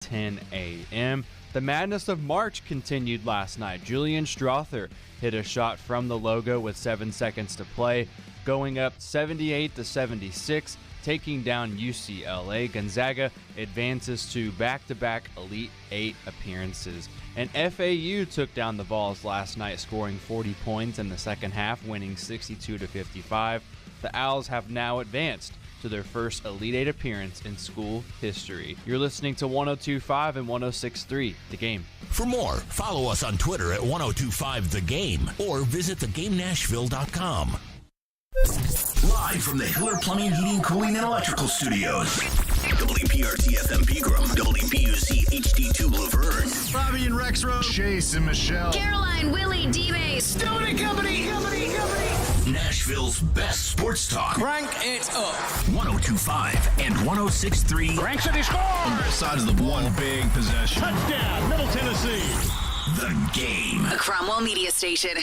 10 a.m. The madness of March continued last night. Julian Strother hit a shot from the logo with 7 seconds to play, going up 78-76, taking down UCLA. Gonzaga advances to back-to-back Elite Eight appearances. And FAU took down the Vols last night, scoring 40 points in the second half, winning 62-55. The Owls have now advanced to their first Elite Eight appearance in school history. You're listening to 102.5 and 106.3 The Game. For more, follow us on Twitter at 1025 The Game or visit thegamenashville.com. Live from the Hiller Plumbing, Heating, Cooling, and Electrical Studios. WPRT FM Pegram, WPUC HD2 Laverne. Bobby and Rex Road. Chase and Michelle. Caroline, Willie, D-Bay. Stillman and Company. Nashville's best sports talk. Crank it up. 1025 and 1063. Cranks it, he scores. On both sides of the one big possession. Touchdown, Middle Tennessee. The Game. A Cromwell media station.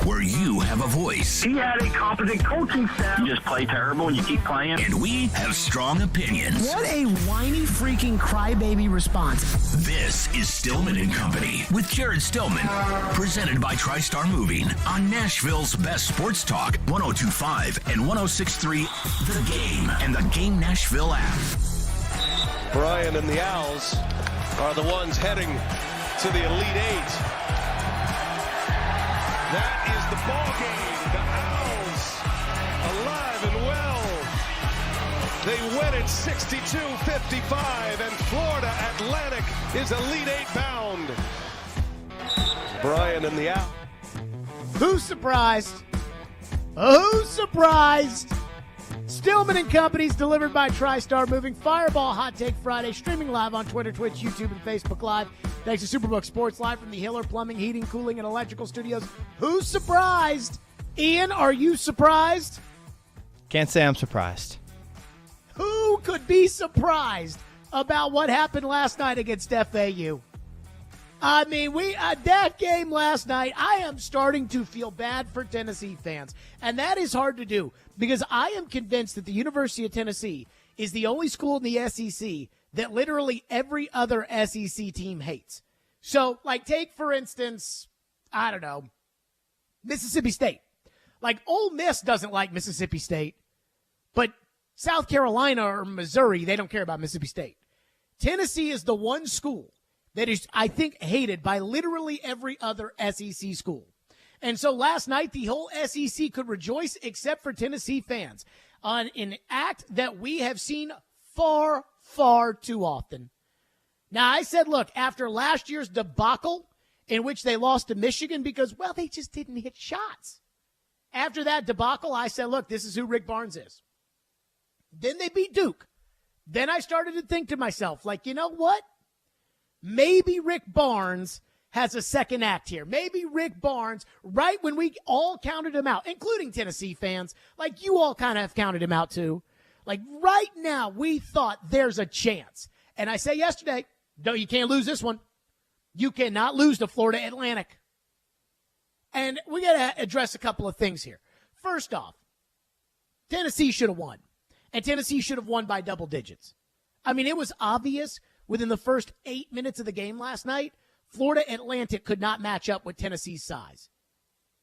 Where you have a voice. He had a competent coaching staff. You just play terrible and you keep playing. And we have strong opinions. What a whiny freaking crybaby response. This is Stillman and Company with Jared Stillman. Presented by TriStar Moving on Nashville's best sports talk, 1025 and 1063 The Game and the Game Nashville app. Brian and the Owls are the ones heading to the Elite Eight. That is the ball game. The Owls alive and well. They win it 62-55, and Florida Atlantic is Elite Eight bound. Brian and the Owls. Who's surprised? Who's surprised? Stillman and Company's delivered by TriStar Moving. Fireball Hot Take Friday, streaming live on Twitter, Twitch, YouTube, and Facebook Live. Thanks to Superbook Sports Live from the Hiller Plumbing, Heating, Cooling, and Electrical Studios. Who's surprised? Ian, are you surprised? Can't say I'm surprised. Who could be surprised about what happened last night against FAU? I mean, that game last night, I am starting to feel bad for Tennessee fans. And that is hard to do because I am convinced that the University of Tennessee is the only school in the SEC that literally every other SEC team hates. So, like, take, for instance, I don't know, Mississippi State. Like, Ole Miss doesn't like Mississippi State, but South Carolina or Missouri, they don't care about Mississippi State. Tennessee is the one school that is, I think, hated by literally every other SEC school. And so last night, the whole SEC could rejoice except for Tennessee fans on an act that we have seen far, far too often. Now, I said, look, after last year's debacle in which they lost to Michigan because, well, they just didn't hit shots. After that debacle, I said, look, this is who Rick Barnes is. Then they beat Duke. Then I started to think to myself, like, you know what? Maybe Rick Barnes has a second act here. Maybe Rick Barnes, right when we all counted him out, including Tennessee fans, like you all kind of have counted him out too. Like right now, we thought there's a chance. And I say yesterday, no, you can't lose this one. You cannot lose to Florida Atlantic. And we got to address a couple of things here. First off, Tennessee should have won. And Tennessee should have won by double digits. I mean, it was obvious within the first 8 minutes of the game last night, Florida Atlantic could not match up with Tennessee's size.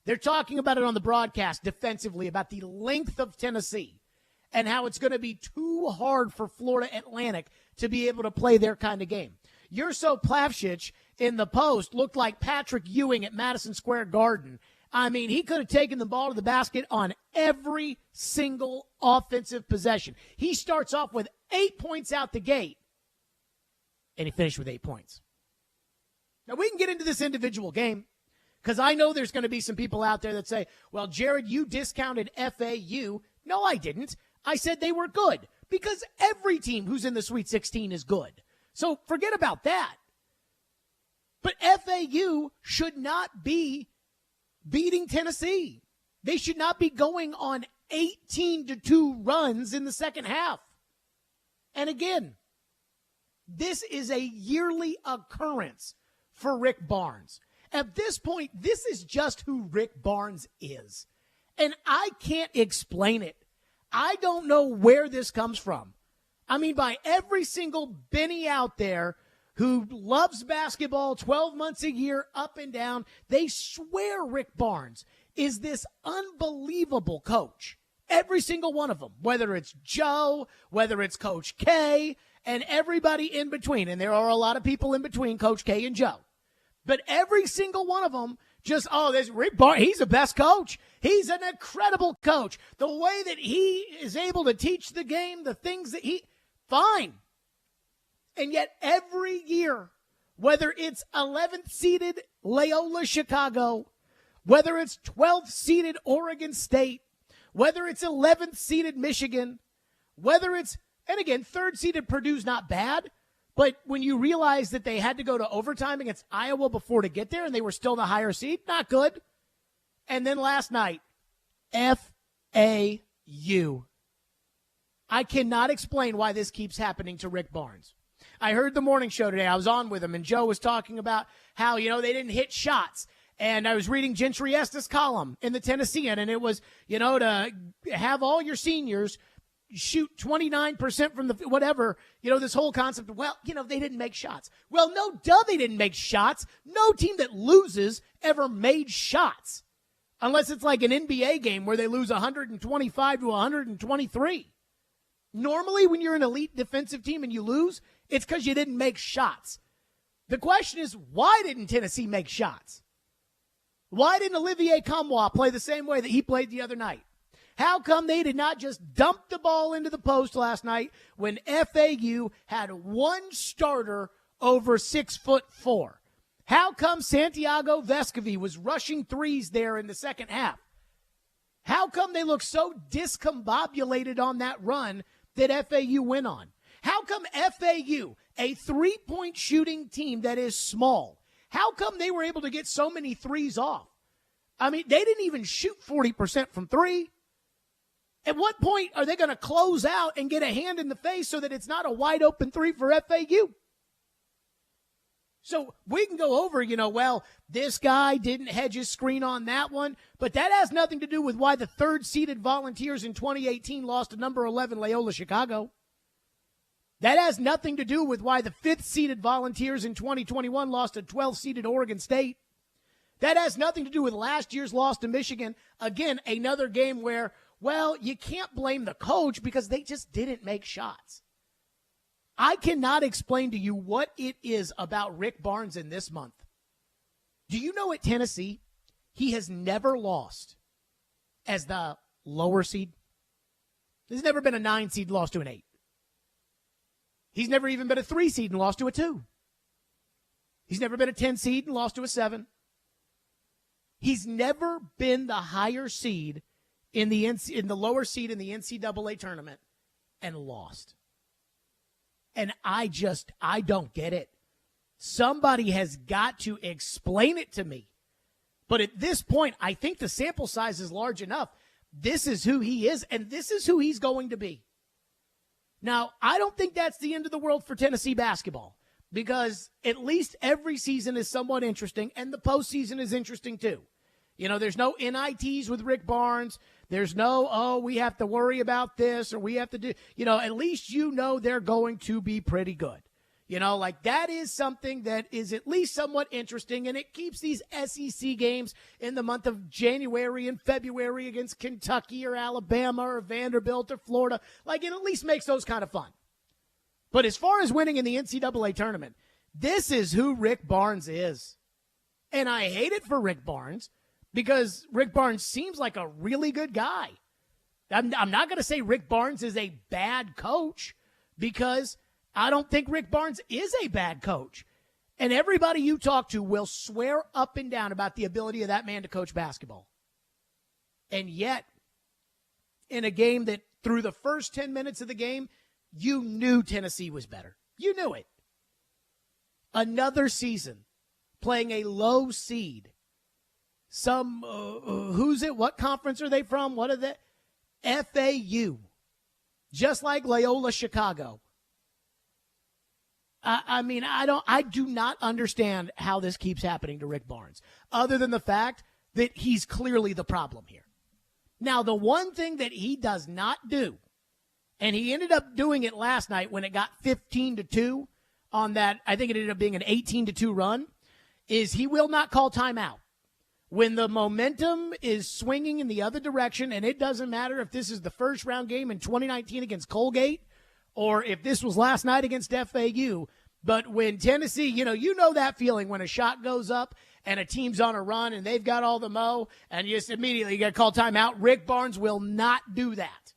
They're talking about it on the broadcast defensively, about the length of Tennessee and how it's going to be too hard for Florida Atlantic to be able to play their kind of game. Yurso Plavšić in the post looked like Patrick Ewing at Madison Square Garden. I mean, he could have taken the ball to the basket on every single offensive possession. He starts off with 8 points out the gate, and he finished with 8 points. Now, we can get into this individual game because I know there's going to be some people out there that say, well, Jared, you discounted FAU. No, I didn't. I said they were good because every team who's in the Sweet 16 is good. So forget about that. But FAU should not be beating Tennessee. They should not be going on 18-2 runs in the second half. And again, this is a yearly occurrence for Rick Barnes. At this point, this is just who Rick Barnes is. And I can't explain it. I don't know where this comes from. I mean, by every single Benny out there who loves basketball 12 months a year, up and down, they swear Rick Barnes is this unbelievable coach. Every single one of them, whether it's Joe, whether it's Coach K, and everybody in between. And there are a lot of people in between Coach K and Joe. But every single one of them just, there's Rick Barnes. He's the best coach. He's an incredible coach. The way that he is able to teach the game, the things that fine. And yet every year, whether it's 11th seeded Loyola Chicago, whether it's 12th seeded Oregon State, whether it's 11th seeded Michigan, whether it's, and again, 3rd seeded Purdue's not bad, but when you realize that they had to go to overtime against Iowa before to get there and they were still the higher seed, not good. And then last night, FAU. I cannot explain why this keeps happening to Rick Barnes. I heard the morning show today. I was on with him, and Joe was talking about how, they didn't hit shots. And I was reading Gentry Estes' column in the Tennessean, and it was, to have all your seniors shoot 29% from the whatever, this whole concept of, they didn't make shots. Well, no, they didn't make shots. No team that loses ever made shots, unless it's like an NBA game where they lose 125 to 123. Normally, when you're an elite defensive team and you lose, it's because you didn't make shots. The question is, why didn't Tennessee make shots? Why didn't Olivier Combois play the same way that he played the other night? How come they did not just dump the ball into the post last night when FAU had one starter over 6'4"? How come Santiago Vescovi was rushing threes there in the second half? How come they look so discombobulated on that run that FAU went on? How come FAU, a three-point shooting team that is small, how come they were able to get so many threes off? I mean, they didn't even shoot 40% from three. At what point are they going to close out and get a hand in the face so that it's not a wide open three for FAU? So we can go over, this guy didn't hedge his screen on that one, but that has nothing to do with why the 3rd-seeded Volunteers in 2018 lost to number 11 Loyola Chicago. That has nothing to do with why the 5th-seeded Volunteers in 2021 lost to 12th-seeded Oregon State. That has nothing to do with last year's loss to Michigan. Again, another game where, you can't blame the coach because they just didn't make shots. I cannot explain to you what it is about Rick Barnes in this month. Do you know at Tennessee, he has never lost as the lower seed? There's never been a 9 seed lost to an 8. He's never even been a 3 seed and lost to a 2. He's never been a 10 seed and lost to a 7. He's never been the higher seed in the lower seed in the NCAA tournament and lost. And I don't get it. Somebody has got to explain it to me. But at this point, I think the sample size is large enough. This is who he is, and this is who he's going to be. Now, I don't think that's the end of the world for Tennessee basketball, because at least every season is somewhat interesting, and the postseason is interesting too. There's no NITs with Rick Barnes. There's no, we have to worry about this or we have to do, at least they're going to be pretty good. That is something that is at least somewhat interesting, and it keeps these SEC games in the month of January and February against Kentucky or Alabama or Vanderbilt or Florida. It at least makes those kind of fun. But as far as winning in the NCAA tournament, this is who Rick Barnes is. And I hate it for Rick Barnes, because Rick Barnes seems like a really good guy. I'm not going to say Rick Barnes is a bad coach, because I don't think Rick Barnes is a bad coach. And everybody you talk to will swear up and down about the ability of that man to coach basketball. And yet, in a game that through the first 10 minutes of the game, you knew Tennessee was better. You knew it. Another season playing a low seed. Some, who's it? What conference are they from? What are they? FAU. Just like Loyola Chicago. I do not understand how this keeps happening to Rick Barnes, other than the fact that he's clearly the problem here. Now, the one thing that he does not do, and he ended up doing it last night when it got 15-2 on that, I think it ended up being an 18-2 run, is he will not call timeout. When the momentum is swinging in the other direction, and it doesn't matter if this is the first round game in 2019 against Colgate or if this was last night against FAU, but when Tennessee, you know that feeling when a shot goes up and a team's on a run and they've got all the mo and you just immediately got to call timeout. Rick Barnes will not do that.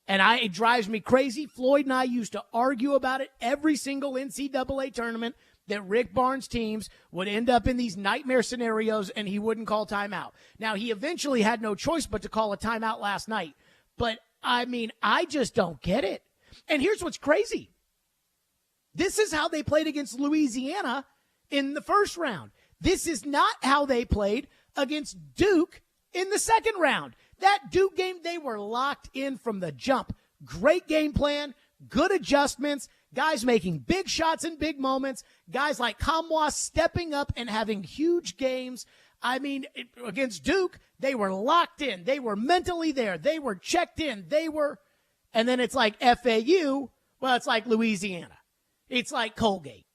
And it drives me crazy. Floyd and I used to argue about it every single NCAA tournament, that Rick Barnes' teams would end up in these nightmare scenarios and he wouldn't call timeout. Now, he eventually had no choice but to call a timeout last night. But, I just don't get it. And here's what's crazy. This is how they played against Louisiana in the first round. This is not how they played against Duke in the second round. That Duke game, they were locked in from the jump. Great game plan, good adjustments, guys making big shots in big moments, guys like Kamwa stepping up and having huge games. Against Duke, they were locked in. They were mentally there. They were checked in. And then it's like FAU, well, it's like Louisiana. It's like Colgate.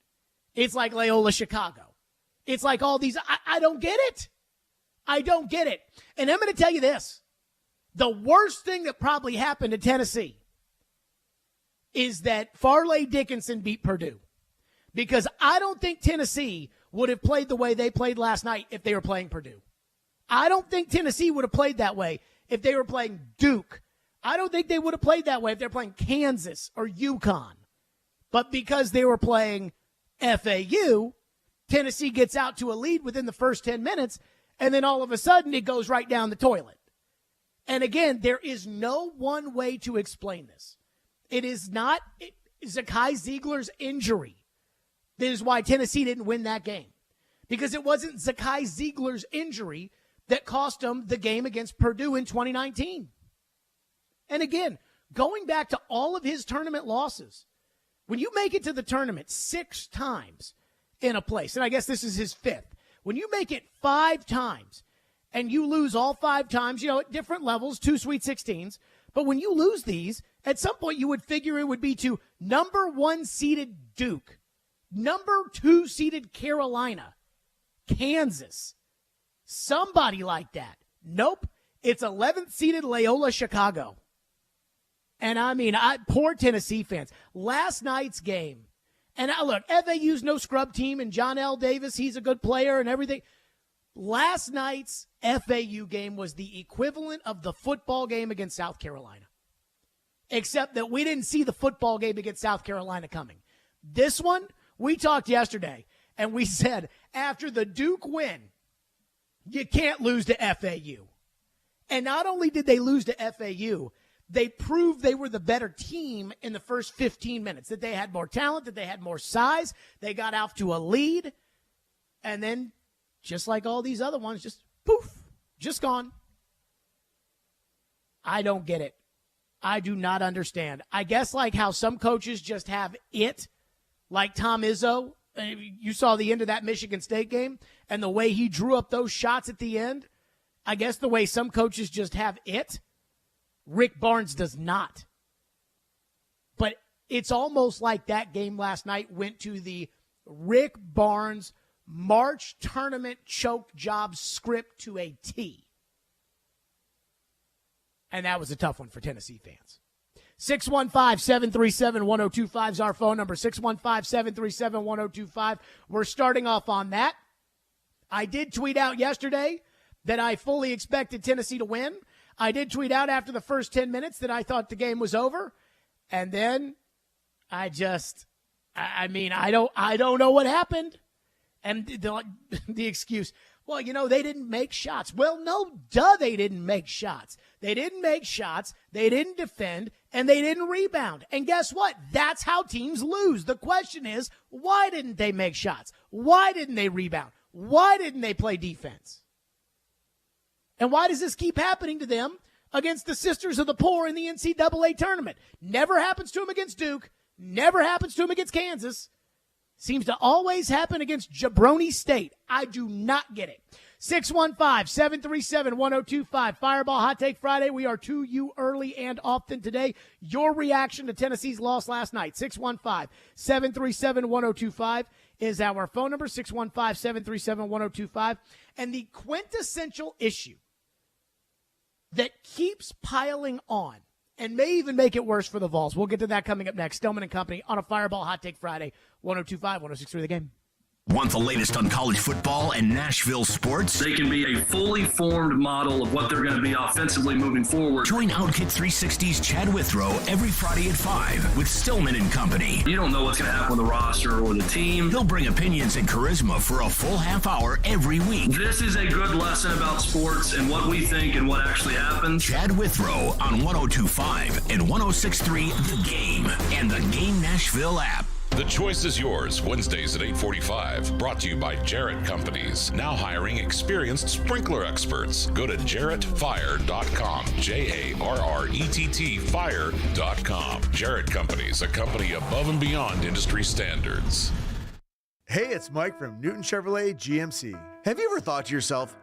It's like Loyola Chicago. It's like all these. I don't get it. I don't get it. And I'm going to tell you this. The worst thing that probably happened to Tennessee is that Farley Dickinson beat Purdue. Because I don't think Tennessee would have played the way they played last night if they were playing Purdue. I don't think Tennessee would have played that way if they were playing Duke. I don't think they would have played that way if they're playing Kansas or UConn. But because they were playing FAU, Tennessee gets out to a lead within the first 10 minutes, and then all of a sudden it goes right down the toilet. And again, there is no one way to explain this. It is not Zakai Ziegler's injury. That is why Tennessee didn't win that game. Because it wasn't Zakai Ziegler's injury that cost them the game against Purdue in 2019. And again, going back to all of his tournament losses, when you make it to the tournament 6 times in a place, and I guess this is his 5th, when you make it 5 times and you lose all 5 times, at different levels, 2 Sweet 16s, but when you lose these, at some point you would figure it would be to number 1 seeded Duke, number 2 seeded Carolina, Kansas, somebody like that. Nope, it's 11th seeded Loyola Chicago. And poor Tennessee fans. Last night's game, and look, FAU's no scrub team, and John L. Davis, he's a good player and everything. Last night's FAU game was the equivalent of the football game against South Carolina, except that we didn't see the football game against South Carolina coming. This one, we talked yesterday, and we said after the Duke win, you can't lose to FAU. And not only did they lose to FAU, they proved they were the better team in the first 15 minutes, that they had more talent, that they had more size. They got out to a lead. And then, just like all these other ones, just poof, just gone. I don't get it. I do not understand. I guess like how some coaches just have it, like Tom Izzo. You saw the end of that Michigan State game and the way he drew up those shots at the end. I guess the way some coaches just have it. Rick Barnes does not. But it's almost like that game last night went to the Rick Barnes March tournament choke job script to a T. And that was a tough one for Tennessee fans. 615-737-1025 is our phone number, 615-737-1025. We're starting off on that. I did tweet out yesterday that I fully expected Tennessee to win. I did tweet out after the first 10 minutes that I thought the game was over. And then I don't know what happened. And the excuse, well, they didn't make shots. Well, no, they didn't make shots. They didn't make shots. They didn't defend, and they didn't rebound. And guess what? That's how teams lose. The question is, why didn't they make shots? Why didn't they rebound? Why didn't they play defense? And why does this keep happening to them against the Sisters of the Poor in the NCAA tournament? Never happens to them against Duke. Never happens to them against Kansas. Seems to always happen against Jabroni State. I do not get it. 615-737-1025. Fireball Hot Take Friday. We are to you early and often today. Your reaction to Tennessee's loss last night. 615-737-1025 is our phone number. 615-737-1025. And the quintessential issue that keeps piling on and may even make it worse for the Vols. We'll get to that coming up next. Stillman and Company on a Fireball Hot Take Friday. 102.5, 106.3 The Game. Want the latest on college football and Nashville sports? They can be a fully formed model of what they're going to be offensively moving forward. Join Outkick 360's Chad Withrow every Friday at 5 with Stillman and Company. You don't know what's going to happen with the roster or the team. He'll bring opinions and charisma for a full half hour every week. This is a good lesson about sports and what we think and what actually happens. Chad Withrow on 102.5 and 106.3 The Game and the Game Nashville app. The choice is yours. Wednesdays at 8:45. Brought to you by Jarrett Companies. Now hiring experienced sprinkler experts. Go to jarrettfire.com. JARRETT fire.com. Jarrett Companies, a company above and beyond industry standards. Hey, it's Mike from Newton Chevrolet GMC. Have you ever thought to yourself,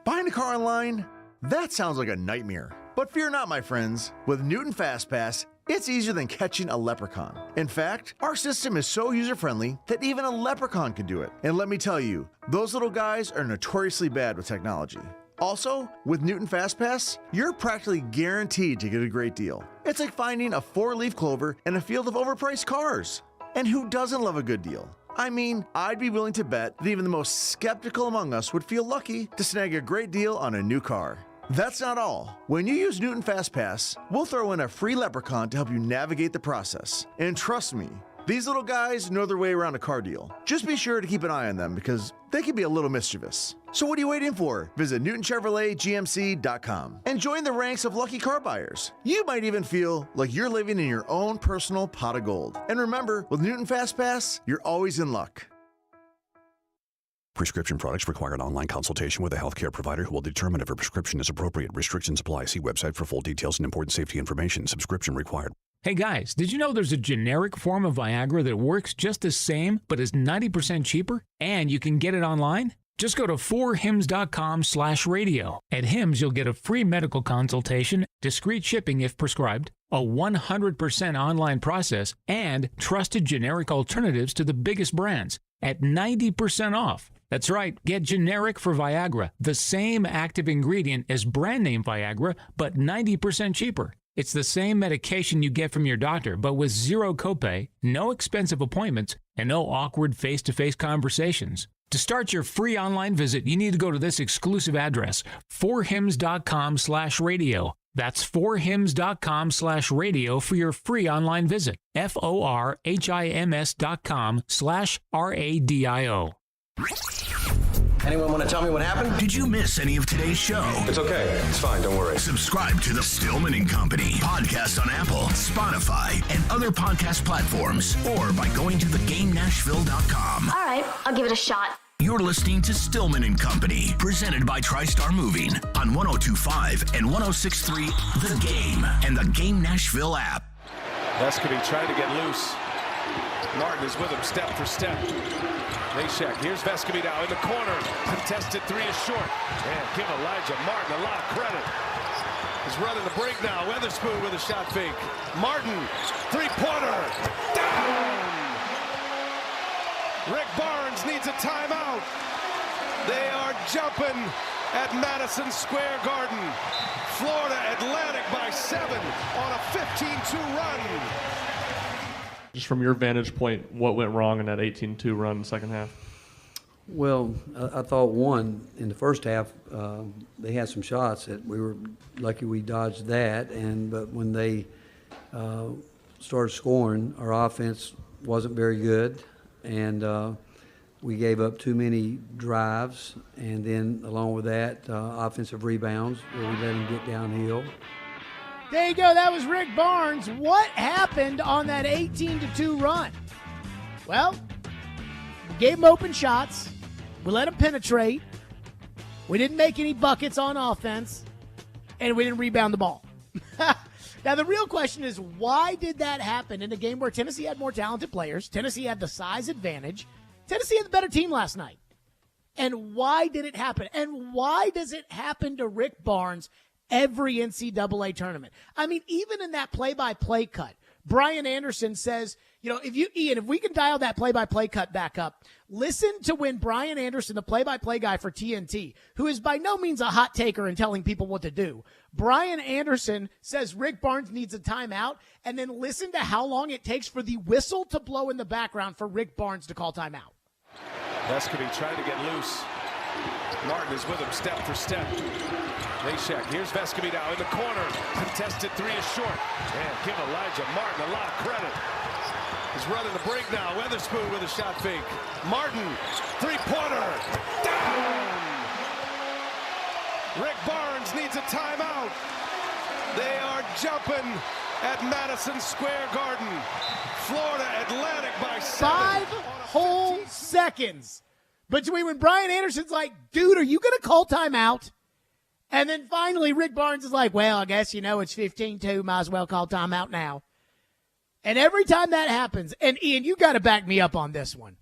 buying a car online? That sounds like a nightmare. But fear not, my friends. With Newton FastPass, it's easier than catching a leprechaun. In fact, our system is so user-friendly that even a leprechaun can do it. And let me tell you, those little guys are notoriously bad with technology. Also, with Newton FastPass, you're practically guaranteed to get a great deal. It's like finding a four-leaf clover in a field of overpriced cars. And who doesn't love a good deal? I mean, I'd be willing to bet that even the most skeptical among us would feel lucky to snag a great deal on a new car. That's not all. When you use Newton FastPass, we'll throw in a free leprechaun to help you navigate the process. And trust me, these little guys know their way around a car deal. Just be sure to keep an eye on them because they can be a little mischievous. So what are you waiting for? Visit NewtonChevroletGMC.com and join the ranks of lucky car buyers. You might even feel like you're living in your own personal pot of gold. And remember, with Newton FastPass, you're always in luck. Prescription products require an online consultation with a healthcare provider who will determine if a prescription is appropriate. Restrictions apply. See website for full details and important safety information. Subscription required. Hey guys, did you know there's a generic form of Viagra that works just the same but is 90% cheaper? And you can get it online? Just go to 4hims.com/radio. At Hims, you'll get a free medical consultation, discreet shipping if prescribed, a 100% online process, and trusted generic alternatives to the biggest brands at 90% off. That's right, get generic for Viagra, the same active ingredient as brand name Viagra, but 90% cheaper. It's the same medication you get from your doctor, but with zero copay, no expensive appointments, and no awkward face-to-face conversations. To start your free online visit, you need to go to this exclusive address, 4hims.com/radio. That's 4hims.com/radio for your free online visit. FORHIMS.com/RADIO. Anyone want to tell me what happened? Did you miss any of today's show? It's okay. It's fine. Don't worry. Subscribe to the Stillman and Company podcast on Apple, Spotify, and other podcast platforms, or by going to thegamenashville.com. All right, I'll give it a shot. You're listening to Stillman and Company, presented by TriStar Moving on 102.5 and 106.3 The Game and the Game Nashville app. Vescovy trying to get loose. Martin is with him step for step. Nashek, here's Vescovy now in the corner. Contested three is short. Man, give Elijah Martin a lot of credit. He's running the break now. Weatherspoon with a shot fake. Martin, three-pointer. Down! Rick Barnes needs a timeout. They are jumping at Madison Square Garden. Florida Atlantic by 7 on a 15-2 run. Just from your vantage point, what went wrong in that 18-2 run in the second half? Well, I thought in the first half, they had some shots that we were lucky we dodged that. But when they started scoring, our offense wasn't very good. And we gave up too many drives. And then along with that, offensive rebounds where we let them get downhill. There you go. That was Rick Barnes. What happened on that 18-2 run? Well, we gave them open shots. We let them penetrate. We didn't make any buckets on offense. And we didn't rebound the ball. Now, the real question is, why did that happen in a game where Tennessee had more talented players? Tennessee had the size advantage. Tennessee had the better team last night. And why did it happen? And why does it happen to Rick Barnes every NCAA tournament? I mean, even in that play-by-play cut, Brian Anderson says, if we can dial that play-by-play cut back up, listen to when Brian Anderson, the play-by-play guy for TNT, who is by no means a hot taker in telling people what to do, Brian Anderson says Rick Barnes needs a timeout, and then listen to how long it takes for the whistle to blow in the background for Rick Barnes to call timeout. Vescovy trying to get loose. Martin is with him step for step. Nashek, here's Vescovy now in the corner. Contested three is short. Man, give Elijah Martin a lot of credit. He's running the break now. Weatherspoon with a shot fake. Martin, three-pointer. Down! Rick Barnes needs a timeout. They are jumping at Madison Square Garden. Florida Atlantic by 7. 5 whole seconds between when Brian Anderson's like, dude, are you going to call timeout? And then finally Rick Barnes is like, well, I guess, it's 15-2. Might as well call timeout now. And every time that happens, and Ian, you got to back me up on this one.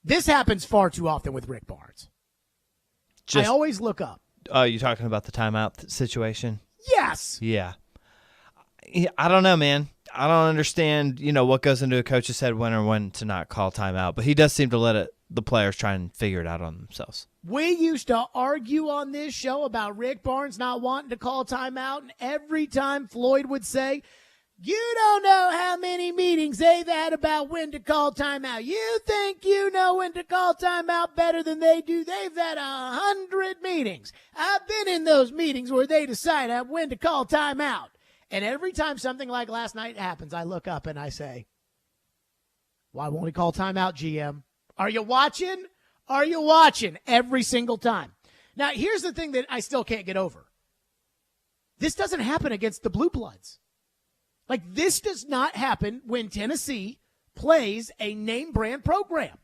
This happens far too often with Rick Barnes. I always look up. Oh, you talking about the timeout situation? Yes. Yeah. I don't know, man. I don't understand, what goes into a coach's head when or when to not call timeout. But he does seem to let the players try and figure it out on themselves. We used to argue on this show about Rick Barnes not wanting to call timeout, and every time Floyd would say, you don't know how many meetings they've had about when to call timeout. You think you know when to call timeout better than they do. They've had 100 meetings. I've been in those meetings where they decide when to call timeout. And every time something like last night happens, I look up and I say, why won't he call timeout, GM? Are you watching? Are you watching? Every single time. Now, here's the thing that I still can't get over. This doesn't happen against the Blue Bloods. Like, this does not happen when Tennessee plays a name brand program.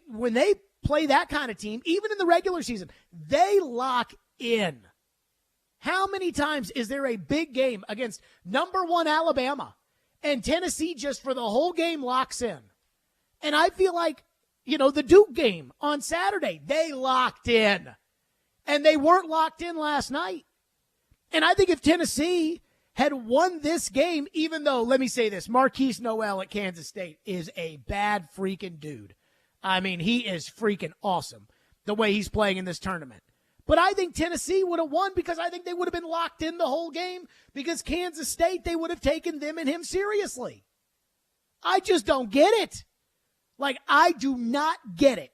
When they play that kind of team, even in the regular season, they lock in. How many times is there a big game against number 1 Alabama and Tennessee just for the whole game locks in? And I feel like, the Duke game on Saturday, they locked in. And they weren't locked in last night. And I think if Tennessee had won this game, even though, let me say this, Marquise Noel at Kansas State is a bad freaking dude. I mean, he is freaking awesome the way he's playing in this tournament. But I think Tennessee would have won because I think they would have been locked in the whole game because Kansas State, they would have taken them and him seriously. I just don't get it. Like, I do not get it.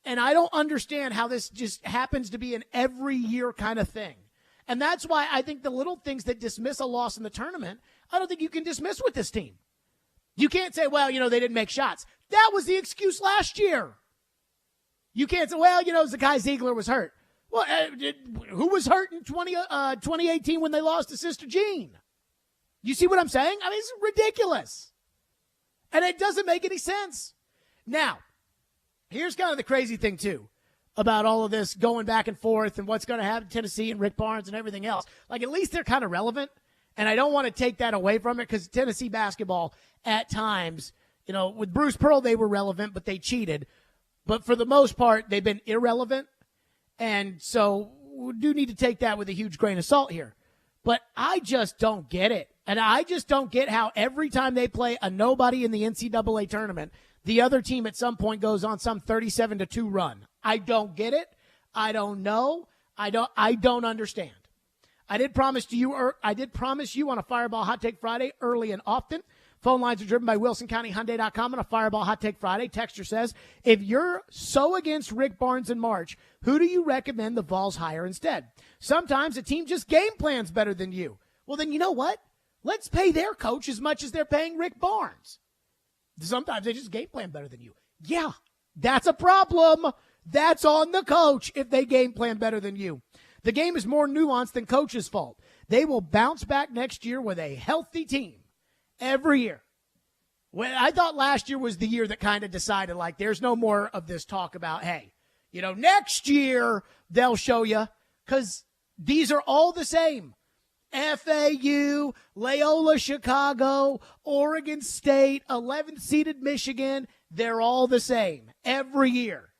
And I don't understand how this just happens to be an every year kind of thing. And that's why I think the little things that dismiss a loss in the tournament, I don't think you can dismiss with this team. You can't say, well, they didn't make shots. That was the excuse last year. You can't say, well, Zakai Ziegler was hurt. Well, who was hurt in 2018 when they lost to Sister Jean? You see what I'm saying? I mean, it's ridiculous. And it doesn't make any sense. Now, here's kind of the crazy thing, too, about all of this going back and forth and what's going to happen to Tennessee and Rick Barnes and everything else. Like, at least they're kind of relevant. And I don't want to take that away from it because Tennessee basketball at times, with Bruce Pearl, they were relevant, but they cheated. But for the most part, they've been irrelevant. And so we do need to take that with a huge grain of salt here. But I just don't get it. And I just don't get how every time they play a nobody in the NCAA tournament, the other team at some point goes on some 37-2 run. I don't get it. I don't know. I don't understand. I did promise you on a Fireball Hot Take Friday early and often. Phone lines are driven by WilsonCountyHyundai.com on a Fireball Hot Take Friday. Texter says, if you're so against Rick Barnes in March, who do you recommend the Vols hire instead? Sometimes a team just game plans better than you. Well, then you know what? Let's pay their coach as much as they're paying Rick Barnes. Sometimes they just game plan better than you. Yeah, that's a problem. That's on the coach if they game plan better than you. The game is more nuanced than coach's fault. They will bounce back next year with a healthy team every year. Well, I thought last year was the year that kind of decided, like, there's no more of this talk about, hey, next year they'll show you, because these are all the same. FAU, Loyola Chicago, Oregon State, 11th seeded Michigan, they're all the same every year.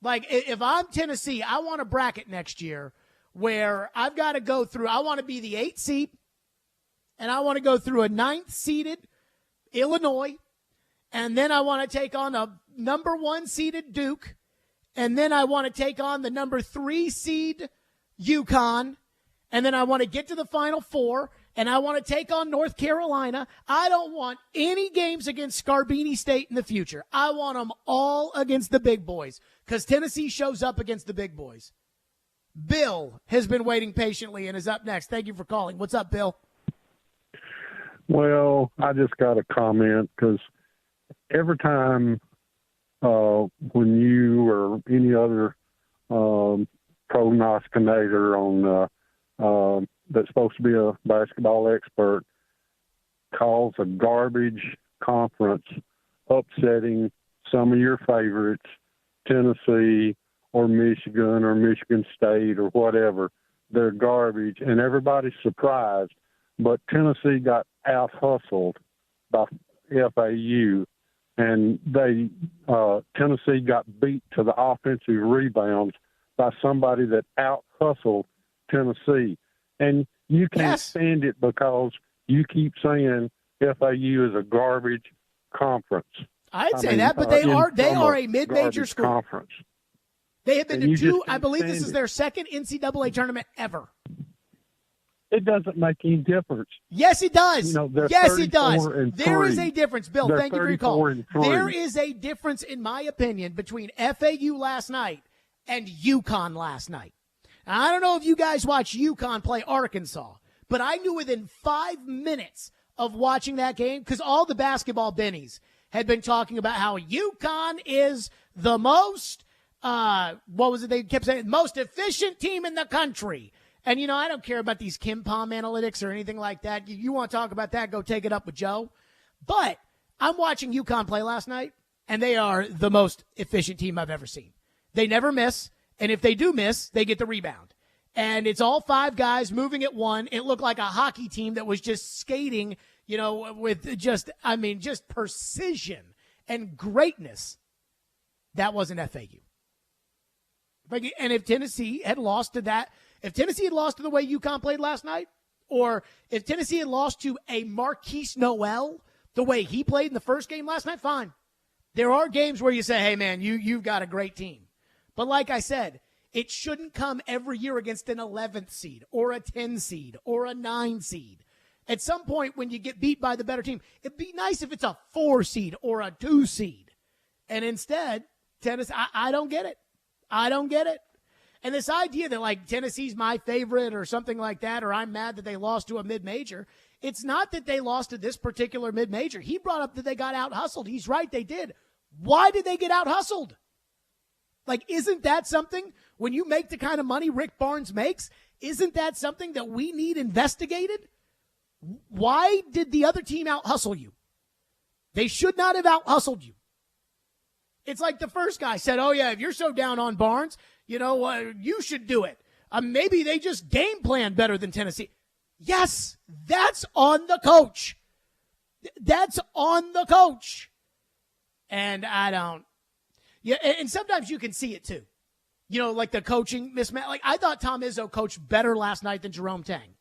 Like, if I'm Tennessee, I want a bracket next year where I've got to go through, I want to be the 8th seed, and I want to go through a 9th seeded Illinois, and then I want to take on a number 1 seeded Duke, and then I want to take on the number 3 seed UConn, and then I want to get to the Final Four, and I want to take on North Carolina. I don't want any games against Scarbini State in the future. I want them all against the big boys because Tennessee shows up against the big boys. Bill has been waiting patiently and is up next. Thank you for calling. What's up, Bill? Well, I just got a comment because every time when you or any other prognosticator on that's supposed to be a basketball expert calls a garbage conference upsetting some of your favorites, Tennessee or Michigan State or whatever, they're garbage, and everybody's surprised. But Tennessee got out-hustled by FAU, and Tennessee got beat to the offensive rebounds by somebody that out-hustled Tennessee. And you can't stand it because you keep saying FAU is a garbage I I'd say that, but they are a mid-major school. Conference. They have been to two, I believe this is their second NCAA tournament ever. It doesn't make any difference. Yes, it does. Yes, it does. There is a difference. Bill, thank you for your call. There is a difference, in my opinion, between FAU last night and UConn last night. Now, I don't know if you guys watched UConn play Arkansas, but I knew within 5 minutes of watching that game, because all the basketball bennies had been talking about how UConn is the most, they kept saying, most efficient team in the country. And, I don't care about these Kim Pom analytics or anything like that. You want to talk about that, go take it up with Joe. But I'm watching UConn play last night, and they are the most efficient team I've ever seen. They never miss, and if they do miss, they get the rebound. And it's all 5 guys moving at one. It looked like a hockey team that was just skating, with just precision and greatness. That wasn't FAU. And if Tennessee had lost to that, if Tennessee had lost to the way UConn played last night, or if Tennessee had lost to a Marquise Noel the way he played in the first game last night, fine. There are games where you say, hey, man, you've got a great team. But like I said, it shouldn't come every year against an 11th seed or a 10 seed or a 9 seed. At some point when you get beat by the better team, it'd be nice if it's a 4 seed or a 2 seed. And instead, Tennessee, I don't get it. I don't get it. And this idea that, Tennessee's my favorite or something like that, or I'm mad that they lost to a mid-major, it's not that they lost to this particular mid-major. He brought up that they got out-hustled. He's right, they did. Why did they get out-hustled? Isn't that something, when you make the kind of money Rick Barnes makes, isn't that something that we need investigated? Why did the other team out-hustle you? They should not have out-hustled you. It's like the first guy said, oh, yeah, if you're so down on Barnes, you should do it. Maybe they just game plan better than Tennessee. Yes, that's on the coach. That's on the coach. And I don't. Yeah, and sometimes you can see it too. The coaching mismatch. I thought Tom Izzo coached better last night than Jerome Tang.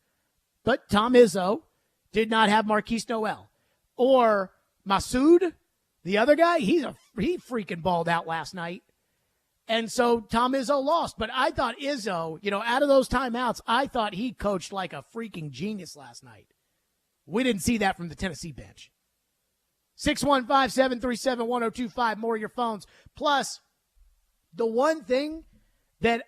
But Tom Izzo did not have Marquise Noel. Or Masood, the other guy, he freaking balled out last night. And so Tom Izzo lost. But I thought Izzo, out of those timeouts, I thought he coached like a freaking genius last night. We didn't see that from the Tennessee bench. 615-737-1025, more of your phones. Plus, the one thing that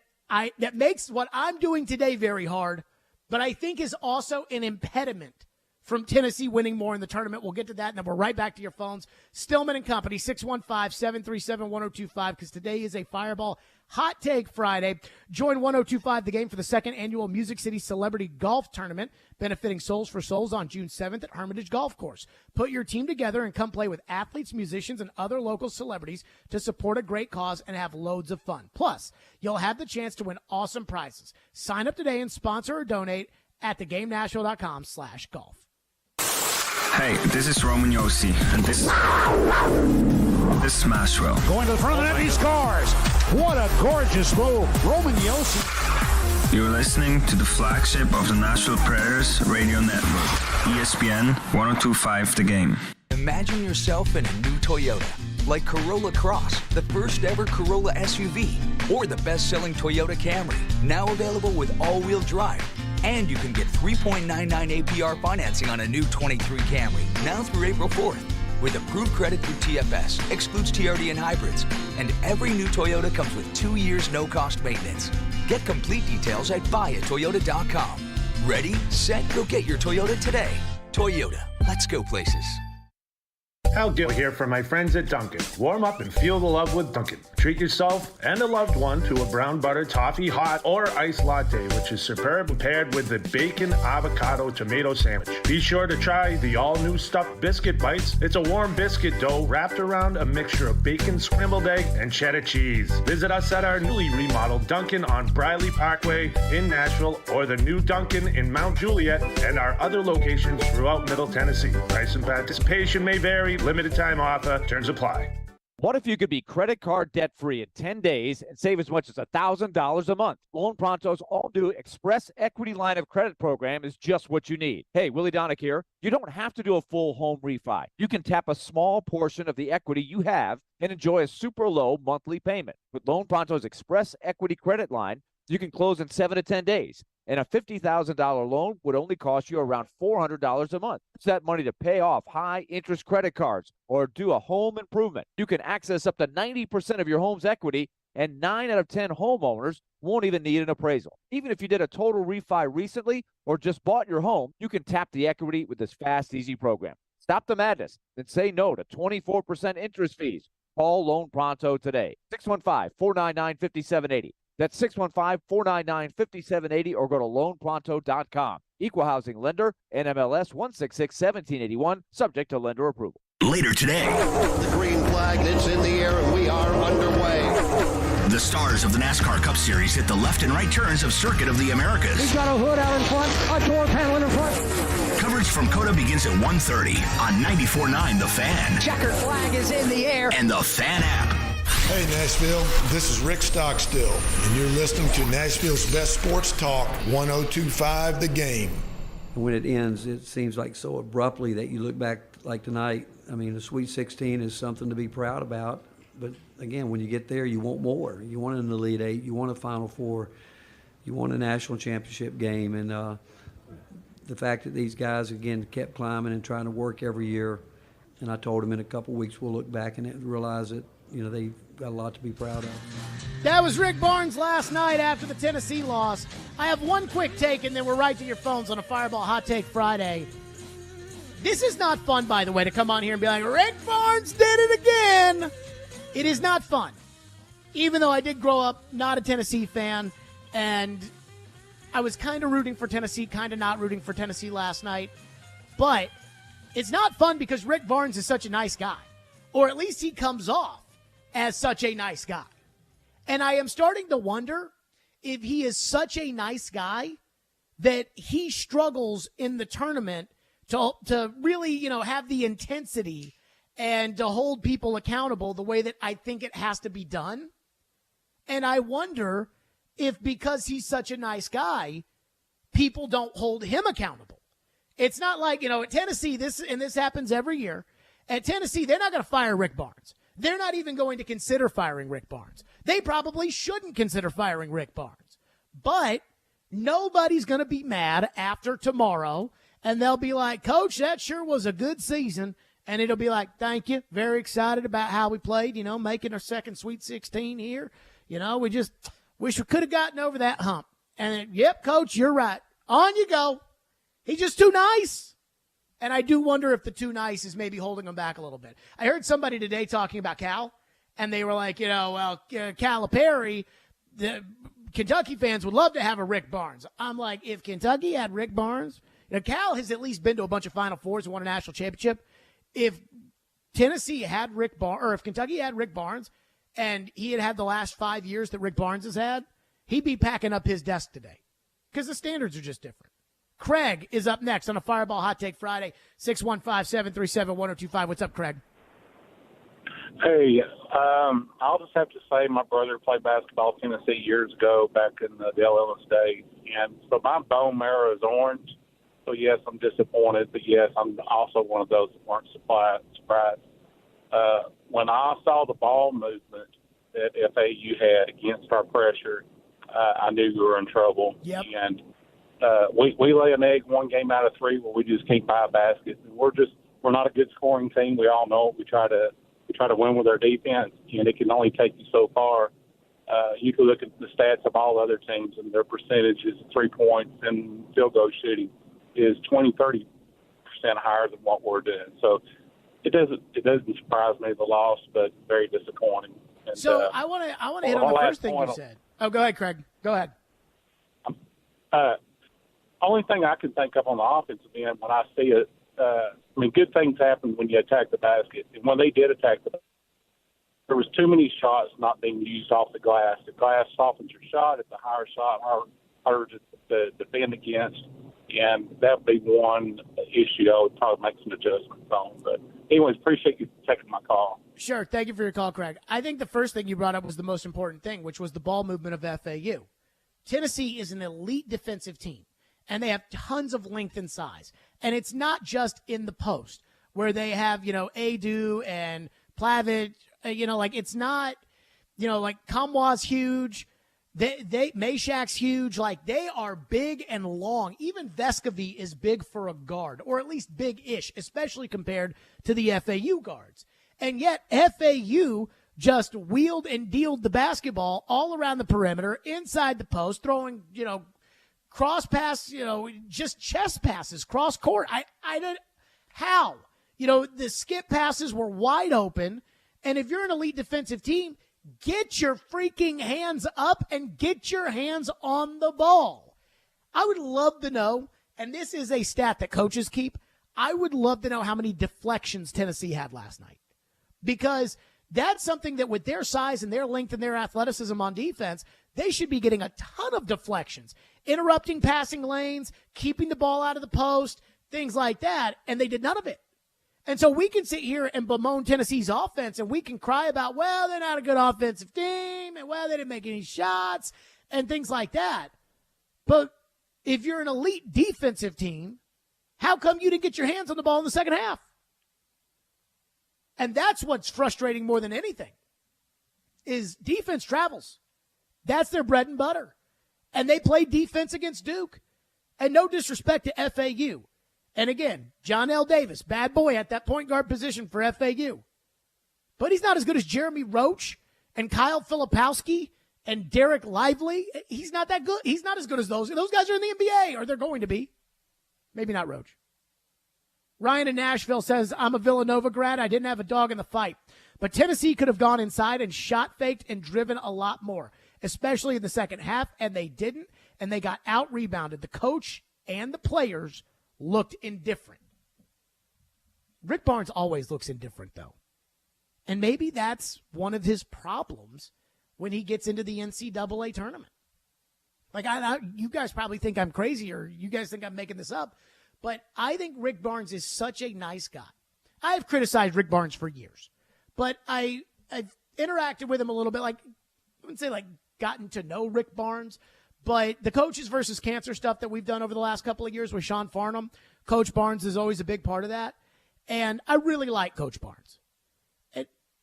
makes what I'm doing today very hard, but I think is also an impediment from Tennessee winning more in the tournament. We'll get to that, and then we're right back to your phones. Stillman and Company, 615-737-1025, because today is a Fireball Hot Take Friday. Join 1025 The Game for the second annual Music City Celebrity Golf Tournament, benefiting Souls for Souls on June 7th at Hermitage Golf Course. Put your team together and come play with athletes, musicians, and other local celebrities to support a great cause and have loads of fun. Plus, you'll have the chance to win awesome prizes. Sign up today and sponsor or donate at thegamenashville.com/golf. Hey, this is Roman Yossi, and this is Smashville. Going to the front of the net, he scores. What a gorgeous move. Roman Yossi. You're listening to the flagship of the Nashville Predators radio network, ESPN 102.5 The Game. Imagine yourself in a new Toyota, like Corolla Cross, the first ever Corolla SUV, or the best-selling Toyota Camry, now available with all-wheel drive. And you can get 3.99 APR financing on a new 23 Camry, now through April 4th. With approved credit through TFS, excludes TRD and hybrids. And every new Toyota comes with 2 years no-cost maintenance. Get complete details at buyatoyota.com. Ready, set, go get your Toyota today. Toyota, let's go places. Al Gill here from my friends at Dunkin'. Warm up and feel the love with Dunkin'. Treat yourself and a loved one to a brown butter toffee hot or iced latte, which is superb paired with the bacon avocado tomato sandwich. Be sure to try the all-new stuffed biscuit bites. It's a warm biscuit dough wrapped around a mixture of bacon, scrambled egg, and cheddar cheese. Visit us at our newly remodeled Dunkin' on Briley Parkway in Nashville or the new Dunkin' in Mount Juliet and our other locations throughout Middle Tennessee. Price and participation may vary. Limited time offer. Terms apply. What if you could be credit card debt-free in 10 days and save as much as $1,000 a month? Loan Pronto's all-new Express Equity Line of Credit program is just what you need. Hey, Willie Donick here. You don't have to do a full home refi. You can tap a small portion of the equity you have and enjoy a super low monthly payment. With Loan Pronto's Express Equity Credit Line, you can close in 7 to 10 days. And a $50,000 loan would only cost you around $400 a month. It's that money to pay off high-interest credit cards or do a home improvement. You can access up to 90% of your home's equity, and 9 out of 10 homeowners won't even need an appraisal. Even if you did a total refi recently or just bought your home, you can tap the equity with this fast, easy program. Stop the madness and say no to 24% interest fees. Call Loan Pronto today. 615-499-5780. That's 615-499-5780 or go to loanpronto.com. Equal housing lender, NMLS 166-1781, subject to lender approval. Later today. The green flag, it's in the air, and we are underway. The stars of the NASCAR Cup Series hit the left and right turns of Circuit of the Americas. He's got a hood out in front, a door panel in front. Coverage from COTA begins at 1:30 on 94.9 The Fan. Checkered flag is in the air. And the Fan app. Hey Nashville, this is Rick Stockstill, and you're listening to Nashville's best sports talk, 102.5 The Game. And when it ends, it seems like so abruptly that you look back like tonight. I mean, the Sweet 16 is something to be proud about. But again, when you get there, you want more. You want an Elite Eight. You want a Final Four. You want a national championship game. And the fact that these guys, again, kept climbing and trying to work every year. And I told them in a couple of weeks we'll look back and realize that, you know, they've got a lot to be proud of. That was Rick Barnes last night after the Tennessee loss. I have one quick take, and then we're right to your phones on a Fireball Hot Take Friday. This is not fun, by the way, to come on here and be like, Rick Barnes did it again. It is not fun. Even though I did grow up not a Tennessee fan, and I was kind of rooting for Tennessee, kind of not rooting for Tennessee last night. But it's not fun because Rick Barnes is such a nice guy. Or at least he comes off as such a nice guy. And I am starting to wonder if he is such a nice guy that he struggles in the tournament to really, you know, have the intensity and to hold people accountable the way that I think it has to be done. And I wonder if because he's such a nice guy, people don't hold him accountable. It's not like, you know, at Tennessee, this happens every year. At Tennessee, they're not going to fire Rick Barnes. They're not even going to consider firing Rick Barnes. They probably shouldn't consider firing Rick Barnes. But nobody's going to be mad after tomorrow, and they'll be like, Coach, that sure was a good season. And it'll be like, thank you. Very excited about how we played, you know, making our second Sweet 16 here. You know, we just wish we could have gotten over that hump. And then, yep, Coach, you're right. On you go. He's just too nice. And I do wonder if the too nice is maybe holding him back a little bit. I heard somebody today talking about Cal, and they were like, you know, well, Calipari, the Kentucky fans would love to have a Rick Barnes. I'm like, if Kentucky had Rick Barnes, you know, Cal has at least been to a bunch of Final Fours and won a national championship. If Tennessee had Rick Barnes, or if Kentucky had Rick Barnes, and he had the last 5 years that Rick Barnes has had, he'd be packing up his desk today because the standards are just different. Craig is up next on a Fireball Hot Take Friday, 615-737-1025. What's up, Craig? Hey, I'll just have to say my brother played basketball at Tennessee years ago back in the Dale Ellis days. And so my bone marrow is orange. So, yes, I'm disappointed. But, yes, I'm also one of those that weren't surprised. When I saw the ball movement that FAU had against our pressure, I knew we were in trouble. Yep. And we lay an egg 1 game out of 3 where we just can't buy a basket. We're not a good scoring team. We all know it. We try to win with our defense, and it can only take you so far. You can look at the stats of all other teams, and their percentages, 3 points and field goal shooting, is 20-30% higher than what we're doing. So it doesn't surprise me, the loss, but very disappointing. And, so I want to hit on the first thing you said. Oh, go ahead, Craig. Go ahead. Only thing I can think of on the offensive end when I see it, good things happen when you attack the basket. And when they did attack the basket, there was too many shots not being used off the glass. The glass softens your shot. It's a higher shot, harder to defend against. And that would be one issue I would probably make some adjustments on. But anyways, appreciate you taking my call. Sure. Thank you for your call, Craig. I think the first thing you brought up was the most important thing, which was the ball movement of FAU. Tennessee is an elite defensive team, and they have tons of length and size. And it's not just in the post where they have, Adu and Plavich, it's not, Kamwa's huge. Meshak's huge. They are big and long. Even Vescovy is big for a guard, or at least big-ish, especially compared to the FAU guards. And yet FAU just wheeled and dealed the basketball all around the perimeter, inside the post, throwing, cross pass, just chest passes, cross court. I don't, how? The skip passes were wide open. And if you're an elite defensive team, get your freaking hands up and get your hands on the ball. I would love to know, and this is a stat that coaches keep, I would love to know how many deflections Tennessee had last night. Because that's something that with their size and their length and their athleticism on defense, they should be getting a ton of deflections, interrupting passing lanes, keeping the ball out of the post, things like that, and they did none of it. And so we can sit here and bemoan Tennessee's offense, and we can cry about, well, they're not a good offensive team, and, well, they didn't make any shots, and things like that. But if you're an elite defensive team, how come you didn't get your hands on the ball in the second half? And that's what's frustrating more than anything, is defense travels. That's their bread and butter. And they played defense against Duke. And no disrespect to FAU. And again, John L. Davis, bad boy at that point guard position for FAU. But he's not as good as Jeremy Roach and Kyle Filipowski and Derek Lively. He's not that good. He's not as good as those. Those guys are in the NBA, or they're going to be. Maybe not Roach. Ryan in Nashville says, I'm a Villanova grad. I didn't have a dog in the fight. But Tennessee could have gone inside and shot faked and driven a lot more, especially in the second half, and they didn't, and they got out-rebounded. The coach and the players looked indifferent. Rick Barnes always looks indifferent, though. And maybe that's one of his problems when he gets into the NCAA tournament. You guys probably think I'm crazy, or you guys think I'm making this up, but I think Rick Barnes is such a nice guy. I've criticized Rick Barnes for years, but I've interacted with him a little bit, I wouldn't say gotten to know Rick Barnes, but the coaches versus cancer stuff that we've done over the last couple of years with Sean Farnham, Coach Barnes is always a big part of that. And I really like Coach Barnes.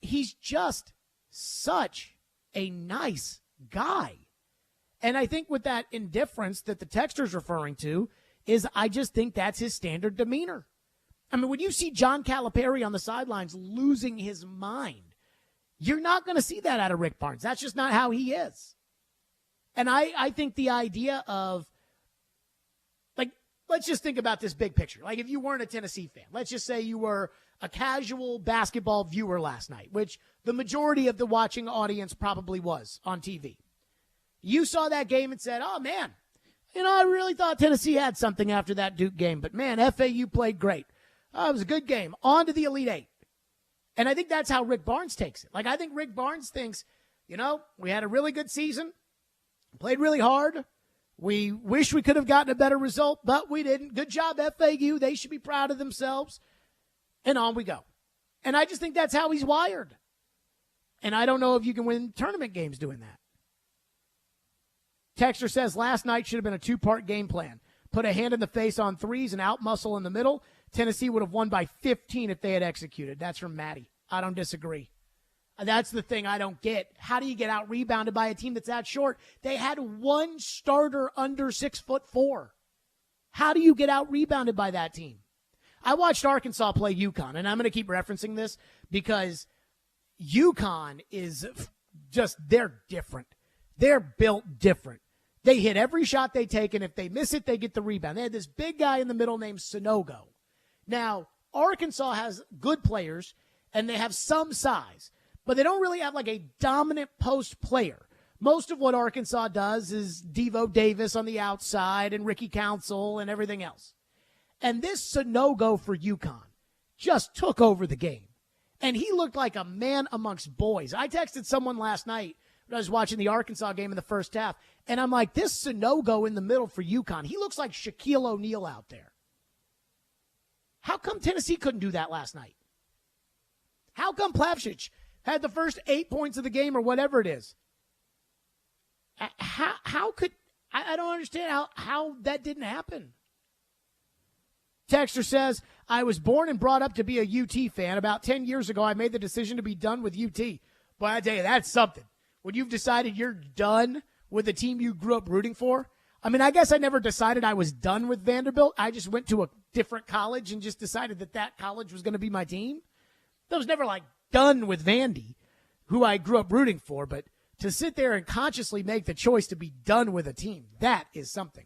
He's just such a nice guy. And I think with that indifference that the texter's referring to is I just think that's his standard demeanor. I mean, when you see John Calipari on the sidelines losing his mind, you're not going to see that out of Rick Barnes. That's just not how he is. And I think the idea of, let's just think about this big picture. If you weren't a Tennessee fan, let's just say you were a casual basketball viewer last night, which the majority of the watching audience probably was on TV. You saw that game and said, oh, man, I really thought Tennessee had something after that Duke game. But, man, FAU played great. It was a good game. On to the Elite Eight. And I think that's how Rick Barnes takes it. I think Rick Barnes thinks, we had a really good season, played really hard, We wish we could have gotten a better result, but we didn't. Good job, FAU. They should be proud of themselves. And on we go. And I just think that's how he's wired. And I don't know if you can win tournament games doing that. Texter says last night should have been a 2-part game plan. Put a hand in the face on threes and out muscle in the middle. Tennessee would have won by 15 if they had executed. That's from Maddie. I don't disagree. That's the thing I don't get. How do you get out rebounded by a team that's that short? They had one starter under 6'4". How do you get out rebounded by that team? I watched Arkansas play UConn, and I'm going to keep referencing this because UConn is just, they're different. They're built different. They hit every shot they take, and if they miss it, they get the rebound. They had this big guy in the middle named Sonogo. Now, Arkansas has good players, and they have some size, but they don't really have like a dominant post player. Most of what Arkansas does is Devo Davis on the outside and Ricky Council and everything else. And this Sonogo for UConn just took over the game. And he looked like a man amongst boys. I texted someone last night when I was watching the Arkansas game in the first half, and I'm like, this Sonogo in the middle for UConn, he looks like Shaquille O'Neal out there. How come Tennessee couldn't do that last night? How come Plavšić had the first 8 points of the game or whatever it is? How could – I don't understand how that didn't happen. Texter says, I was born and brought up to be a UT fan. About 10 years ago, I made the decision to be done with UT. Boy, I tell you, that's something. When you've decided you're done with the team you grew up rooting for. I mean, I guess I never decided I was done with Vanderbilt. I just went to a different college and just decided that college was going to be my team. I was never, like, done with Vandy, who I grew up rooting for. But to sit there and consciously make the choice to be done with a team, that is something.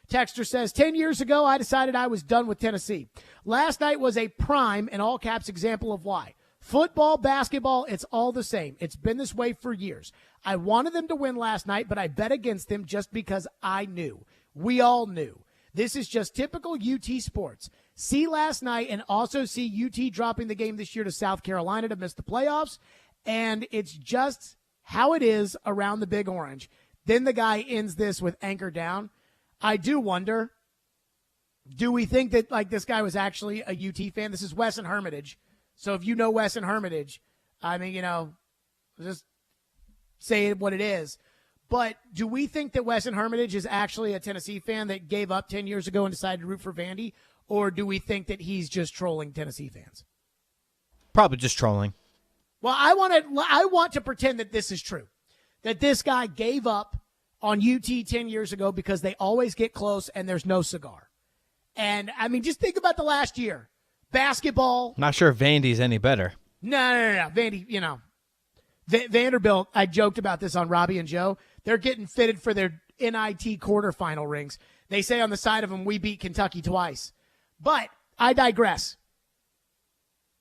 Texter says, 10 years ago, I decided I was done with Tennessee. Last night was a prime, in all caps, example of why. Football, basketball, it's all the same. It's been this way for years. I wanted them to win last night, but I bet against them just because I knew. We all knew. This is just typical UT sports. See last night and also see UT dropping the game this year to South Carolina to miss the playoffs, and it's just how it is around the Big Orange. Then the guy ends this with anchor down. I do wonder, do we think that like this guy was actually a UT fan? This is Wes and Hermitage. So if you know Wes and Hermitage, I mean, just say what it is. But do we think that Wes and Hermitage is actually a Tennessee fan that gave up 10 years ago and decided to root for Vandy? Or do we think that he's just trolling Tennessee fans? Probably just trolling. Well, I want to pretend that this is true, that this guy gave up on UT 10 years ago because they always get close and there's no cigar. And, I mean, just think about the last year. Basketball. Not sure if Vandy's any better. No. Vandy, Vanderbilt, I joked about this on Robbie and Joe. They're getting fitted for their NIT quarterfinal rings. They say on the side of them, we beat Kentucky twice. But I digress.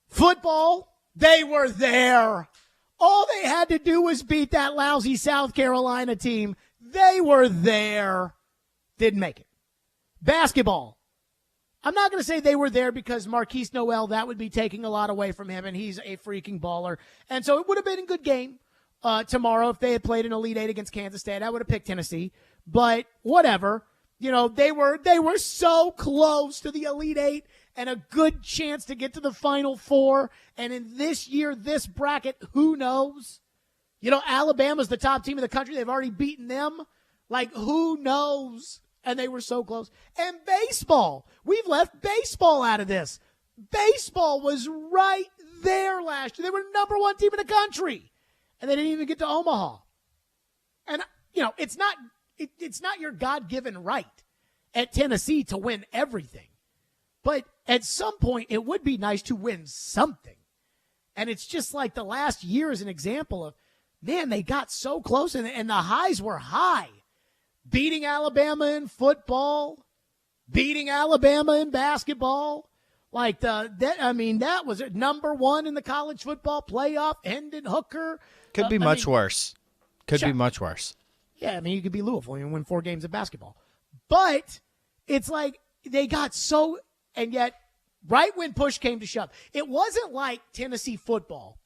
Football, they were there. All they had to do was beat that lousy South Carolina team. They were there. Didn't make it. Basketball. I'm not going to say they were there because Marquise Noel, that would be taking a lot away from him, and he's a freaking baller. And so it would have been a good game tomorrow if they had played an Elite Eight against Kansas State. I would have picked Tennessee. But whatever. They were so close to the Elite Eight and a good chance to get to the Final Four. And in this year, this bracket, who knows? Alabama's the top team in the country. They've already beaten them. Like, who knows? And they were so close. And baseball. We've left baseball out of this. Baseball was right there last year. They were number one team in the country. And they didn't even get to Omaha. And, it's not your God-given right at Tennessee to win everything. But at some point, it would be nice to win something. And it's just like the last year is an example of, man, they got so close, and the highs were high. Beating Alabama in football, beating Alabama in basketball. That was number one in the college football playoff. Hendon Hooker. Could be much worse. Could be much worse. Yeah, you could be Louisville and win 4 games of basketball. But it's like they got so, and yet right when push came to shove, it wasn't like Tennessee football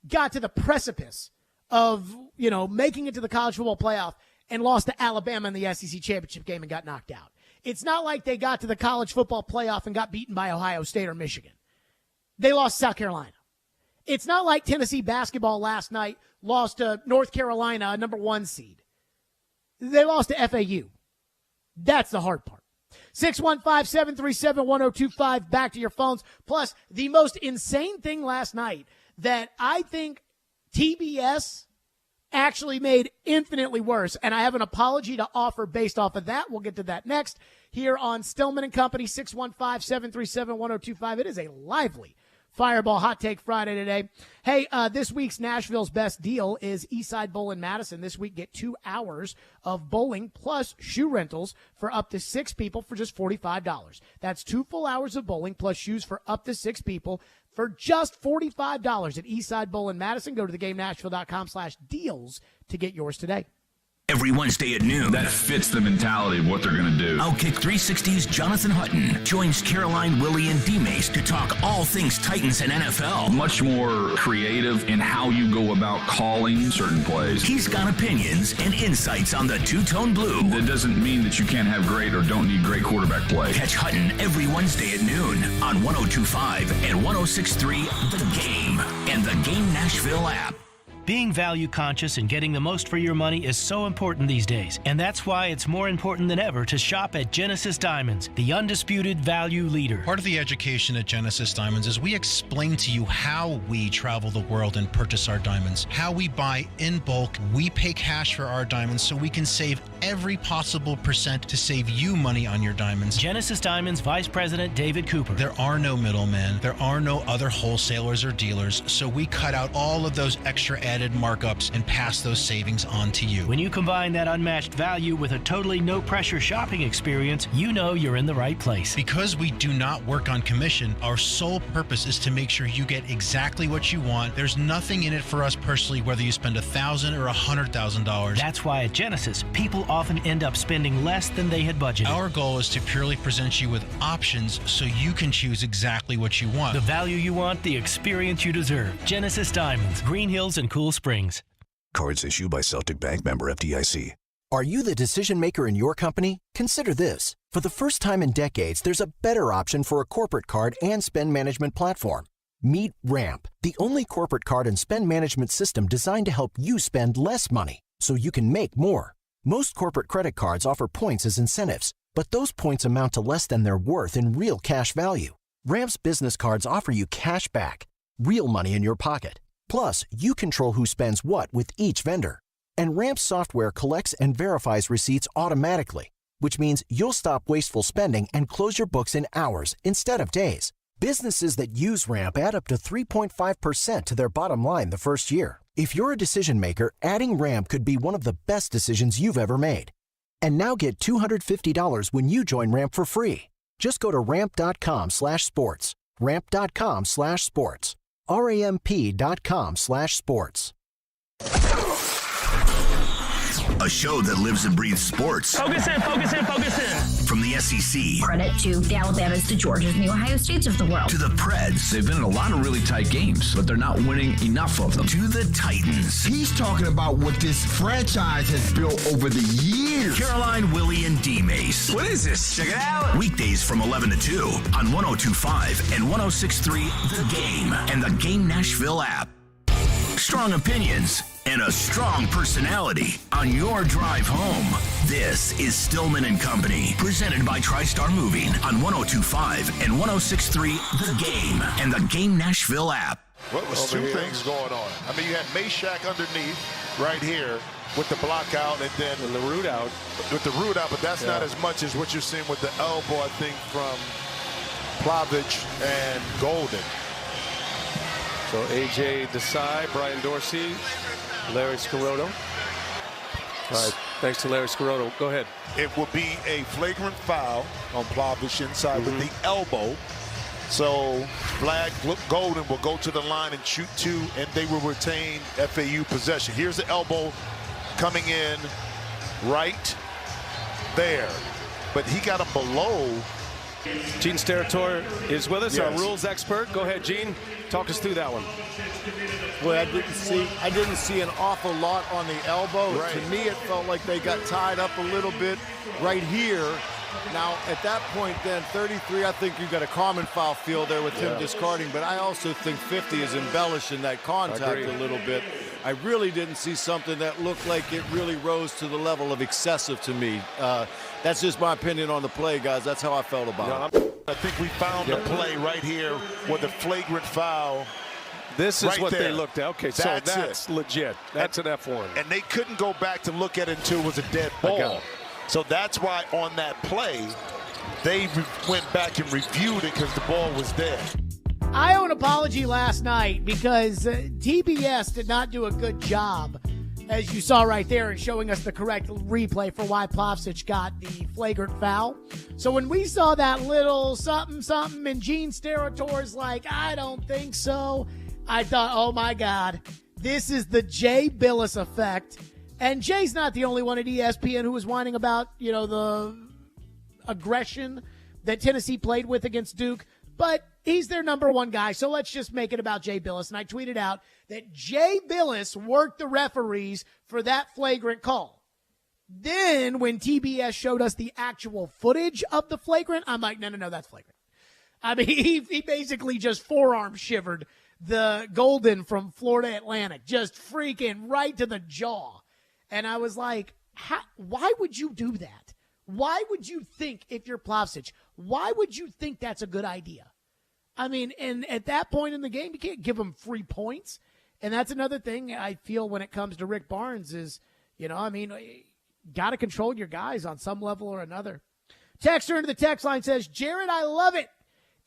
got to the precipice of, making it to the college football playoff and lost to Alabama in the SEC championship game and got knocked out. It's not like they got to the college football playoff and got beaten by Ohio State or Michigan. They lost to South Carolina. It's not like Tennessee basketball last night lost to North Carolina, a number 1 seed. They lost to FAU. That's the hard part. 615-737-1025. Back to your phones. Plus, the most insane thing last night that I think TBS actually made infinitely worse, and I have an apology to offer based off of that. We'll get to that next here on Stillman and Company, 615-737-1025. It is a lively Fireball Hot Take Friday today. Hey, this week's Nashville's best deal is Eastside Bowl in Madison. This week, get 2 hours of bowling plus shoe rentals for up to 6 people for just $45. That's 2 full hours of bowling plus shoes for up to 6 people for just $45 at Eastside Bowl in Madison. Go to theGameNashville.com/deals to get yours today. Every Wednesday at noon. That fits the mentality of what they're going to do. Outkick 360's Jonathan Hutton joins Caroline, Willie, and D-Mace to talk all things Titans and NFL. Much more creative in how you go about calling certain plays. He's got opinions and insights on the two-tone blue. That doesn't mean that you can't have great or don't need great quarterback play. Catch Hutton every Wednesday at noon on 102.5 and 106.3 The Game and the Game Nashville app. Being value conscious and getting the most for your money is so important these days, and that's why it's more important than ever to shop at Genesis Diamonds, the undisputed value leader. Part of the education at Genesis Diamonds is we explain to you how we travel the world and purchase our diamonds, how we buy in bulk, we pay cash for our diamonds so we can save every possible percent to save you money on your diamonds. Genesis Diamonds Vice President David Cooper. There are no middlemen, there are no other wholesalers or dealers, so we cut out all of those extra added markups and pass those savings on to you. When you combine that unmatched value with a totally no-pressure shopping experience, you know you're in the right place. Because we do not work on commission, our sole purpose is to make sure you get exactly what you want. There's nothing in it for us personally, whether you spend $1,000 or $100,000. That's why at Genesis, people often end up spending less than they had budgeted. Our goal is to purely present you with options so you can choose exactly what you want. The value you want, the experience you deserve. Genesis Diamonds, Green Hills and Cool Springs. Cards issued by Celtic Bank, member FDIC. Are you the decision maker in your company? Consider this. For the first time in decades, there's a better option for a corporate card and spend management platform. Meet Ramp, the only corporate card and spend management system designed to help you spend less money so you can make more. Most corporate credit cards offer points as incentives, but those points amount to less than their worth in real cash value. Ramp's business cards offer you cash back, real money in your pocket. Plus, you control who spends what with each vendor. And Ramp's software collects and verifies receipts automatically, which means you'll stop wasteful spending and close your books in hours instead of days. Businesses that use Ramp add up to 3.5% to their bottom line the first year. If you're a decision maker, adding Ramp could be one of the best decisions you've ever made. And now get $250 when you join Ramp for free. Just go to ramp.com/sports. Ramp.com/sports. ramp.com/sports. A show that lives and breathes sports. Focus in, focus in, focus in. From the SEC. Credit to the Alabamas, the Georgias, and the Ohio States of the world. To the Preds. They've been in a lot of really tight games, but they're not winning enough of them. To the Titans. He's talking about what this franchise has built over the years. Caroline, Willie, and D-Mace. What is this? Check it out. Weekdays from 11 to 2 on 102.5 and 106.3 The Game and the Game Nashville app. Strong opinions and a strong personality on your drive home. This is Stillman and Company, presented by TriStar Moving on 102.5 and 106.3 The Game and the Game Nashville app. What was two things going on? I mean, you had Meshack underneath right here with the block out and then the root out. With the root out, but that's not as much as what you're seeing with the elbow, I think, from Plavich and Golden. So A.J. Desai, Brian Dorsey, Larry Scirotto. All right, thanks to Larry Scirotto. Go ahead. It will be a flagrant foul on Plavich inside with the elbow. So flag Golden will go to the line and shoot two, and they will retain FAU possession. Here's the elbow coming in right there. But he got him below Gene Steratore is with us, Yes. our rules expert. Go ahead, Gene. Talk us through that one. Well, I didn't see an awful lot on the elbow. Right. To me, it felt like they got tied up a little bit right here. Now, at that point, then 33, I think you've got a common foul field there with him discarding. But I also think 50 is embellishing that contact Agreed. a little bit. I really didn't see something that looked like it really rose to the level of excessive to me. That's just my opinion on the play, guys. That's how I felt about it. I think we found the play right here with the flagrant foul. This is right what there. they looked at. Okay, so that's legit. That's an F1. And they couldn't go back to look at it until it was a dead ball. So that's why on that play, they went back and reviewed it because the ball was there. I owe an apology last night because TBS did not do a good job, as you saw right there, in showing us the correct replay for why Plavsic got the flagrant foul. So when we saw that little something and Gene Steratore's like, I don't think so, I thought, oh my God, this is the Jay Billis effect. And Jay's not the only one at ESPN who was whining about, the aggression that Tennessee played with against Duke, but he's their number one guy, so let's just make it about Jay Billis. And I tweeted out that Jay Billis worked the referees for that flagrant call. Then when TBS showed us the actual footage of the flagrant, I'm like, no, that's flagrant. I mean, he basically just forearm shivered the Golden from Florida Atlantic, just freaking right to the jaw. And I was like, why would you do that? Why would you think, if you're Plavsic, why would you think that's a good idea? I mean, and at that point in the game, you can't give them free points. And that's another thing I feel when it comes to Rick Barnes is, got to control your guys on some level or another. Texter into the text line says, Jared, I love it.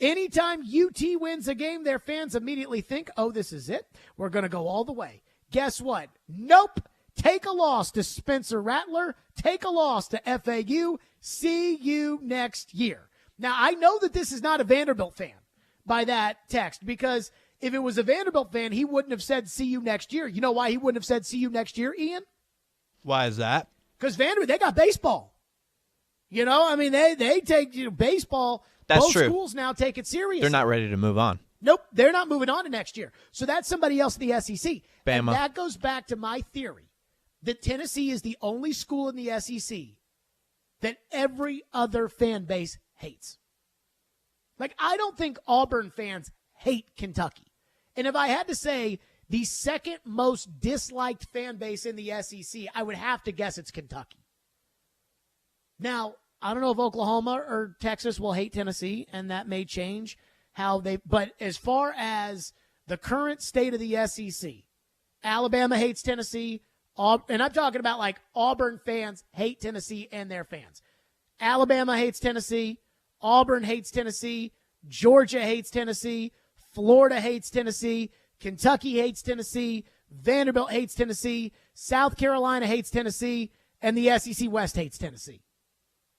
Anytime UT wins a game, their fans immediately think, oh, this is it. We're going to go all the way. Guess what? Nope. Take a loss to Spencer Rattler. Take a loss to FAU. See you next year. Now, I know that this is not a Vanderbilt fan by that text, because if it was a Vanderbilt fan, he wouldn't have said see you next year. You know why he wouldn't have said see you next year, Ian? Why is that? Because Vanderbilt, they got baseball. They take baseball. That's Both true. Schools now take it seriously. They're not ready to move on. Nope, they're not moving on to next year. So that's somebody else in the SEC. Bama. And that goes back to my theory that Tennessee is the only school in the SEC that every other fan base hates. Like, I don't think Auburn fans hate Kentucky. And if I had to say the second most disliked fan base in the SEC, I would have to guess it's Kentucky. Now, I don't know if Oklahoma or Texas will hate Tennessee, and that may change but as far as the current state of the SEC, Alabama hates Tennessee, and I'm talking about like Auburn fans hate Tennessee and their fans. Alabama hates Tennessee. Auburn hates Tennessee. Georgia hates Tennessee. Florida hates Tennessee. Kentucky hates Tennessee. Vanderbilt hates Tennessee. South Carolina hates Tennessee. And the SEC West hates Tennessee.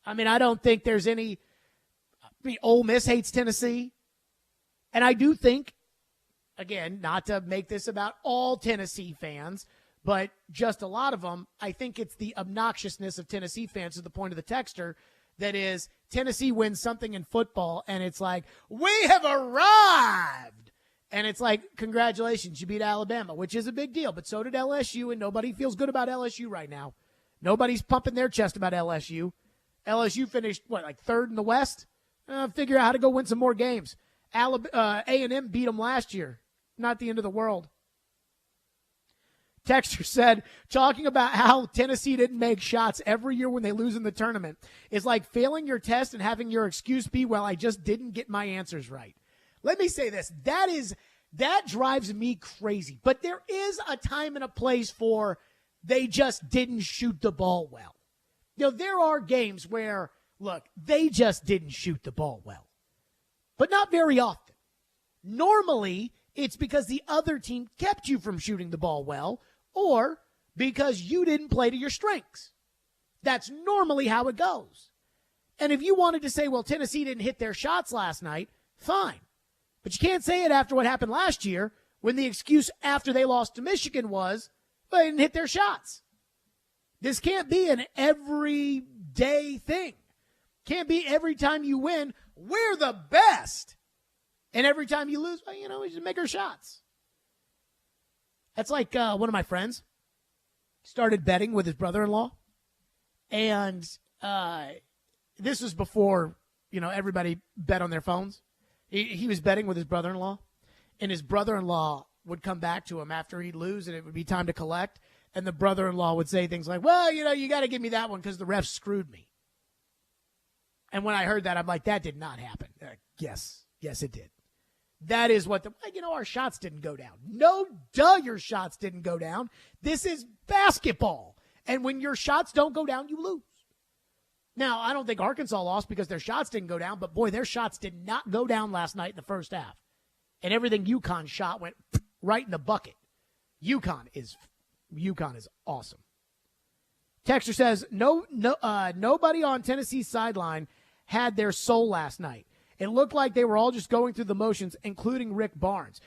I mean, I don't think there's any. Ole Miss hates Tennessee. And I do think, again, not to make this about all Tennessee fans, but just a lot of them, I think it's the obnoxiousness of Tennessee fans to the point of the texter that is Tennessee wins something in football, and it's like, we have arrived. And it's like, congratulations, you beat Alabama, which is a big deal. But so did LSU, and nobody feels good about LSU right now. Nobody's pumping their chest about LSU. LSU finished, third in the West? Figure out how to go win some more games. A&M beat them last year. Not the end of the world. Texter said, talking about how Tennessee didn't make shots every year when they lose in the tournament is like failing your test and having your excuse be, well, I just didn't get my answers right. Let me say this. That drives me crazy. But there is a time and a place for they just didn't shoot the ball well. There are games where, look, they just didn't shoot the ball well. But not very often. Normally, it's because the other team kept you from shooting the ball well, or because you didn't play to your strengths. That's normally how it goes. And if you wanted to say, well, Tennessee didn't hit their shots last night, fine. But you can't say it after what happened last year when the excuse after they lost to Michigan was, well, they didn't hit their shots. This can't be an everyday thing. Can't be every time you win, we're the best. And every time you lose, well, we just make our shots. That's like one of my friends started betting with his brother-in-law. And this was before, everybody bet on their phones. He was betting with his brother-in-law. And his brother-in-law would come back to him after he'd lose and it would be time to collect. And the brother-in-law would say things like, well, you got to give me that one because the ref screwed me. And when I heard that, I'm like, that did not happen. Yes, it did. That is what our shots didn't go down. No, your shots didn't go down. This is basketball. And when your shots don't go down, you lose. Now, I don't think Arkansas lost because their shots didn't go down, but boy, their shots did not go down last night in the first half. And everything UConn shot went right in the bucket. UConn is awesome. Texter says, nobody on Tennessee's sideline had their soul last night. It looked like they were all just going through the motions, including Rick Barnes.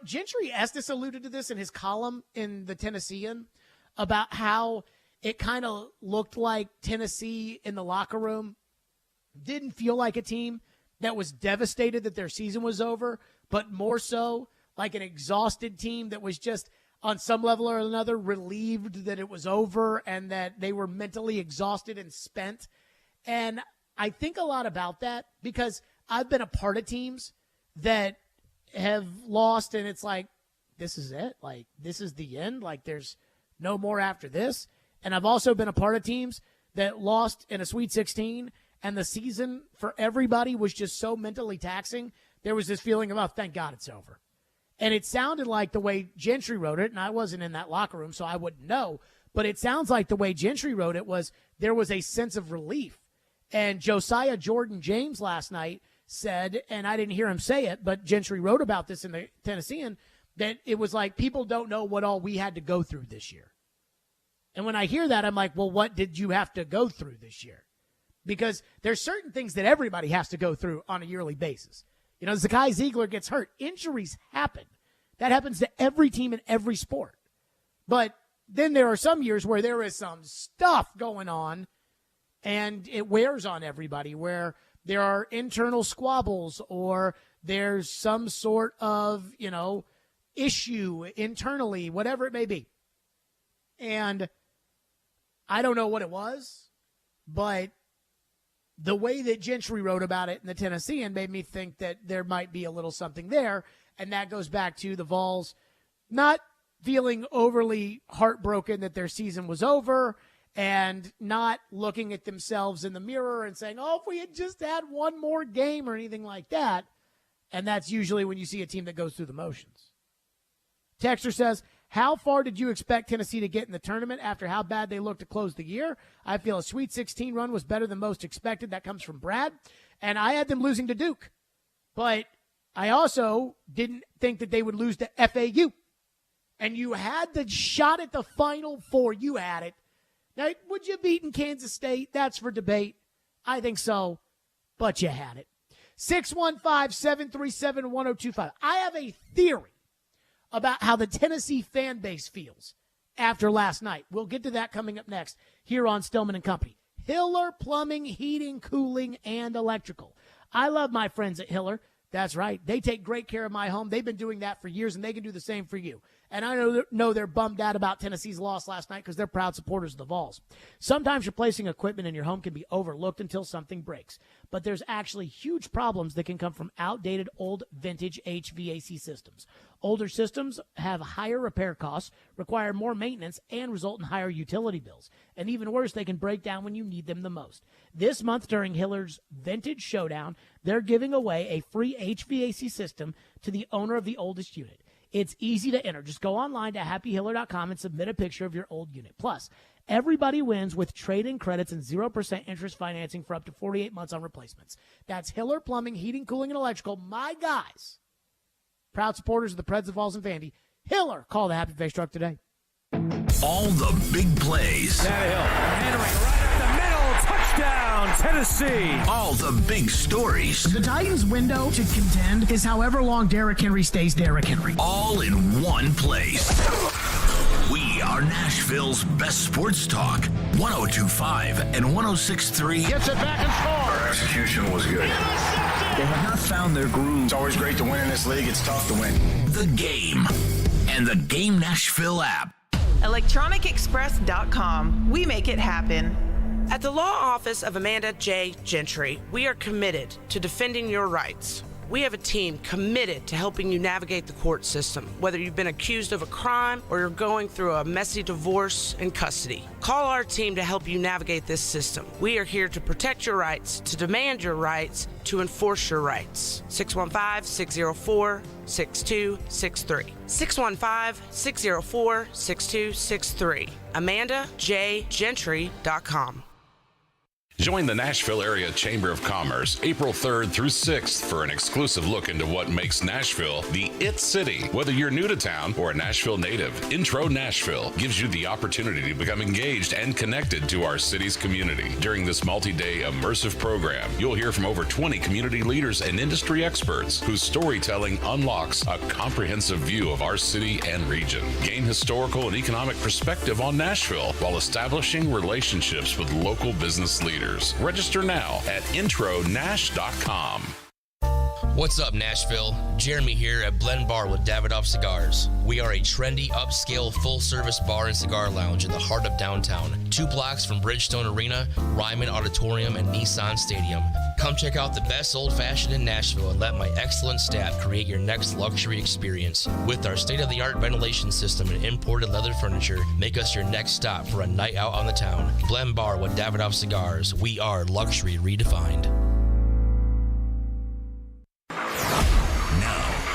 Gentry Estes alluded to this in his column in the Tennessean about how it kind of looked like Tennessee in the locker room didn't feel like a team that was devastated that their season was over, but more so like an exhausted team that was just on some level or another relieved that it was over and that they were mentally exhausted and spent. And I think a lot about that because I've been a part of teams that have lost and it's like, this is it. Like, this is the end. Like, there's no more after this. And I've also been a part of teams that lost in a Sweet 16 and the season for everybody was just so mentally taxing. There was this feeling of, oh, thank God it's over. And it sounded like the way Gentry wrote it, and I wasn't in that locker room, so I wouldn't know, but it sounds like the way Gentry wrote it was there was a sense of relief. And Josiah Jordan-James last night said, and I didn't hear him say it, but Gentry wrote about this in the Tennessean, that it was like people don't know what all we had to go through this year. And when I hear that, I'm like, well, what did you have to go through this year? Because there's certain things that everybody has to go through on a yearly basis. Zakai Ziegler gets hurt. Injuries happen. That happens to every team in every sport. But then there are some years where there is some stuff going on and it wears on everybody, where there are internal squabbles or there's some sort of, issue internally, whatever it may be. And I don't know what it was, but the way that Gentry wrote about it in the Tennessean made me think that there might be a little something there. And that goes back to the Vols not feeling overly heartbroken that their season was over and not looking at themselves in the mirror and saying, oh, if we had just had one more game or anything like that. And that's usually when you see a team that goes through the motions. Texter says, how far did you expect Tennessee to get in the tournament after how bad they looked to close the year? I feel a Sweet 16 run was better than most expected. That comes from Brad. And I had them losing to Duke. But I also didn't think that they would lose to FAU. And you had the shot at the Final Four. You had it. Now, would you have beaten Kansas State? That's for debate. I think so. But you had it. 615-737-1025. I have a theory about how the Tennessee fan base feels after last night. We'll get to that coming up next here on Stillman and Company. Hiller Plumbing, Heating, Cooling, and Electrical. I love my friends at Hiller. That's right. They take great care of my home. They've been doing that for years, and they can do the same for you. And I know they're bummed out about Tennessee's loss last night because they're proud supporters of the Vols. Sometimes replacing equipment in your home can be overlooked until something breaks. But there's actually huge problems that can come from outdated, old, vintage HVAC systems. Older systems have higher repair costs, require more maintenance, and result in higher utility bills. And even worse, they can break down when you need them the most. This month during Hiller's Vintage Showdown, they're giving away a free HVAC system to the owner of the oldest unit. It's easy to enter. Just go online to happyhiller.com and submit a picture of your old unit. Plus, everybody wins with trade-in credits and 0% interest financing for up to 48 months on replacements. That's Hiller Plumbing, Heating, Cooling, and Electrical. My guys, proud supporters of the Preds, the Vols, and Vandy. Hiller, call the Happy Face truck today. All the big plays. Tannehill, entering right at the middle. Touchdown, Tennessee. All the big stories. The Titans' window to contend is however long Derrick Henry stays Derrick Henry. All in one place. We are Nashville's best sports talk. 102.5 and 106.3. Gets it back and scores. Our execution was good. They have not found their groove. It's always great to win in this league. It's tough to win. The Game and the Game Nashville app. ElectronicExpress.com. We make it happen. At the law office of Amanda J. Gentry, we are committed to defending your rights. We have a team committed to helping you navigate the court system, whether you've been accused of a crime or you're going through a messy divorce and custody. Call our team to help you navigate this system. We are here to protect your rights, to demand your rights, to enforce your rights. 615-604-6263. 615-604-6263. AmandaJGentry.com. Join the Nashville Area Chamber of Commerce April 3rd through 6th for an exclusive look into what makes Nashville the IT city. Whether you're new to town or a Nashville native, Intro Nashville gives you the opportunity to become engaged and connected to our city's community. During this multi-day immersive program, you'll hear from over 20 community leaders and industry experts whose storytelling unlocks a comprehensive view of our city and region. Gain historical and economic perspective on Nashville while establishing relationships with local business leaders. Register now at intronash.com. What's up, Nashville? Jeremy here at Blend Bar with Davidoff Cigars. We are a trendy, upscale, full-service bar and cigar lounge in the heart of downtown, 2 blocks from Bridgestone Arena, Ryman Auditorium, and Nissan Stadium. Come check out the best old-fashioned in Nashville and let my excellent staff create your next luxury experience. With our state-of-the-art ventilation system and imported leather furniture, make us your next stop for a night out on the town. Blend Bar with Davidoff Cigars. We are luxury redefined.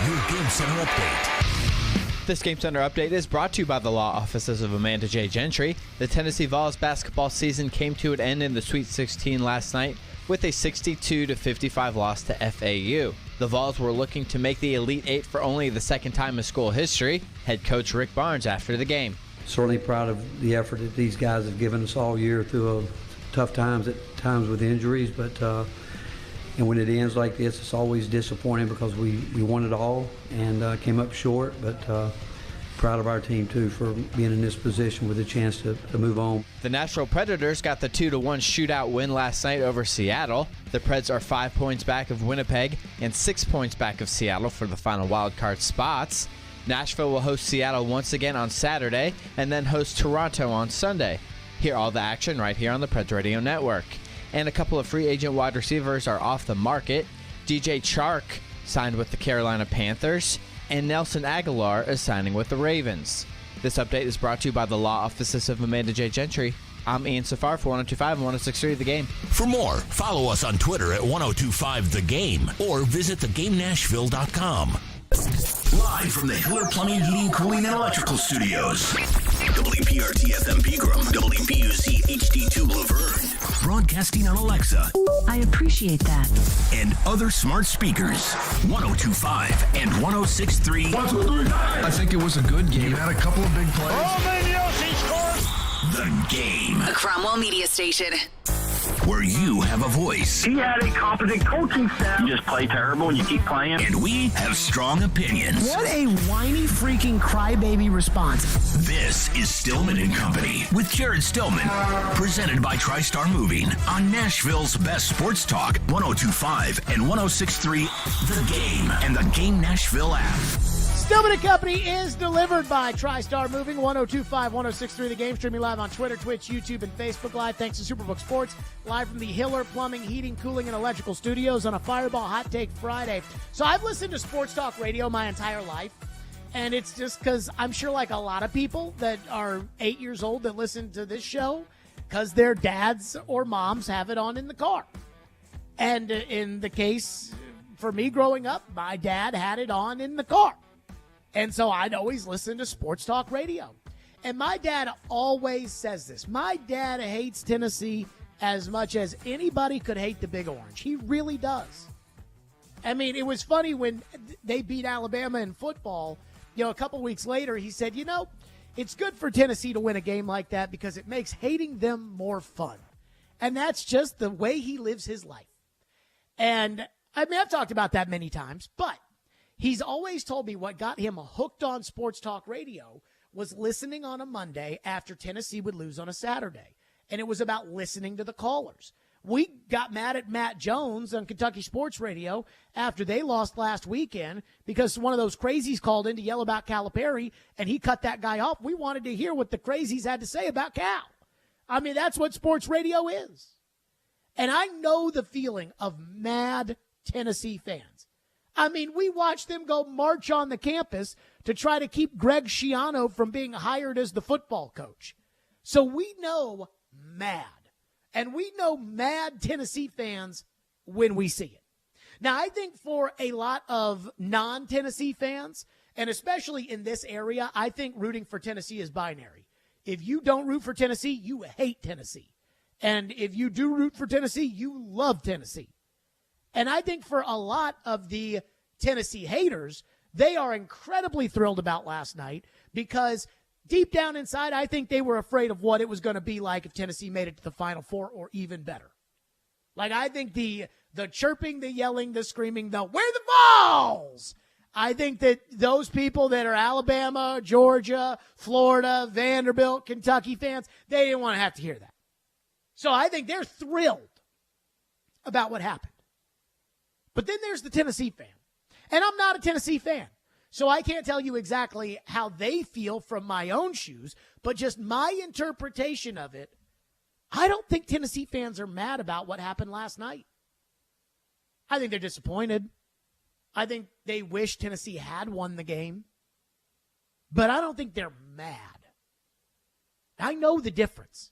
Your Game Center update. This Game Center update is brought to you by the law offices of Amanda J. Gentry. The Tennessee Vols basketball season came to an end in the Sweet 16 last night with a 62-55 loss to FAU. The Vols were looking to make the Elite Eight for only the second time in school history. Head coach Rick Barnes after the game. Certainly proud of the effort that these guys have given us all year through tough times, at times with injuries, but and when it ends like this, it's always disappointing because we won it all and came up short, but proud of our team, too, for being in this position with a chance to move on. The Nashville Predators got the 2-1 shootout win last night over Seattle. The Preds are 5 points back of Winnipeg and 6 points back of Seattle for the final wildcard spots. Nashville will host Seattle once again on Saturday and then host Toronto on Sunday. Hear all the action right here on the Preds Radio Network. And a couple of free agent wide receivers are off the market. DJ Chark signed with the Carolina Panthers, and Nelson Aguilar is signing with the Ravens. This update is brought to you by the law offices of Amanda J. Gentry. I'm Ian Safar for 102.5 and 106.3 The Game. For more, follow us on Twitter at 102.5 The Game or visit thegamenashville.com. Live from the Hiller Plumbing, Heating, Cooling, and Electrical Studios. WPRT FM Pegram, WPUC HD2 Laverne. Broadcasting on Alexa. I appreciate that. And other smart speakers. 102.5 and 106.3. 1, 2, 3. I think it was a good game. Had a couple of big plays. The Game. A Cromwell media station. Where you have a voice. He had a competent coaching staff. You just play terrible and you keep playing. And we have strong opinions. What a whiny freaking crybaby response. This is Stillman and Company with Jared Stillman. Presented by TriStar Moving on Nashville's best sports talk, 102.5 and 106.3 The Game and the Game Nashville app. Stillman and Company is delivered by TriStar Moving, 102.5, 106.3 The Game, streaming live on Twitter, Twitch, YouTube, and Facebook Live. Thanks to Superbook Sports, live from the Hiller Plumbing, Heating, Cooling, and Electrical Studios on a Fireball Hot Take Friday. So I've listened to sports talk radio my entire life, and it's just because I'm sure like a lot of people that are 8 years old that listen to this show because their dads or moms have it on in the car. And in the case for me growing up, my dad had it on in the car. And so I'd always listen to sports talk radio. And my dad always says this. My dad hates Tennessee as much as anybody could hate the Big Orange. He really does. I mean, it was funny when they beat Alabama in football. You know, a couple weeks later, he said, you know, it's good for Tennessee to win a game like that because it makes hating them more fun. And that's just the way he lives his life. And I mean, I've talked about that many times, but he's always told me what got him hooked on sports talk radio was listening on a Monday after Tennessee would lose on a Saturday. And it was about listening to the callers. We got mad at Matt Jones on Kentucky Sports Radio after they lost last weekend because one of those crazies called in to yell about Calipari, and he cut that guy off. We wanted to hear what the crazies had to say about Cal. I mean, that's what sports radio is. And I know the feeling of mad Tennessee fans. I mean, we watched them go march on the campus to try to keep Greg Schiano from being hired as the football coach. So we know mad. And we know mad Tennessee fans when we see it. Now, I think for a lot of non-Tennessee fans, and especially in this area, I think rooting for Tennessee is binary. If you don't root for Tennessee, you hate Tennessee. And if you do root for Tennessee, you love Tennessee. And I think for a lot of the Tennessee haters, they are incredibly thrilled about last night because deep down inside, I think they were afraid of what it was going to be like if Tennessee made it to the Final Four or even better. Like, I think the chirping, the yelling, the screaming, the "where the balls?" I think that those people that are Alabama, Georgia, Florida, Vanderbilt, Kentucky fans, they didn't want to have to hear that. So I think they're thrilled about what happened. But then there's the Tennessee fan. And I'm not a Tennessee fan. So I can't tell you exactly how they feel from my own shoes, but just my interpretation of it, I don't think Tennessee fans are mad about what happened last night. I think they're disappointed. I think they wish Tennessee had won the game. But I don't think they're mad. I know the difference.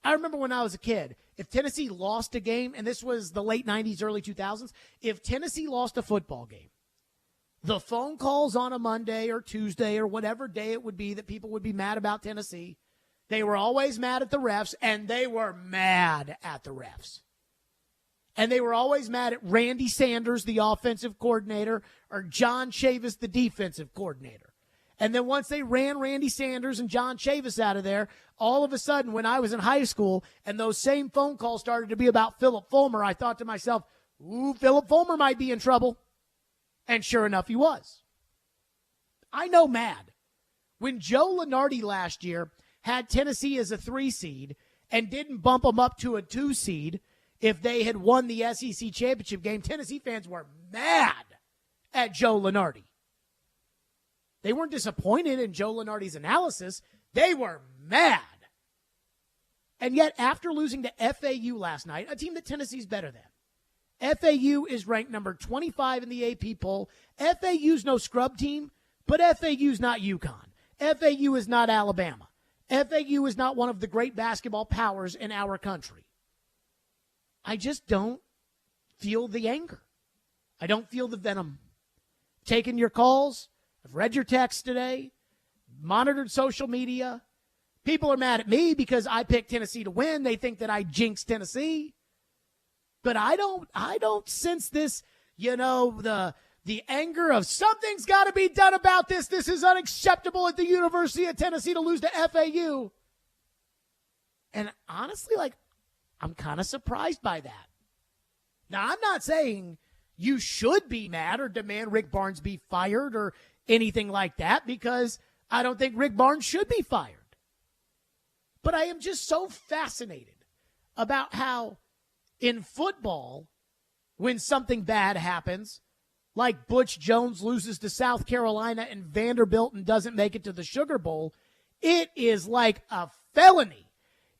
I remember when I was a kid, if Tennessee lost a game, and this was the late 90s, early 2000s, if Tennessee lost a football game, the phone calls on a Monday or Tuesday or whatever day it would be that people would be mad about Tennessee, they were always mad at the refs, and they were mad at the refs. And they were always mad at Randy Sanders, the offensive coordinator, or John Chavis, the defensive coordinator. And then once they ran Randy Sanders and John Chavis out of there, all of a sudden when I was in high school and those same phone calls started to be about Philip Fulmer, I thought to myself, ooh, Philip Fulmer might be in trouble. And sure enough, he was. I know mad. When Joe Lunardi last year had Tennessee as a 3 seed and didn't bump them up to a 2 seed if they had won the SEC championship game, Tennessee fans were mad at Joe Lunardi. They weren't disappointed in Joe Lunardi's analysis. They were mad. And yet, after losing to FAU last night, a team that Tennessee's better than, FAU is ranked number 25 in the AP poll. FAU's no scrub team, but FAU's not UConn. FAU is not Alabama. FAU is not one of the great basketball powers in our country. I just don't feel the anger. I don't feel the venom. Taking your calls. I've read your texts today, monitored social media. People are mad at me because I picked Tennessee to win. They think that I jinxed Tennessee. But I don't sense this, the anger of something's got to be done about this. This is unacceptable at the University of Tennessee to lose to FAU. And honestly, I'm kind of surprised by that. Now, I'm not saying you should be mad or demand Rick Barnes be fired or anything like that, because I don't think Rick Barnes should be fired. But I am just so fascinated about how in football, when something bad happens, like Butch Jones loses to South Carolina and Vanderbilt and doesn't make it to the Sugar Bowl, it is like a felony.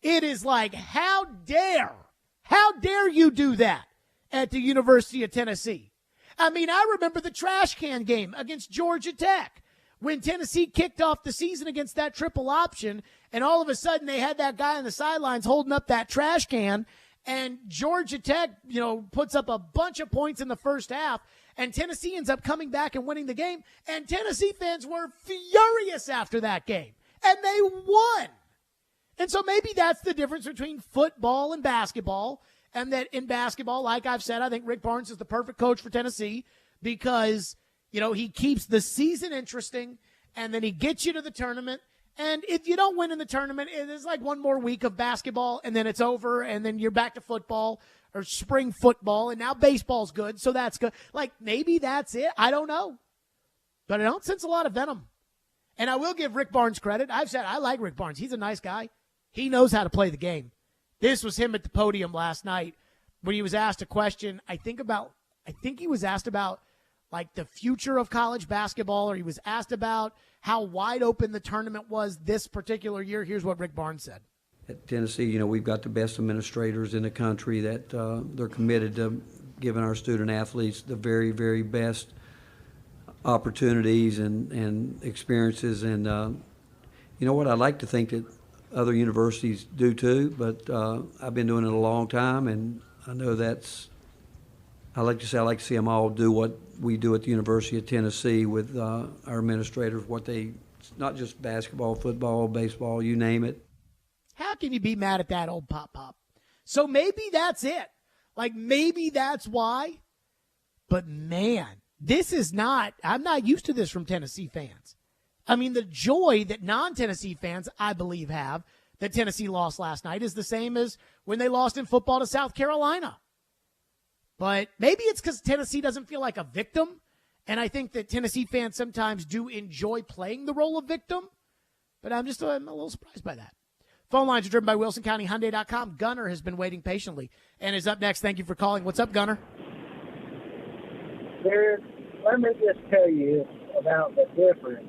It is like, how dare you do that at the University of Tennessee? I mean, I remember the trash can game against Georgia Tech when Tennessee kicked off the season against that triple option, and all of a sudden they had that guy on the sidelines holding up that trash can, and Georgia Tech, puts up a bunch of points in the first half, and Tennessee ends up coming back and winning the game, and Tennessee fans were furious after that game, and they won. And so maybe that's the difference between football and basketball. And that in basketball, like I've said, I think Rick Barnes is the perfect coach for Tennessee because, he keeps the season interesting and then he gets you to the tournament. And if you don't win in the tournament, it is like one more week of basketball and then it's over and then you're back to football or spring football. And now baseball's good, so that's good. Maybe that's it. I don't know. But I don't sense a lot of venom. And I will give Rick Barnes credit. I've said I like Rick Barnes. He's a nice guy. He knows how to play the game. This was him at the podium last night when he was asked a question. I think he was asked about like the future of college basketball, or he was asked about how wide open the tournament was this particular year. Here's what Rick Barnes said. At Tennessee, we've got the best administrators in the country that they're committed to giving our student athletes the very, very best opportunities and experiences. And you know what? I like to think that other universities do too, but I've been doing it a long time, and I know I like to see them all do what we do at the University of Tennessee with our administrators, not just basketball, football, baseball, you name it. How can you be mad at that old pop? So maybe that's it. Like, maybe that's why. But, man, I'm not used to this from Tennessee fans. I mean, the joy that non-Tennessee fans, I believe, have that Tennessee lost last night is the same as when they lost in football to South Carolina. But maybe it's because Tennessee doesn't feel like a victim. And I think that Tennessee fans sometimes do enjoy playing the role of victim. But I'm a little surprised by that. Phone lines are driven by WilsonCountyHyundai.com. Gunner has been waiting patiently and is up next. Thank you for calling. What's up, Gunner? Jared, let me just tell you about the difference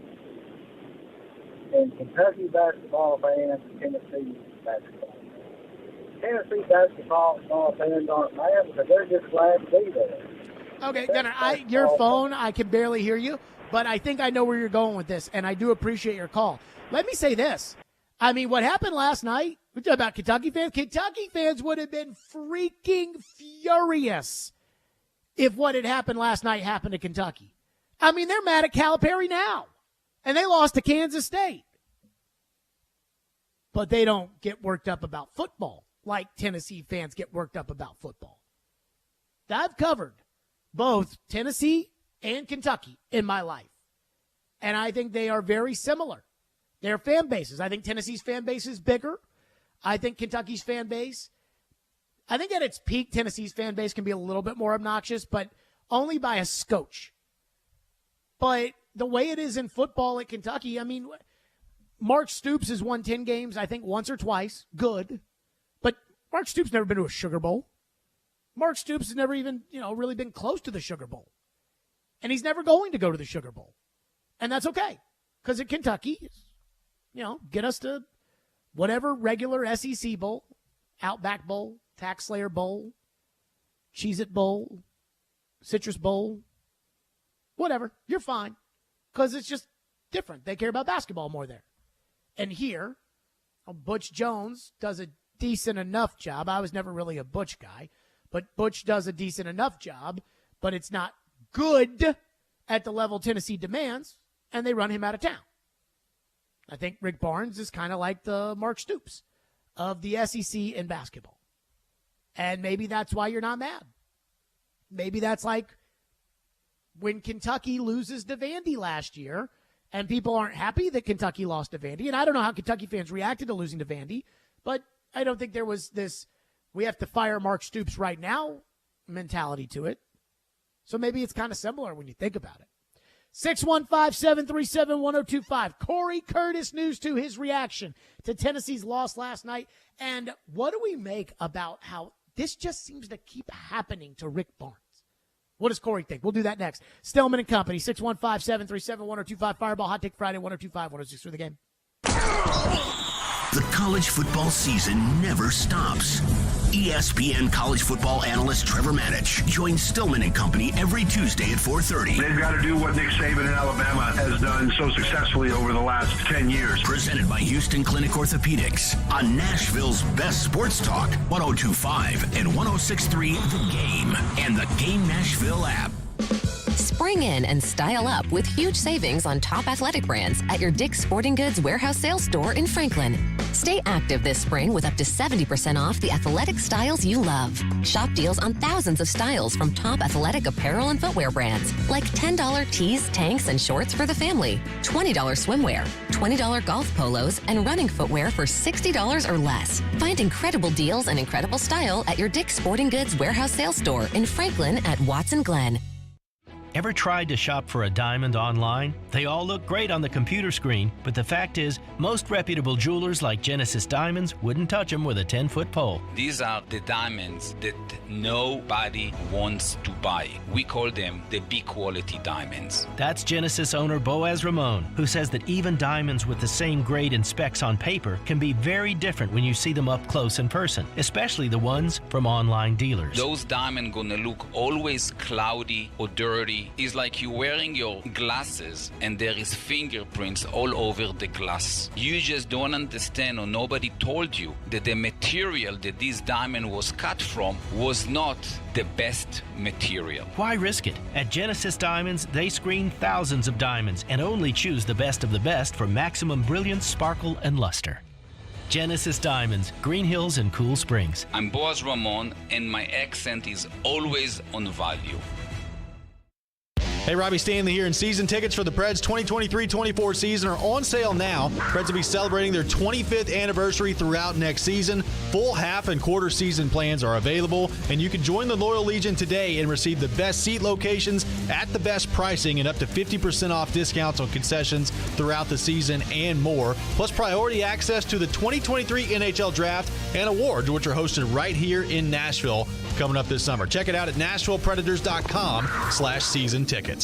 in Kentucky basketball fans and Tennessee basketball fans. Tennessee basketball fans aren't mad because they're just glad to be there. Okay, Gunner, your phone, I can barely hear you, but I think I know where you're going with this, and I do appreciate your call. Let me say this. I mean, what happened last night, we're talking about Kentucky fans. Kentucky fans would have been freaking furious if what had happened last night happened to Kentucky. I mean, they're mad at Calipari now, and they lost to Kansas State. But they don't get worked up about football like Tennessee fans get worked up about football. I've covered both Tennessee and Kentucky in my life, and I think they are very similar. Their fan bases. I think Tennessee's fan base is bigger. I think Kentucky's fan base, I think at its peak, Tennessee's fan base can be a little bit more obnoxious, but only by a scotch. But the way it is in football at Kentucky, I mean, Mark Stoops has won 10 games, I think, once or twice. Good. But Mark Stoops never been to a Sugar Bowl. Mark Stoops has never even, really been close to the Sugar Bowl. And he's never going to go to the Sugar Bowl. And that's okay. Because at Kentucky, get us to whatever regular SEC bowl, Outback Bowl, Tax Slayer Bowl, Cheez-It Bowl, Citrus Bowl, whatever. You're fine. Because it's just different. They care about basketball more there. And here, Butch Jones does a decent enough job. I was never really a Butch guy, but Butch does a decent enough job, but it's not good at the level Tennessee demands, and they run him out of town. I think Rick Barnes is kind of like the Mark Stoops of the SEC in basketball. And maybe that's why you're not mad. Maybe that's like when Kentucky loses to Vandy last year, and people aren't happy that Kentucky lost to Vandy. And I don't know how Kentucky fans reacted to losing to Vandy, but I don't think there was this, we have to fire Mark Stoops right now mentality to it. So maybe it's kind of similar when you think about it. 615-737-1025. Corey Curtis News to his reaction to Tennessee's loss last night. And what do we make about how this just seems to keep happening to Rick Barnes? What does Corey think? We'll do that next. Stillman and Company, 615-737-1025. Fireball Hot Take Friday, 102.5-106 for the game. The college football season never stops. ESPN college football analyst Trevor Matich joins Stillman and Company every Tuesday at 4:30. They've got to do what Nick Saban in Alabama has done so successfully over the last 10 years. Presented by Houston Clinic Orthopedics on Nashville's best sports talk, 102.5 and 106.3 The Game and the Game Nashville app. Spring in and style up with huge savings on top athletic brands at your Dick's Sporting Goods warehouse sales store in Franklin. Stay active this spring with up to 70% off the athletic styles you love. Shop deals on thousands of styles from top athletic apparel and footwear brands like $10 tees, tanks, and shorts for the family, $20 swimwear, $20 golf polos, and running footwear for $60 or less. Find incredible deals and incredible style at your Dick's Sporting Goods warehouse sales store in Franklin at Watson Glen. Ever tried to shop for a diamond online? They all look great on the computer screen, but the fact is, most reputable jewelers like Genesis Diamonds wouldn't touch them with a 10-foot pole. These are the diamonds that nobody wants to buy. We call them the B-quality diamonds. That's Genesis owner Boaz Ramon, who says that even diamonds with the same grade and specs on paper can be very different when you see them up close in person, especially the ones from online dealers. Those diamonds gonna look always cloudy or dirty. It's like you're wearing your glasses and there is fingerprints all over the glass. You just don't understand, or nobody told you that the material that this diamond was cut from was not the best material. Why risk it? At Genesis Diamonds, they screen thousands of diamonds and only choose the best of the best for maximum brilliance, sparkle, and luster. Genesis Diamonds, Green Hills and Cool Springs. I'm Boaz Ramon, and my accent is always on value. Hey, Robbie Stanley here, and season tickets for the Preds 2023-24 season are on sale now. Preds will be celebrating their 25th anniversary throughout next season. Full half and quarter season plans are available, and you can join the Loyal Legion today and receive the best seat locations at the best pricing and up to 50% off discounts on concessions throughout the season and more. Plus priority access to the 2023 NHL Draft and awards, which are hosted right here in Nashville coming up this summer. Check it out at NashvillePredators.com/season tickets.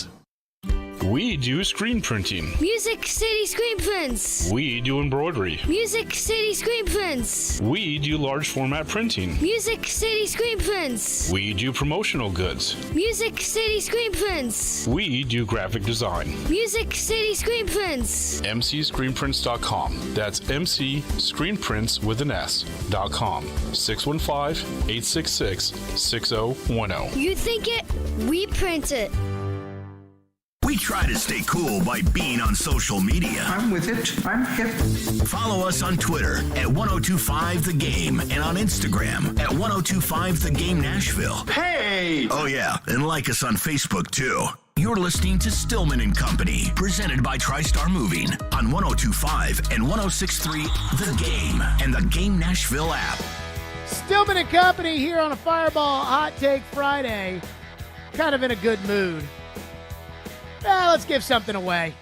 We do screen printing. Music City Screen Prints. We do embroidery. Music City Screen Prints. We do large format printing. Music City Screen Prints. We do promotional goods. Music City Screen Prints. We do graphic design. Music City Screen Prints. MCScreenprints.com. That's MCScreenprints with an S.com. 615-866-6010. You think it, we print it. We try to stay cool by being on social media. I'm with it. I'm hip. Follow us on Twitter at 1025thegame and on Instagram at 1025thegame Nashville. Hey! Oh yeah, and like us on Facebook too. You're listening to Stillman and Company, presented by TriStar Moving on 1025 and 1063 The Game and the Game Nashville app. Stillman and Company here on a Fireball Hot Take Friday. Kind of in a good mood. Let's give something away.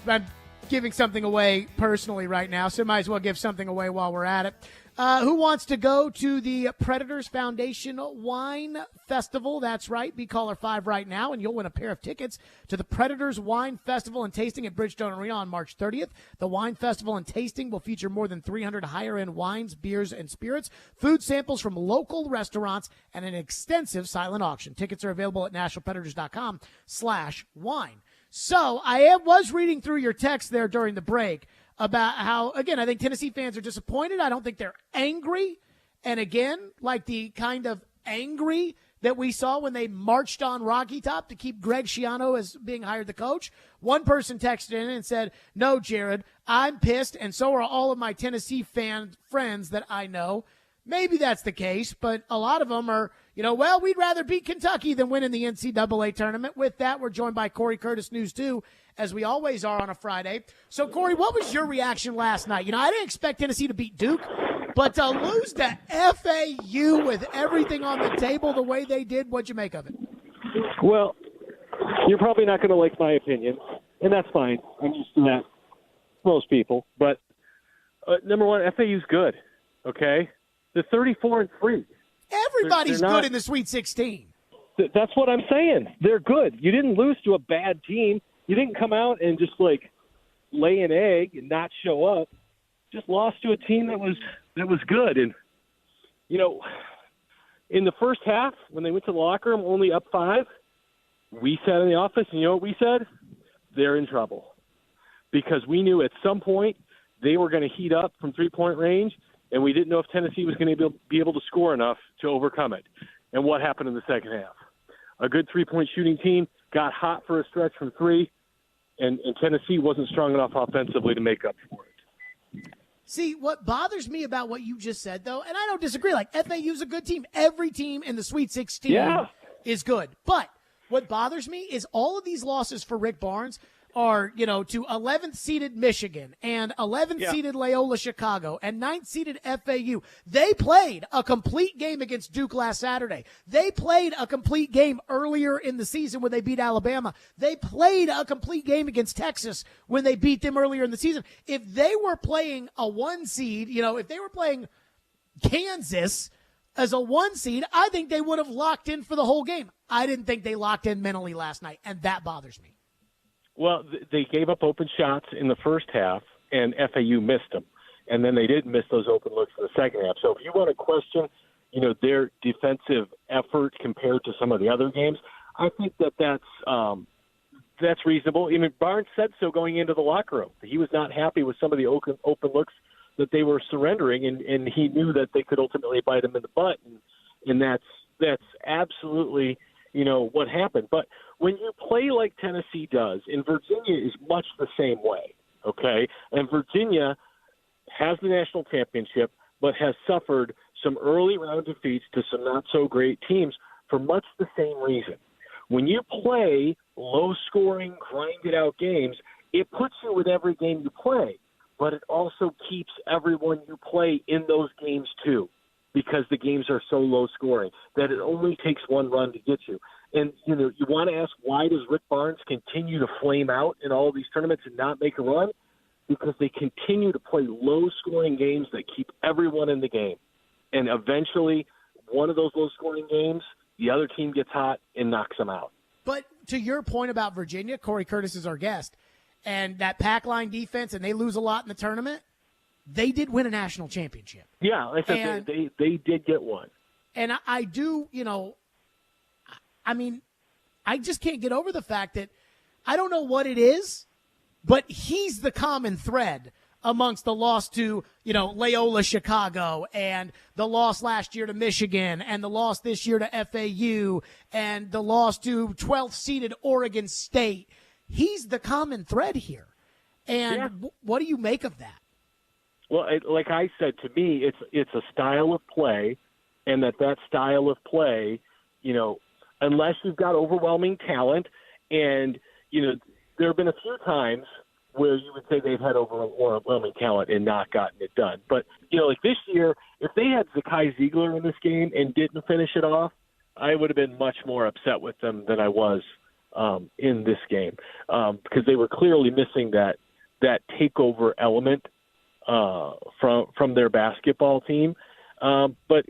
I'm giving something away personally right now, so might as well give something away while we're at it. Who wants to go to the Predators Foundation Wine Festival? That's right. Be caller 5 right now, and you'll win a pair of tickets to the Predators Wine Festival and Tasting at Bridgestone Arena on March 30th. The Wine Festival and Tasting will feature more than 300 higher-end wines, beers, and spirits, food samples from local restaurants, and an extensive silent auction. Tickets are available at NashvillePredators.com/wine. So I was reading through your text there during the break about how, again, I think Tennessee fans are disappointed. I don't think they're angry. And again, like the kind of angry that we saw when they marched on Rocky Top to keep Greg Schiano as being hired the coach. One person texted in and said, "No, Jared, I'm pissed, and so are all of my Tennessee fan friends that I know." Maybe that's the case, but a lot of them are, well, we'd rather beat Kentucky than win in the NCAA tournament. With that, we're joined by Corey Curtis, News 2, as we always are on a Friday. So, Corey, what was your reaction last night? I didn't expect Tennessee to beat Duke, but to lose to FAU with everything on the table the way they did, what'd you make of it? Well, you're probably not going to like my opinion, and that's fine. I'm used to that, most people. But, number one, FAU's good, okay? They're 34-3. Everybody's good in the Sweet 16. That's what I'm saying. They're good. You didn't lose to a bad team. You didn't come out and just lay an egg and not show up. Just lost to a team that was good. And in the first half, when they went to the locker room only up 5, we sat in the office and you know what we said? They're in trouble. Because we knew at some point they were going to heat up from 3-point range. And we didn't know if Tennessee was going to be able to score enough to overcome it. And what happened in the second half? A good 3-point shooting team got hot for a stretch from 3, and Tennessee wasn't strong enough offensively to make up for it. See, what bothers me about what you just said, though, and I don't disagree, FAU's a good team. Every team in the Sweet 16 is good. But what bothers me is all of these losses for Rick Barnes, are, to 11th seeded Michigan and 11th seeded Loyola Chicago and 9th seeded FAU. They played a complete game against Duke last Saturday. They played a complete game earlier in the season when they beat Alabama. They played a complete game against Texas when they beat them earlier in the season. If they were playing a 1 seed, if they were playing Kansas as a 1 seed, I think they would have locked in for the whole game. I didn't think they locked in mentally last night, and that bothers me. Well, they gave up open shots in the first half, and FAU missed them. And then they didn't miss those open looks in the second half. So if you want to question, their defensive effort compared to some of the other games, I think that's reasonable. I mean, Barnes said so going into the locker room. He was not happy with some of the open looks that they were surrendering, and he knew that they could ultimately bite him in the butt. And that's absolutely, what happened. But when you play like Tennessee does, and Virginia is much the same way, okay? And Virginia has the national championship, but has suffered some early round defeats to some not-so-great teams for much the same reason. When you play low-scoring, grinded-out games, it puts you with every game you play, but it also keeps everyone you play in those games too, because the games are so low-scoring that it only takes one run to get you. And, you want to ask, why does Rick Barnes continue to flame out in all of these tournaments and not make a run? Because they continue to play low-scoring games that keep everyone in the game. And eventually, one of those low-scoring games, the other team gets hot and knocks them out. But to your point about Virginia, Corey Curtis is our guest, and that pack line defense, and they lose a lot in the tournament, they did win a national championship. Yeah, like I said, they did get one. And I do, I just can't get over the fact that I don't know what it is, but he's the common thread amongst the loss to, Loyola Chicago and the loss last year to Michigan and the loss this year to FAU and the loss to 12th seeded Oregon State. He's the common thread here. And what do you make of that? Well, like I said, to me, it's a style of play, and that style of play, unless you've got overwhelming talent, and, there have been a few times where you would say they've had overwhelming talent and not gotten it done. But, like this year, if they had Zakai Ziegler in this game and didn't finish it off, I would have been much more upset with them than I was in this game, because they were clearly missing that takeover element from their basketball team. But,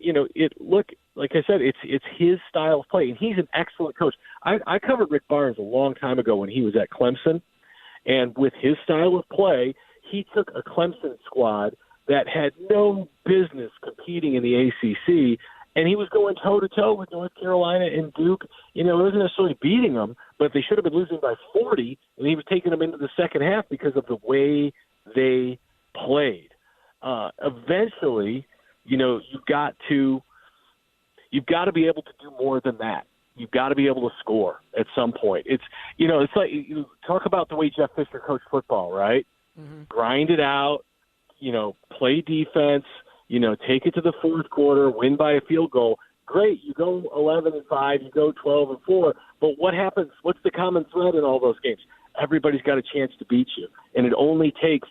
like I said, it's his style of play, and he's an excellent coach. I covered Rick Barnes a long time ago when he was at Clemson, and with his style of play, he took a Clemson squad that had no business competing in the ACC, and he was going toe-to-toe with North Carolina and Duke. It wasn't necessarily beating them, but they should have been losing by 40, and he was taking them into the second half because of the way they played. Eventually, you've got to be able to do more than that. You've got to be able to score at some point. It's like you talk about the way Jeff Fisher coached football, right? Mm-hmm. Grind it out, play defense, take it to the fourth quarter, win by a field goal. Great, you go 11-5, you go 12-4. But what happens? What's the common thread in all those games? Everybody's got a chance to beat you, and it only takes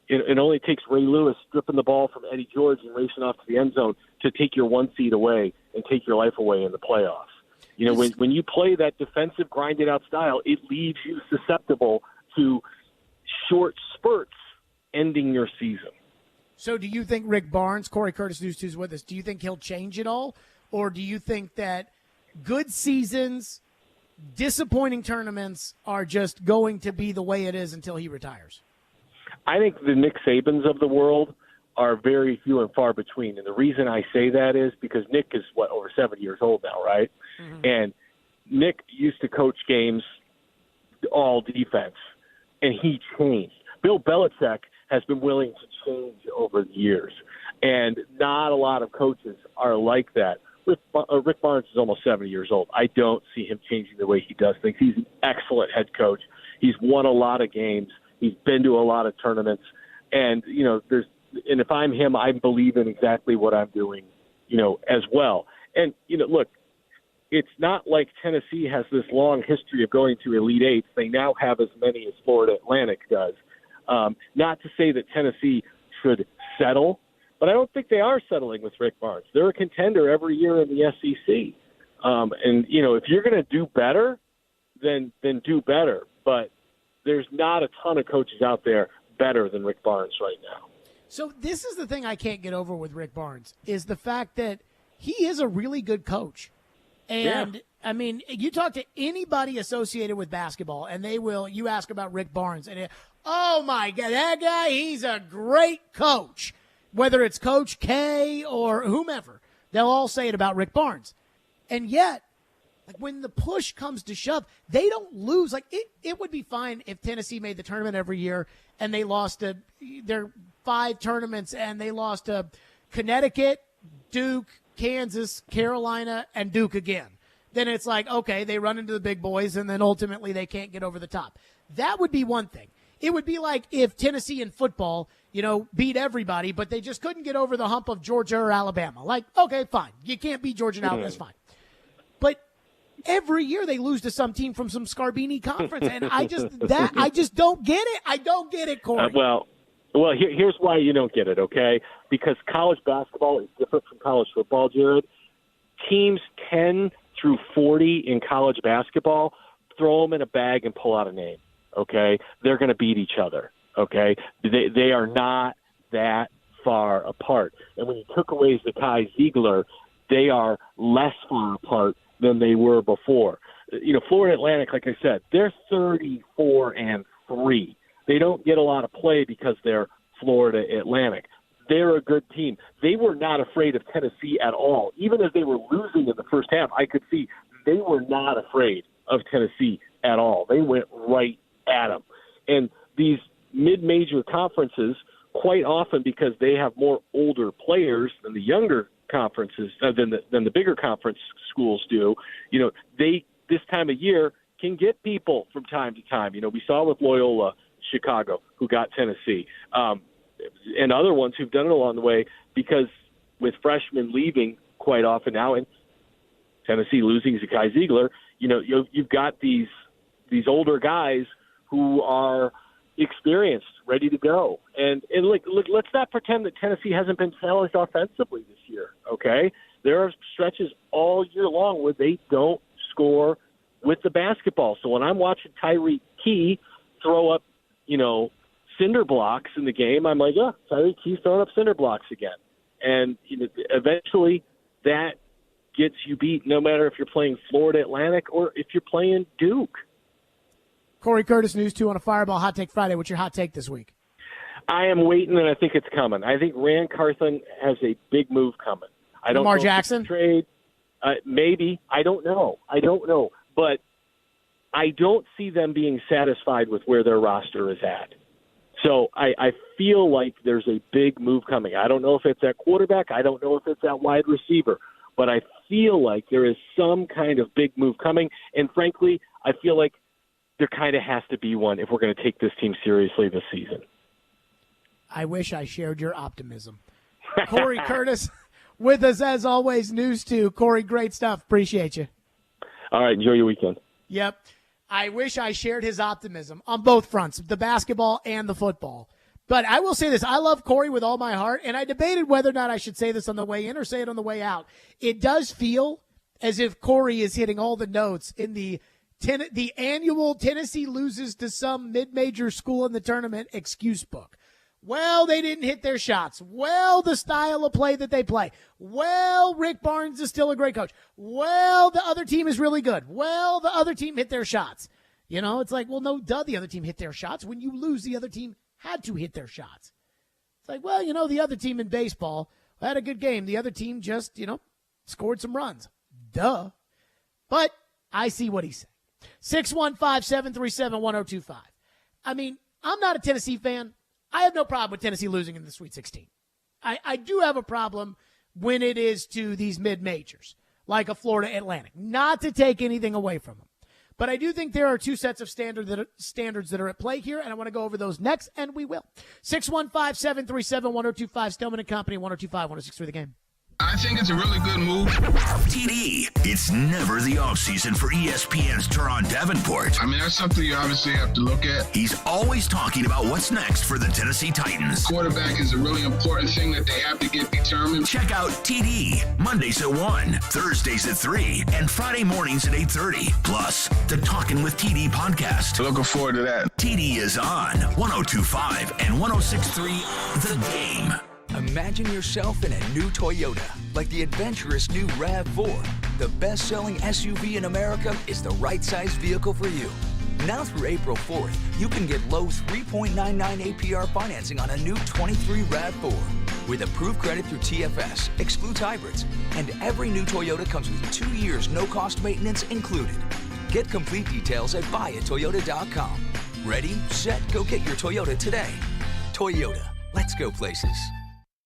it only takes Ray Lewis stripping the ball from Eddie George and racing off to the end zone to take your 1 seed away and take your life away in the playoffs. When you play that defensive grinded out style, it leaves you susceptible to short spurts ending your season. So do you think Rick Barnes, Corey Curtis, who's with us, do you think he'll change it all? Or do you think that good seasons, disappointing tournaments are just going to be the way it is until he retires? I think the Nick Sabans of the world are very few and far between. And the reason I say that is because Nick is, over 70 years old now, right? Mm-hmm. And Nick used to coach games all defense, and he changed. Bill Belichick has been willing to change over the years, and not a lot of coaches are like that. Rick Barnes is almost 70 years old. I don't see him changing the way he does things. He's an excellent head coach. He's won a lot of games. He's been to a lot of tournaments, and and if I'm him, I believe in exactly what I'm doing, as well. And look, it's not like Tennessee has this long history of going to Elite Eights. They now have as many as Florida Atlantic does. Not to say that Tennessee should settle, but I don't think they are settling with Rick Barnes. They're a contender every year in the SEC. And, if you're going to do better, then do better. But there's not a ton of coaches out there better than Rick Barnes right now. So this is the thing I can't get over with Rick Barnes, is the fact that he is a really good coach. And, I mean, you talk to anybody associated with basketball, and you ask about Rick Barnes, and oh, my God, that guy, he's a great coach. Whether it's Coach K or whomever, they'll all say it about Rick Barnes. And yet, like when the push comes to shove, they don't lose. Like it would be fine if Tennessee made the tournament every year and they lost to their 5 tournaments and they lost to Connecticut, Duke, Kansas, Carolina, and Duke again. Then it's like, okay, they run into the big boys and then ultimately they can't get over the top. That would be one thing. It would be like if Tennessee in football, beat everybody, but they just couldn't get over the hump of Georgia or Alabama. Like, okay, fine. You can't beat Georgia and Alabama. That's fine. But every year they lose to some team from some Scarbini conference, and I just don't get it. I don't get it, Corey. Well, here's why you don't get it, okay? Because college basketball is different from college football, Jared. Teams 10 through 40 in college basketball, throw them in a bag and pull out a name, okay? They're going to beat each other, okay? They are not that far apart. And when you took away Zakai Ziegler, they are less far apart than they were before. Florida Atlantic, like I said, they're 34-3. They don't get a lot of play because they're Florida Atlantic. They're a good team. They were not afraid of Tennessee at all. Even as they were losing in the first half, I could see they were not afraid of Tennessee at all. They went right at them. And these mid-major conferences, quite often because they have more older players than the younger conferences, than the bigger conference schools do, they this time of year can get people from time to time. We saw with Loyola Chicago, who got Tennessee, and other ones who've done it along the way, because with freshmen leaving quite often now, and Tennessee losing Zakai Ziegler, you've got these older guys who are experienced, ready to go. And look, let's not pretend that Tennessee hasn't been challenged offensively this year, okay? There are stretches all year long where they don't score with the basketball. So when I'm watching Tyreek Key throw up, cinder blocks in the game, I'm like, Tyreek Key's throwing up cinder blocks again. And eventually that gets you beat, no matter if you're playing Florida Atlantic or if you're playing Duke. Corey Curtis, News 2 on a Fireball Hot Take Friday. What's your hot take this week? I am waiting, and I think it's coming. I think Rand Carthon has a big move coming. I don't Lamar know Jackson? Trade. Maybe. I don't know. But I don't see them being satisfied with where their roster is at. So I feel like there's a big move coming. I don't know if it's at quarterback. I don't know if it's at wide receiver. But I feel like there is some kind of big move coming. And frankly, I feel like there kind of has to be one if we're going to take this team seriously this season. I wish I shared your optimism. Corey Curtis with us as always, News 2. Corey, great stuff. Appreciate you. All right, enjoy your weekend. Yep. I wish I shared his optimism on both fronts, the basketball and the football. But I will say this. I love Corey with all my heart, and I debated whether or not I should say this on the way in or say it on the way out. It does feel as if Corey is hitting all the notes in the annual Tennessee loses to some mid-major school in the tournament excuse book. Well, they didn't hit their shots. Well, the style of play that they play. Well, Rick Barnes is still a great coach. Well, the other team is really good. Well, the other team hit their shots. It's like, well, no, the other team hit their shots. When you lose, the other team had to hit their shots. It's like, well, the other team in baseball had a good game. The other team just, scored some runs. Duh. But I see what he's saying. 615-737-1025. I mean, I'm not a Tennessee fan. I have no problem with Tennessee losing in the Sweet 16. I do have a problem when it is to these mid-majors, like a Florida Atlantic, not to take anything away from them. But I do think there are two sets of standards that are at play here, and I want to go over those next, and we will. 615-737-1025, Stillman & Company, 102.5, 106.3 The Game. I think it's a really good move. TD, it's never the offseason for ESPN's Teron Davenport. I mean, that's something you obviously have to look at. He's always talking about what's next for the Tennessee Titans. Quarterback is a really important thing that they have to get determined. Check out TD, Mondays at 1, Thursdays at 3, and Friday mornings at 8:30. Plus, the Talkin' with TD podcast. Looking forward to that. TD is on 102.5 and 106.3 The Game. Imagine yourself in a new Toyota, like the adventurous new RAV4. The best-selling SUV in America is the right-sized vehicle for you. Now through April 4th, you can get low 3.99 APR financing on a new 23 RAV4. With approved credit through TFS, excludes hybrids, and every new Toyota comes with 2 years no-cost maintenance included. Get complete details at buyatoyota.com. Ready, set, go get your Toyota today. Toyota, let's go places.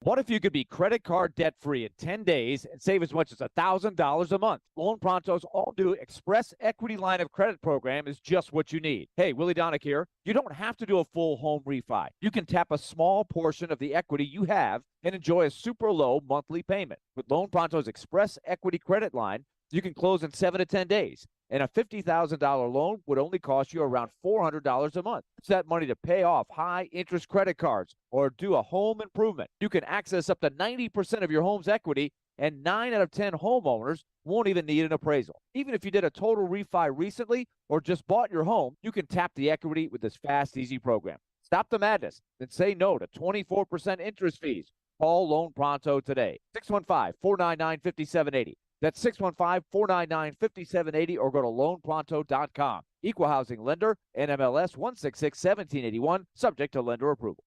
What if you could be credit card debt-free in 10 days and save as much as $1,000 a month? Loan Pronto's all-new Express Equity Line of Credit program is just what you need. Hey, Willie Donick here. You don't have to do a full home refi. You can tap a small portion of the equity you have and enjoy a super low monthly payment. With Loan Pronto's Express Equity Credit Line, you can close in 7 to 10 days. And a $50,000 loan would only cost you around $400 a month. Use that money to pay off high-interest credit cards or do a home improvement. You can access up to 90% of your home's equity, and 9 out of 10 homeowners won't even need an appraisal. Even if you did a total refi recently or just bought your home, you can tap the equity with this fast, easy program. Stop the madness and say no to 24% interest fees. Call Loan Pronto today. 615-499-5780. That's 615-499-5780 or go to loanpronto.com. Equal housing lender, NMLS 166-1781, subject to lender approval.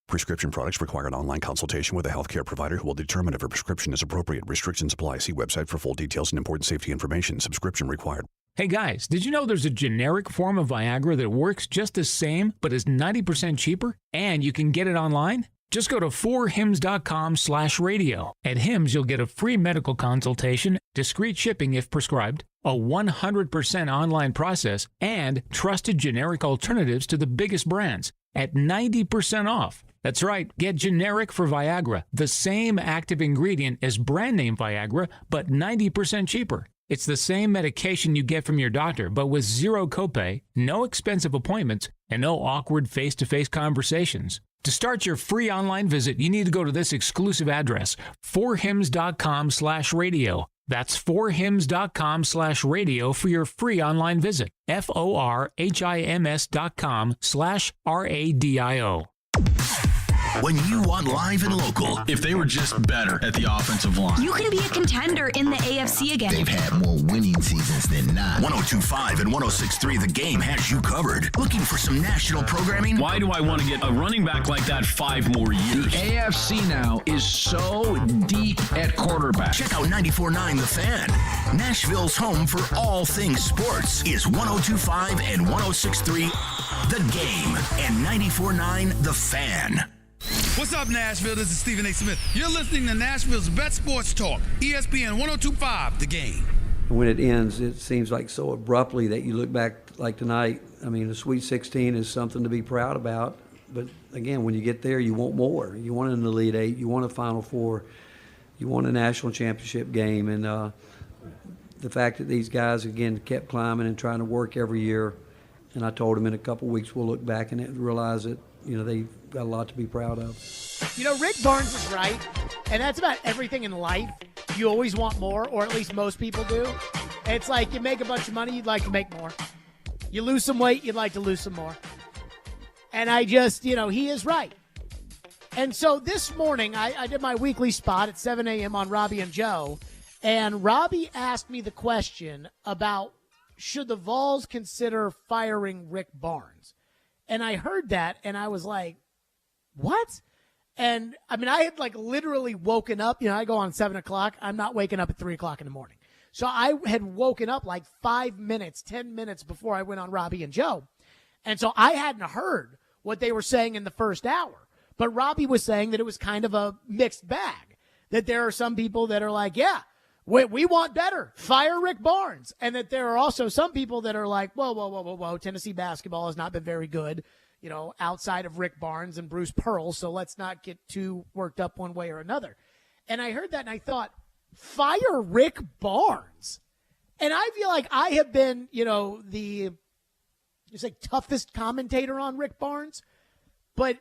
Prescription products require an online consultation with a healthcare provider who will determine if a prescription is appropriate. Restrictions apply. See website for full details and important safety information. Subscription required. Hey guys, did you know there's a generic form of Viagra that works just the same but is 90% cheaper? And you can get it online? Just go to 4hims.com/radio. At Hims, you'll get a free medical consultation, discreet shipping if prescribed, a 100% online process, and trusted generic alternatives to the biggest brands at 90% off. That's right, get generic for Viagra, the same active ingredient as brand name Viagra, but 90% cheaper. It's the same medication you get from your doctor, but with zero copay, no expensive appointments, and no awkward face-to-face conversations. To start your free online visit, you need to go to this exclusive address, 4hims.com/radio. That's 4hims.com/radio for your free online visit. FORHIMS.com/RADIO. When you want live and local. If they were just better at the offensive line. You can be a contender in the AFC again. They've had more winning seasons than not. 102.5 and 106.3 The Game has you covered. Looking for some national programming? Why do I want to get a running back like that 5 more years? The AFC now is so deep at quarterback. Check out 94.9 The Fan. Nashville's home for all things sports is 102.5 and 106.3 The Game and 94.9 The Fan. What's up, Nashville? This is Stephen A. Smith. You're listening to Nashville's best sports talk, ESPN 102.5 The Game. When it ends, it seems like so abruptly that you look back like tonight. I mean, the Sweet 16 is something to be proud about. But, again, when you get there, you want more. You want an Elite Eight. You want a Final Four. You want a national championship game. And the fact that these guys, again, kept climbing and trying to work every year. And I told them in a couple weeks we'll look back and realize that, you know, they've got a lot to be proud of. You know, Rick Barnes is right, and that's about everything in life. You always want more, or at least most people do. It's like you make a bunch of money, you'd like to make more. You lose some weight, you'd like to lose some more. And I just, you know, he is right. And so this morning, I did my weekly spot at 7 a.m. on Robbie and Joe, and Robbie asked me the question about should the Vols consider firing Rick Barnes? And I heard that, and I was like, what? And, I mean, I had, like, literally woken up. You know, I go on 7 o'clock. I'm not waking up at 3 o'clock in the morning. So I had woken up like 5 minutes, 10 minutes before I went on Robbie and Joe. And so I hadn't heard what they were saying in the first hour. But Robbie was saying that it was kind of a mixed bag, that there are some people that are like, yeah, we want better. Fire Rick Barnes. And that there are also some people that are like, whoa. Tennessee basketball has not been very good, you know, outside of Rick Barnes and Bruce Pearl. So let's not get too worked up one way or another. And I heard that and I thought, fire Rick Barnes. And I feel like I have been, the toughest commentator on Rick Barnes. But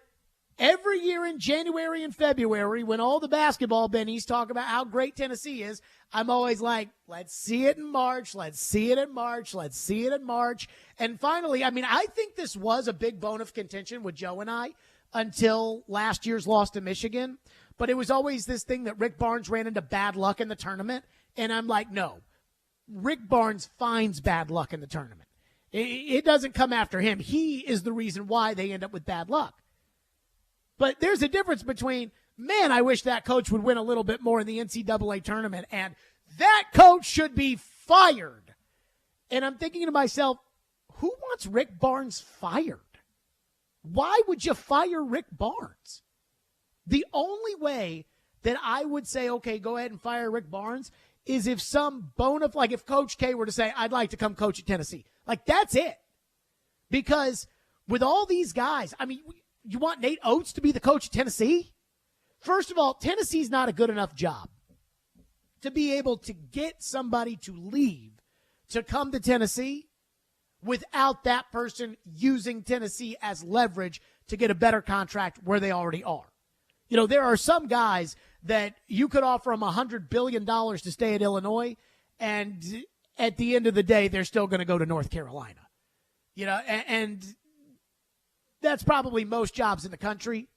every year in January and February, when all the basketball bennies talk about how great Tennessee is, I'm always like, let's see it in March. Let's see it in March. Let's see it in March. And finally, I think this was a big bone of contention with Joe and I until last year's loss to Michigan. But it was always this thing that Rick Barnes ran into bad luck in the tournament. And I'm like, no, Rick Barnes finds bad luck in the tournament. It doesn't come after him. He is the reason why they end up with bad luck. But there's a difference between, man, I wish that coach would win a little bit more in the NCAA tournament, and that coach should be fired. And I'm thinking to myself, who wants Rick Barnes fired? Why would you fire Rick Barnes? The only way that I would say, okay, go ahead and fire Rick Barnes is if some if Coach K were to say, I'd like to come coach at Tennessee. Like, that's it. Because with all these guys, you want Nate Oates to be the coach of Tennessee? First of all, Tennessee's not a good enough job to be able to get somebody to leave to come to Tennessee without that person using Tennessee as leverage to get a better contract where they already are. There are some guys that you could offer them $100 billion to stay at Illinois, and at the end of the day, they're still going to go to North Carolina. And that's probably most jobs in the country.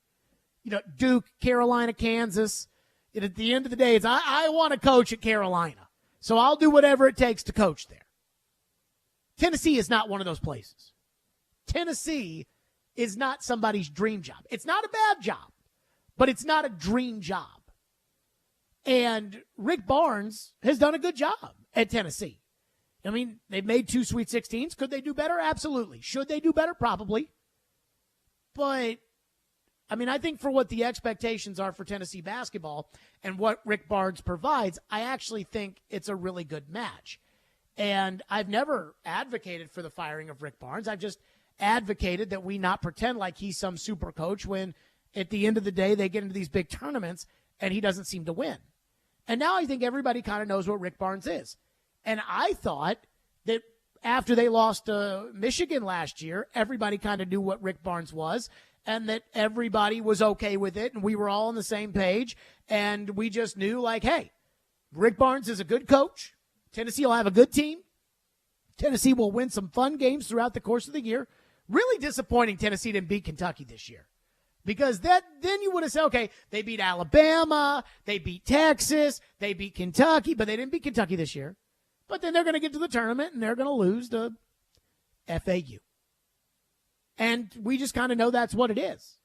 Duke, Carolina, Kansas. And at the end of the day, it's I want to coach at Carolina, so I'll do whatever it takes to coach there. Tennessee is not one of those places. Tennessee is not somebody's dream job. It's not a bad job, but it's not a dream job. And Rick Barnes has done a good job at Tennessee. They've made 2 Sweet 16s. Could they do better? Absolutely. Should they do better? Probably. But, I think for what the expectations are for Tennessee basketball and what Rick Barnes provides, I actually think it's a really good match. And I've never advocated for the firing of Rick Barnes. I've just advocated that we not pretend like he's some super coach when at the end of the day they get into these big tournaments and he doesn't seem to win. And now I think everybody kind of knows what Rick Barnes is. And I thought that after they lost to Michigan last year, everybody kind of knew what Rick Barnes was and that everybody was okay with it and we were all on the same page. And we just knew, hey, Rick Barnes is a good coach. Tennessee will have a good team. Tennessee will win some fun games throughout the course of the year. Really disappointing Tennessee didn't beat Kentucky this year. Because then you would have said, okay, they beat Alabama, they beat Texas, they beat Kentucky, but they didn't beat Kentucky this year. But then they're going to get to the tournament and they're going to lose to FAU. And we just kind of know that's what it is.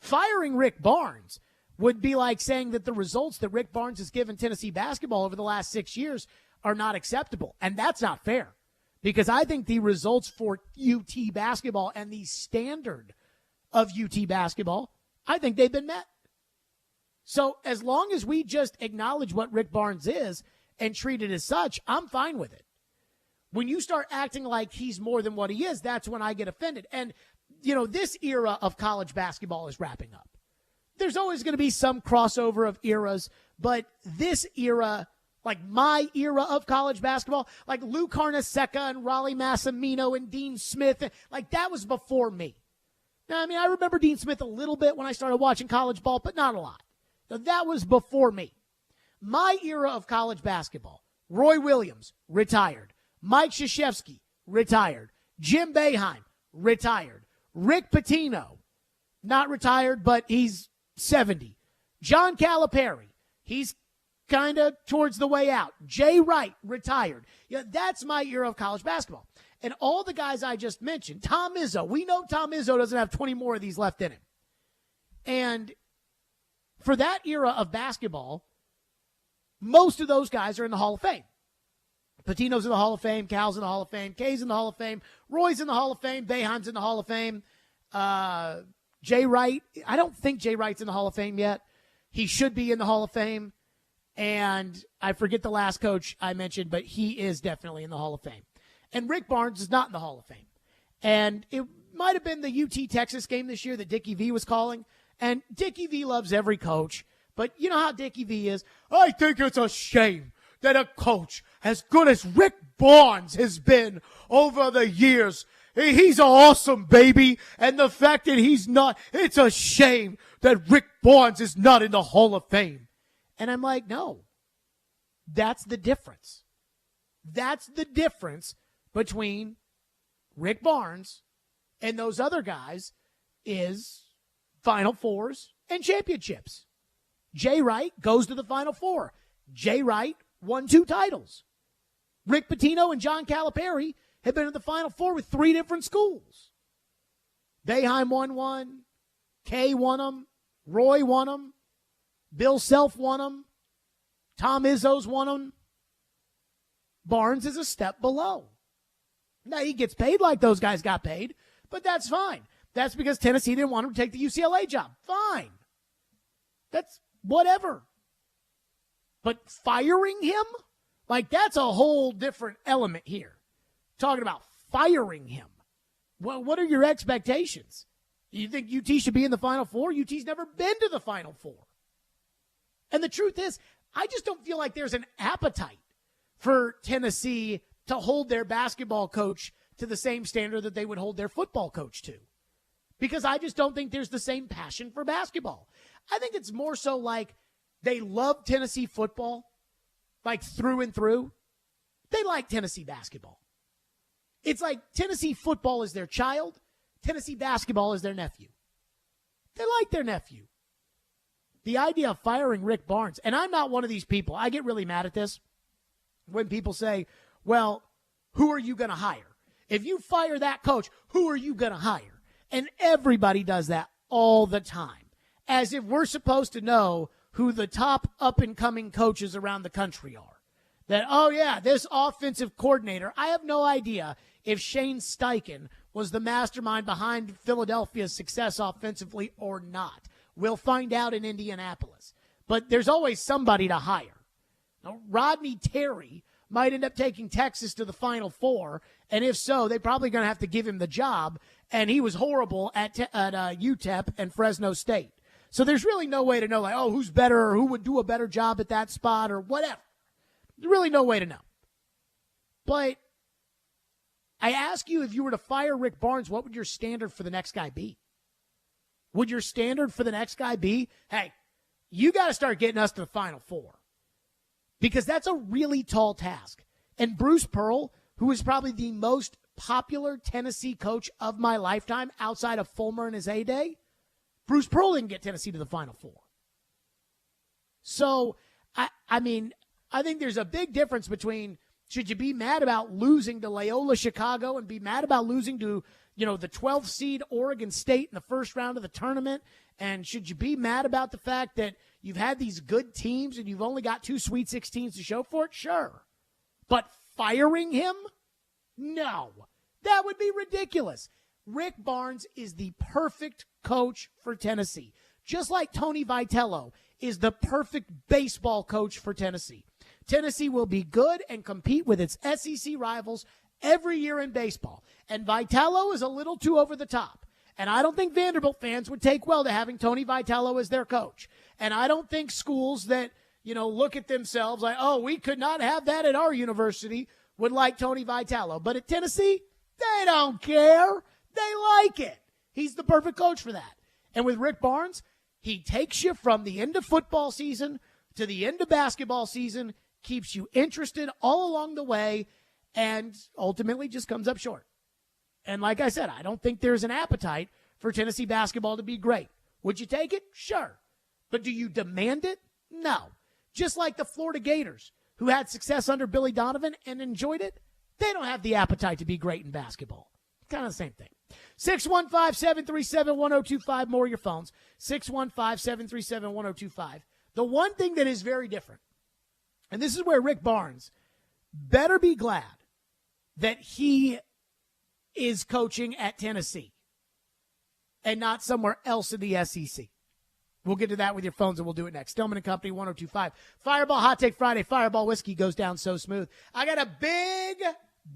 Firing Rick Barnes would be like saying that the results that Rick Barnes has given Tennessee basketball over the last 6 years are not acceptable. And that's not fair. Because I think the results for UT basketball and the standard of UT basketball, I think they've been met. So as long as we just acknowledge what Rick Barnes is and treat it as such, I'm fine with it. When you start acting like he's more than what he is, that's when I get offended. And, this era of college basketball is wrapping up. There's always going to be some crossover of eras, but this era, like my era of college basketball, like Lou Carnesecca and Raleigh Massimino and Dean Smith, that was before me. Now, I remember Dean Smith a little bit when I started watching college ball, but not a lot. Now, that was before me. My era of college basketball, Roy Williams, retired. Mike Krzyzewski, retired. Jim Boeheim, retired. Rick Pitino, not retired, but he's 70. John Calipari, he's kind of towards the way out. Jay Wright, retired. That's my era of college basketball. And all the guys I just mentioned, Tom Izzo, we know Tom Izzo doesn't have 20 more of these left in him. And for that era of basketball, most of those guys are in the Hall of Fame. Patino's in the Hall of Fame, Cal's in the Hall of Fame, K's in the Hall of Fame, Roy's in the Hall of Fame, Boeheim's in the Hall of Fame, Jay Wright, I don't think Jay Wright's in the Hall of Fame yet. He should be in the Hall of Fame. And I forget the last coach I mentioned, but he is definitely in the Hall of Fame. And Rick Barnes is not in the Hall of Fame. And it might have been the UT Texas game this year that Dickie V was calling. And Dickie V loves every coach, But you know how Dickie V is? I think it's a shame that a coach as good as Rick Barnes has been over the years, he's awesome, baby. And the fact that he's not, it's a shame that Rick Barnes is not in the Hall of Fame. And I'm like, no, that's the difference. That's the difference between Rick Barnes and those other guys is Final Fours and championships. Jay Wright goes to the Final Four. Jay Wright won 2 titles. Rick Pitino and John Calipari have been in the Final Four with 3 different schools. Boeheim won 1. Kay won them. Roy won them. Bill Self won them. Tom Izzo's won them. Barnes is a step below. Now, he gets paid like those guys got paid, but that's fine. That's because Tennessee didn't want him to take the UCLA job. Fine. That's whatever. But firing him? Like, that's a whole different element here. Talking about firing him. Well, what are your expectations? You think UT should be in the Final Four? UT's never been to the Final Four. And the truth is, I just don't feel like there's an appetite for Tennessee to hold their basketball coach to the same standard that they would hold their football coach to. Because I just don't think there's the same passion for basketball. I think it's more so like they love Tennessee football, like through and through. They like Tennessee basketball. It's like Tennessee football is their child. Tennessee basketball is their nephew. They like their nephew. The idea of firing Rick Barnes, and I'm not one of these people. I get really mad at this when people say, well, who are you going to hire? If you fire that coach, who are you going to hire? And everybody does that all the time, as if we're supposed to know who the top up-and-coming coaches around the country are. That, oh, yeah, this offensive coordinator, I have no idea if Shane Steichen was the mastermind behind Philadelphia's success offensively or not. We'll find out in Indianapolis. But there's always somebody to hire. Now, Rodney Terry might end up taking Texas to the Final Four, and if so, they're probably going to have to give him the job, and he was horrible at UTEP and Fresno State. So there's really no way to know, like, oh, who's better or who would do a better job at that spot or whatever. There's really no way to know. But I ask you, if you were to fire Rick Barnes, what would your standard for the next guy be? Would your standard for the next guy be, hey, you got to start getting us to the Final Four? Because that's a really tall task. And Bruce Pearl, who is probably the most popular Tennessee coach of my lifetime outside of Fulmer in his heyday, Bruce Pearl didn't get Tennessee to the Final Four. So, I mean, I think there's a big difference between, should you be mad about losing to Loyola Chicago and be mad about losing to, the 12th seed Oregon State in the first round of the tournament? And should you be mad about the fact that you've had these good teams and you've only got 2 Sweet 16s to show for it? Sure. But firing him? No. That would be ridiculous. Rick Barnes is the perfect coach for Tennessee. Just like Tony Vitello is the perfect baseball coach for Tennessee. Tennessee will be good and compete with its SEC rivals every year in baseball. And Vitello is a little too over the top. And I don't think Vanderbilt fans would take well to having Tony Vitello as their coach. And I don't think schools that, look at themselves like, oh, we could not have that at our university would like Tony Vitello. But at Tennessee, they don't care. They like it. He's the perfect coach for that. And with Rick Barnes, he takes you from the end of football season to the end of basketball season, keeps you interested all along the way, and ultimately just comes up short. And like I said, I don't think there's an appetite for Tennessee basketball to be great. Would you take it? Sure. But do you demand it? No. Just like the Florida Gators, who had success under Billy Donovan and enjoyed it, they don't have the appetite to be great in basketball. Kind of the same thing. 615-737-1025. More of your phones. 615-737-1025. The one thing that is very different, and this is where Rick Barnes better be glad that he is coaching at Tennessee and not somewhere else in the SEC. We'll get to that with your phones, and we'll do it next. Stillman & Company, 1025. Fireball Hot Take Friday. Fireball whiskey goes down so smooth. I got a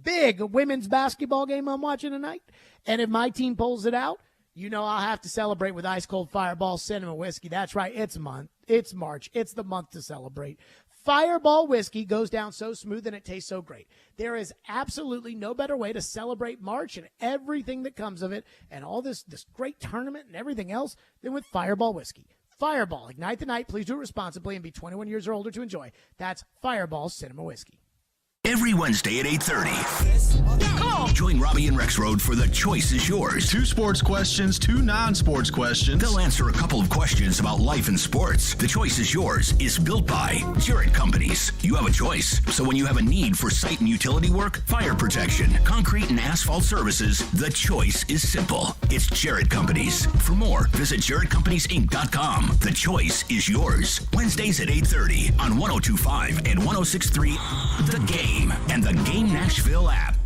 big women's basketball game I'm watching tonight, and if my team pulls it out, I'll have to celebrate with ice-cold Fireball cinnamon whiskey. That's right, it's a month. It's March. It's the month to celebrate. Fireball whiskey goes down so smooth and it tastes so great. There is absolutely no better way to celebrate March and everything that comes of it and all this great tournament and everything else than with Fireball whiskey. Fireball, ignite the night. Please do it responsibly and be 21 years or older to enjoy. That's Fireball Cinema Whiskey. Every Wednesday at 8:30. Join Robbie and Rex Road for The Choice is Yours. 2 sports questions, 2 non-sports questions. They'll answer a couple of questions about life and sports. The Choice is Yours is built by Jarrett Companies. You have a choice. So when you have a need for site and utility work, fire protection, concrete and asphalt services, the choice is simple. It's Jarrett Companies. For more, visit JarrettCompaniesInc.com. The Choice is Yours. Wednesdays at 8:30 on 102.5 and 106.3 The Game and the Game Nashville app.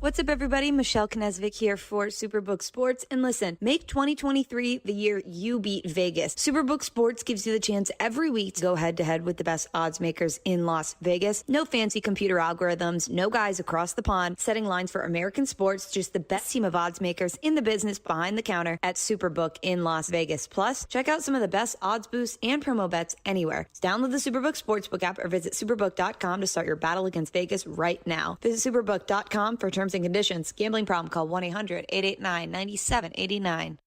What's up, everybody? Michelle Knezvik here for Superbook Sports. And listen, make 2023 the year you beat Vegas. Superbook Sports gives you the chance every week to go head-to-head with the best odds makers in Las Vegas. No fancy computer algorithms, no guys across the pond setting lines for American sports, just the best team of odds makers in the business behind the counter at Superbook in Las Vegas. Plus, check out some of the best odds boosts and promo bets anywhere. Download the Superbook Sportsbook app or visit superbook.com to start your battle against Vegas right now. Visit superbook.com for terms and conditions. Gambling problem? Call 1-800-889-9789.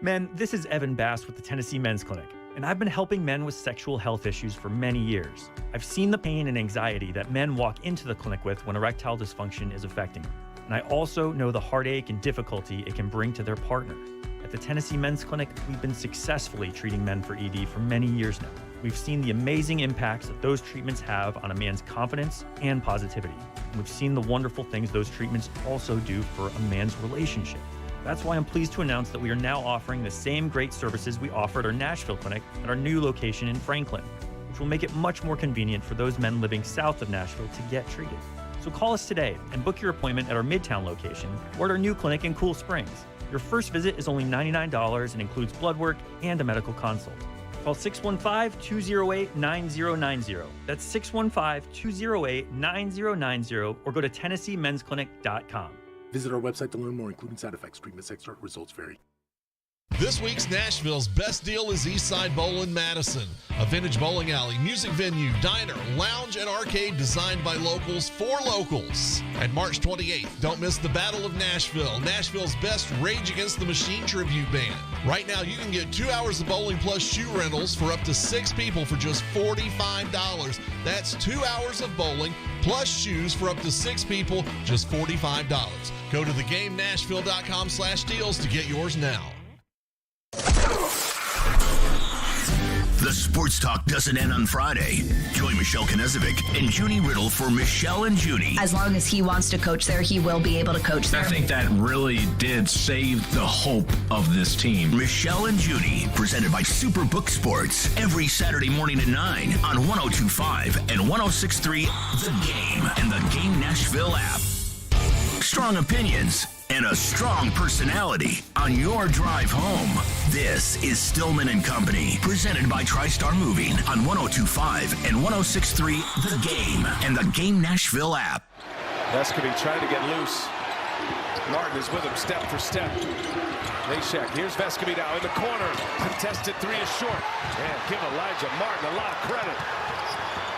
Men, this is Evan Bass with the Tennessee Men's Clinic, and I've been helping men with sexual health issues for many years. I've seen the pain and anxiety that men walk into the clinic with when erectile dysfunction is affecting them. And I also know the heartache and difficulty it can bring to their partner. At the Tennessee Men's Clinic, we've been successfully treating men for ED for many years now. We've seen the amazing impacts that those treatments have on a man's confidence and positivity. And we've seen the wonderful things those treatments also do for a man's relationship. That's why I'm pleased to announce that we are now offering the same great services we offer at our Nashville clinic at our new location in Franklin, which will make it much more convenient for those men living south of Nashville to get treated. So call us today and book your appointment at our Midtown location or at our new clinic in Cool Springs. Your first visit is only $99 and includes blood work and a medical consult. Call 615-208-9090. That's 615-208-9090 or go to TennesseeMen'sClinic.com. Visit our website to learn more, including side effects, treatments, extra results vary. This week's Nashville's best deal is Eastside Bowl in Madison, a vintage bowling alley, music venue, diner, lounge, and arcade designed by locals for locals. And March 28th, don't miss the Battle of Nashville, Nashville's best Rage Against the Machine tribute band. Right now, you can get 2 hours of bowling plus shoe rentals for up to 6 people for just $45. That's 2 hours of bowling plus shoes for up to 6 people, just $45. Go to thegamenashville.com/deals to get yours now. The sports talk doesn't end on Friday. Join Michelle Knezvik and Junie Riddle for Michelle and Junie. As long as he wants to coach there, he will be able to coach there. I think that really did save the hope of this team. Michelle and Junie, presented by Superbook Sports, every Saturday morning at 9 on 102.5 and 106.3 The Game and the Game Nashville app. Strong opinions and a strong personality on your drive home. This is Stillman and Company, presented by TriStar Moving on 102.5 and 106.3 The Game and the Game Nashville app. Vescovi trying to get loose. Martin is with him step for step. Nashek, here's Vescovi now in the corner. Contested 3 is short. Man, give Elijah Martin a lot of credit.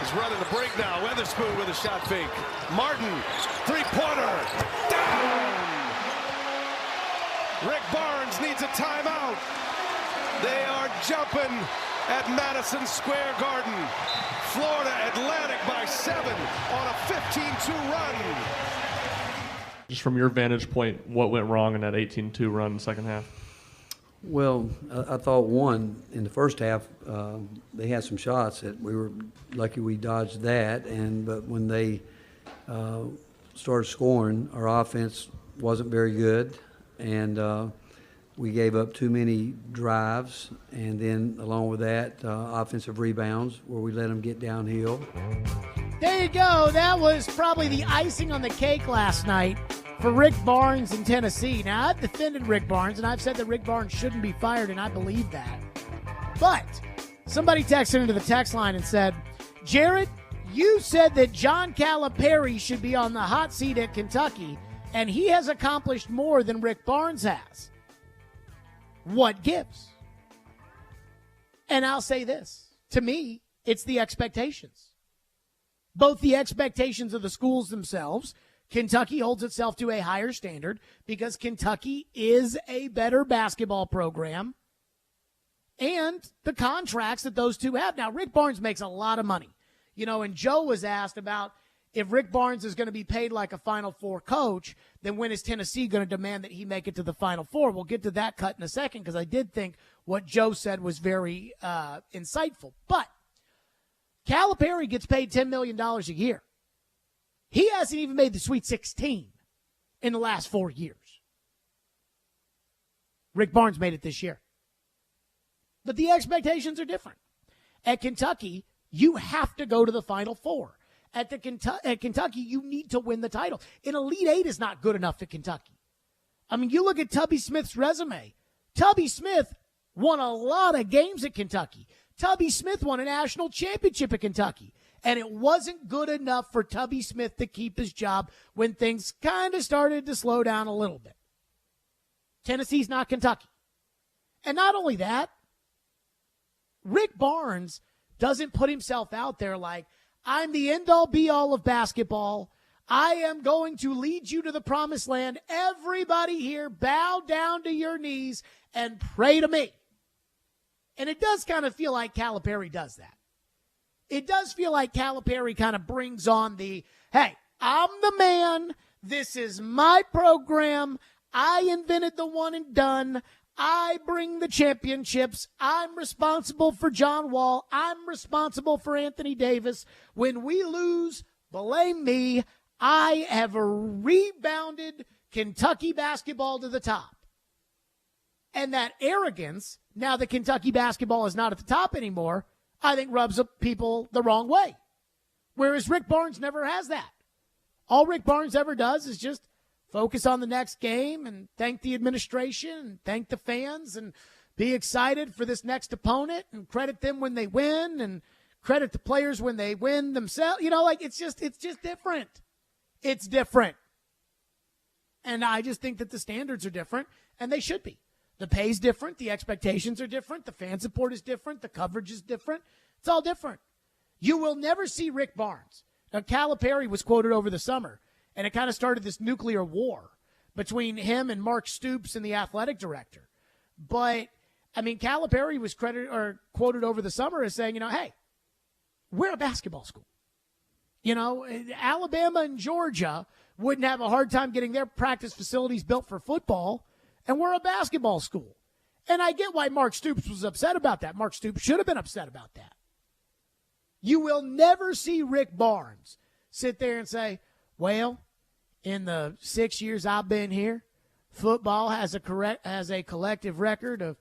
He's running the break now. Weatherspoon with a shot fake. Martin, three-pointer. Down! Rick Barnes needs a timeout. They are jumping at Madison Square Garden. Florida Atlantic by 7 on a 15-2 run. Just from your vantage point, what went wrong in that 18-2 run in the second half? Well, I thought in the first half, they had some shots that we were lucky we dodged that, but when they started scoring, our offense wasn't very good, and we gave up too many drives, and then along with that, offensive rebounds where we let them get downhill. There you go. That was probably the icing on the cake last night for Rick Barnes in Tennessee. Now, I've defended Rick Barnes, and I've said that Rick Barnes shouldn't be fired, and I believe that. But somebody texted into the text line and said, Jared, you said that John Calipari should be on the hot seat at Kentucky, and he has accomplished more than Rick Barnes has. What gives? And I'll say this. To me, it's the expectations. Both the expectations of the schools themselves. Kentucky holds itself to a higher standard because Kentucky is a better basketball program, and the contracts that those two have. Now, Rick Barnes makes a lot of money. And Joe was asked about if Rick Barnes is going to be paid like a Final Four coach, then when is Tennessee going to demand that he make it to the Final Four? We'll get to that cut in a second because I did think what Joe said was very insightful. But Calipari gets paid $10 million a year. He hasn't even made the Sweet 16 in the last 4 years. Rick Barnes made it this year. But the expectations are different. At Kentucky, you have to go to the Final Four. At Kentucky, you need to win the title. An Elite Eight is not good enough at Kentucky. I mean, you look at Tubby Smith's resume. Tubby Smith won a lot of games at Kentucky. Tubby Smith won a national championship at Kentucky. And it wasn't good enough for Tubby Smith to keep his job when things kind of started to slow down a little bit. Tennessee's not Kentucky. And not only that, Rick Barnes doesn't put himself out there like, I'm the end-all, be-all of basketball. I am going to lead you to the promised land. Everybody here, bow down to your knees and pray to me. And it does kind of feel like Calipari does that. It does feel like Calipari kind of brings on the, hey, I'm the man. This is my program. I invented the one and done. I bring the championships. I'm responsible for John Wall. I'm responsible for Anthony Davis. When we lose, blame me. I have rebounded Kentucky basketball to the top. And that arrogance, now that Kentucky basketball is not at the top anymore, I think rubs people the wrong way. Whereas Rick Barnes never has that. All Rick Barnes ever does is just focus on the next game and thank the administration and thank the fans and be excited for this next opponent and credit them when they win and credit the players when they win themselves. It's just different. It's different. And I just think that the standards are different, and they should be. The pay's different. The expectations are different. The fan support is different. The coverage is different. It's all different. You will never see Rick Barnes. Now, Calipari was quoted over the summer, and it kind of started this nuclear war between him and Mark Stoops and the athletic director. But, Calipari was quoted over the summer as saying, hey, we're a basketball school. Alabama and Georgia wouldn't have a hard time getting their practice facilities built for football, and we're a basketball school. And I get why Mark Stoops was upset about that. Mark Stoops should have been upset about that. You will never see Rick Barnes sit there and say, well, in the 6 years I've been here, football has a collective record of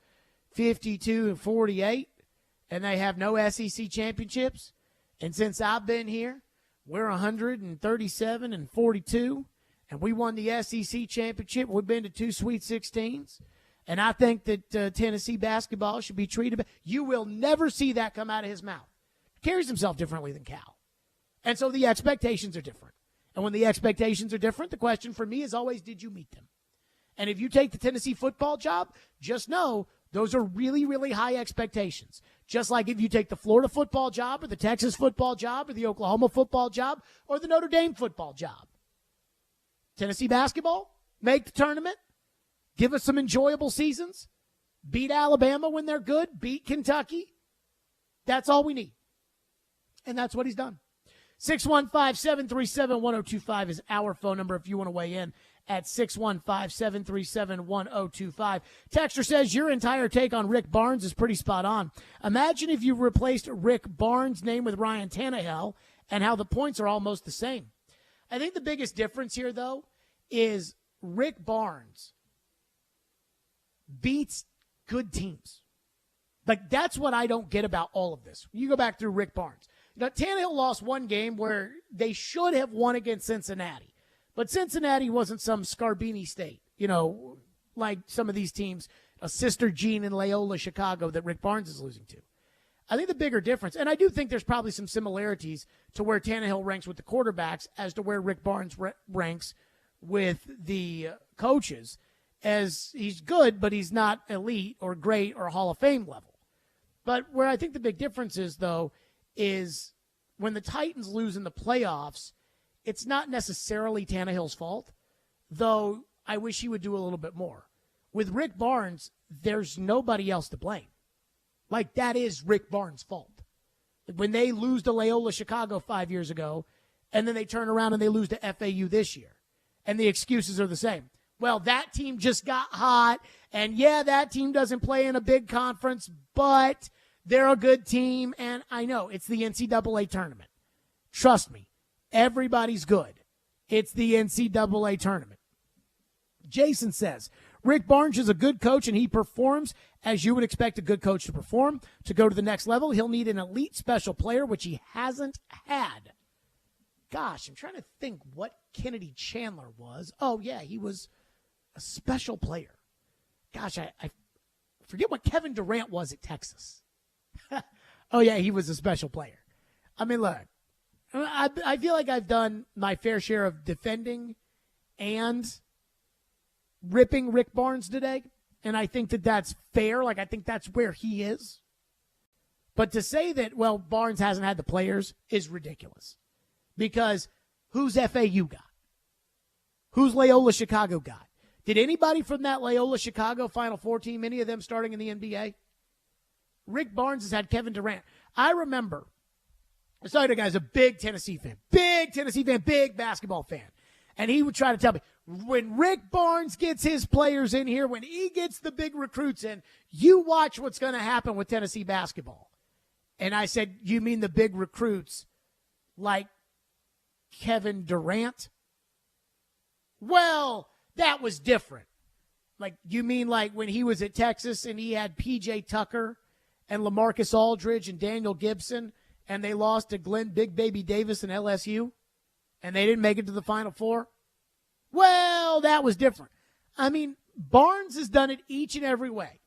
52-48, and they have no SEC championships. And since I've been here, we're 137-42, and we won the SEC championship. We've been to 2 Sweet 16s, and I think that Tennessee basketball should be treated. You will never see that come out of his mouth. He carries himself differently than Cal, and so the expectations are different. And when the expectations are different, the question for me is always, did you meet them? And if you take the Tennessee football job, just know those are really, really high expectations. Just like if you take the Florida football job or the Texas football job or the Oklahoma football job or the Notre Dame football job. Tennessee basketball, make the tournament, give us some enjoyable seasons, beat Alabama when they're good, beat Kentucky. That's all we need. And that's what he's done. 615-737-1025 is our phone number if you want to weigh in at 615-737-1025. Texter says, your entire take on Rick Barnes is pretty spot on. Imagine if you replaced Rick Barnes' name with Ryan Tannehill and how the points are almost the same. I think the biggest difference here, though, is Rick Barnes beats good teams. Like, that's what I don't get about all of this. You go back through Rick Barnes. Now, Tannehill lost one game where they should have won against Cincinnati. But Cincinnati wasn't some Scarbini State, like some of these teams, a Sister Jean in Loyola, Chicago, that Rick Barnes is losing to. I think the bigger difference, and I do think there's probably some similarities to where Tannehill ranks with the quarterbacks as to where Rick Barnes ranks with the coaches, as he's good, but he's not elite or great or Hall of Fame level. But where I think the big difference is, though, is when the Titans lose in the playoffs, it's not necessarily Tannehill's fault, though I wish he would do a little bit more. With Rick Barnes, there's nobody else to blame. Like, that is Rick Barnes' fault. When they lose to Loyola Chicago 5 years ago, and then they turn around and they lose to FAU this year, and the excuses are the same. Well, that team just got hot, and yeah, that team doesn't play in a big conference, but they're a good team, and I know it's the NCAA tournament. Trust me, everybody's good. It's the NCAA tournament. Jason says, Rick Barnes is a good coach, and he performs as you would expect a good coach to perform. To go to the next level, he'll need an elite special player, which he hasn't had. Gosh, I'm trying to think what Kennedy Chandler was. Oh, yeah, he was a special player. Gosh, I forget what Kevin Durant was at Texas. Oh, yeah, he was a special player. I mean, look, I feel like I've done my fair share of defending and ripping Rick Barnes today, and I think that that's fair. Like, I think that's where he is. But to say that, well, Barnes hasn't had the players is ridiculous. Because who's FAU got? Who's Loyola Chicago got? Did anybody from that Loyola Chicago Final Four team, any of them starting in the NBA? Rick Barnes has had Kevin Durant. I remember, sorry, the guy's a big Tennessee fan, big basketball fan. And he would try to tell me, when Rick Barnes gets his players in here, when he gets the big recruits in, you watch what's going to happen with Tennessee basketball. And I said, you mean the big recruits like Kevin Durant? Well, that was different. Like, you mean like when he was at Texas and he had P.J. Tucker and LaMarcus Aldridge and Daniel Gibson, and they lost to Glenn Big Baby Davis and LSU, and they didn't make it to the Final Four? Well, that was different. I mean, Barnes has done it each and every way.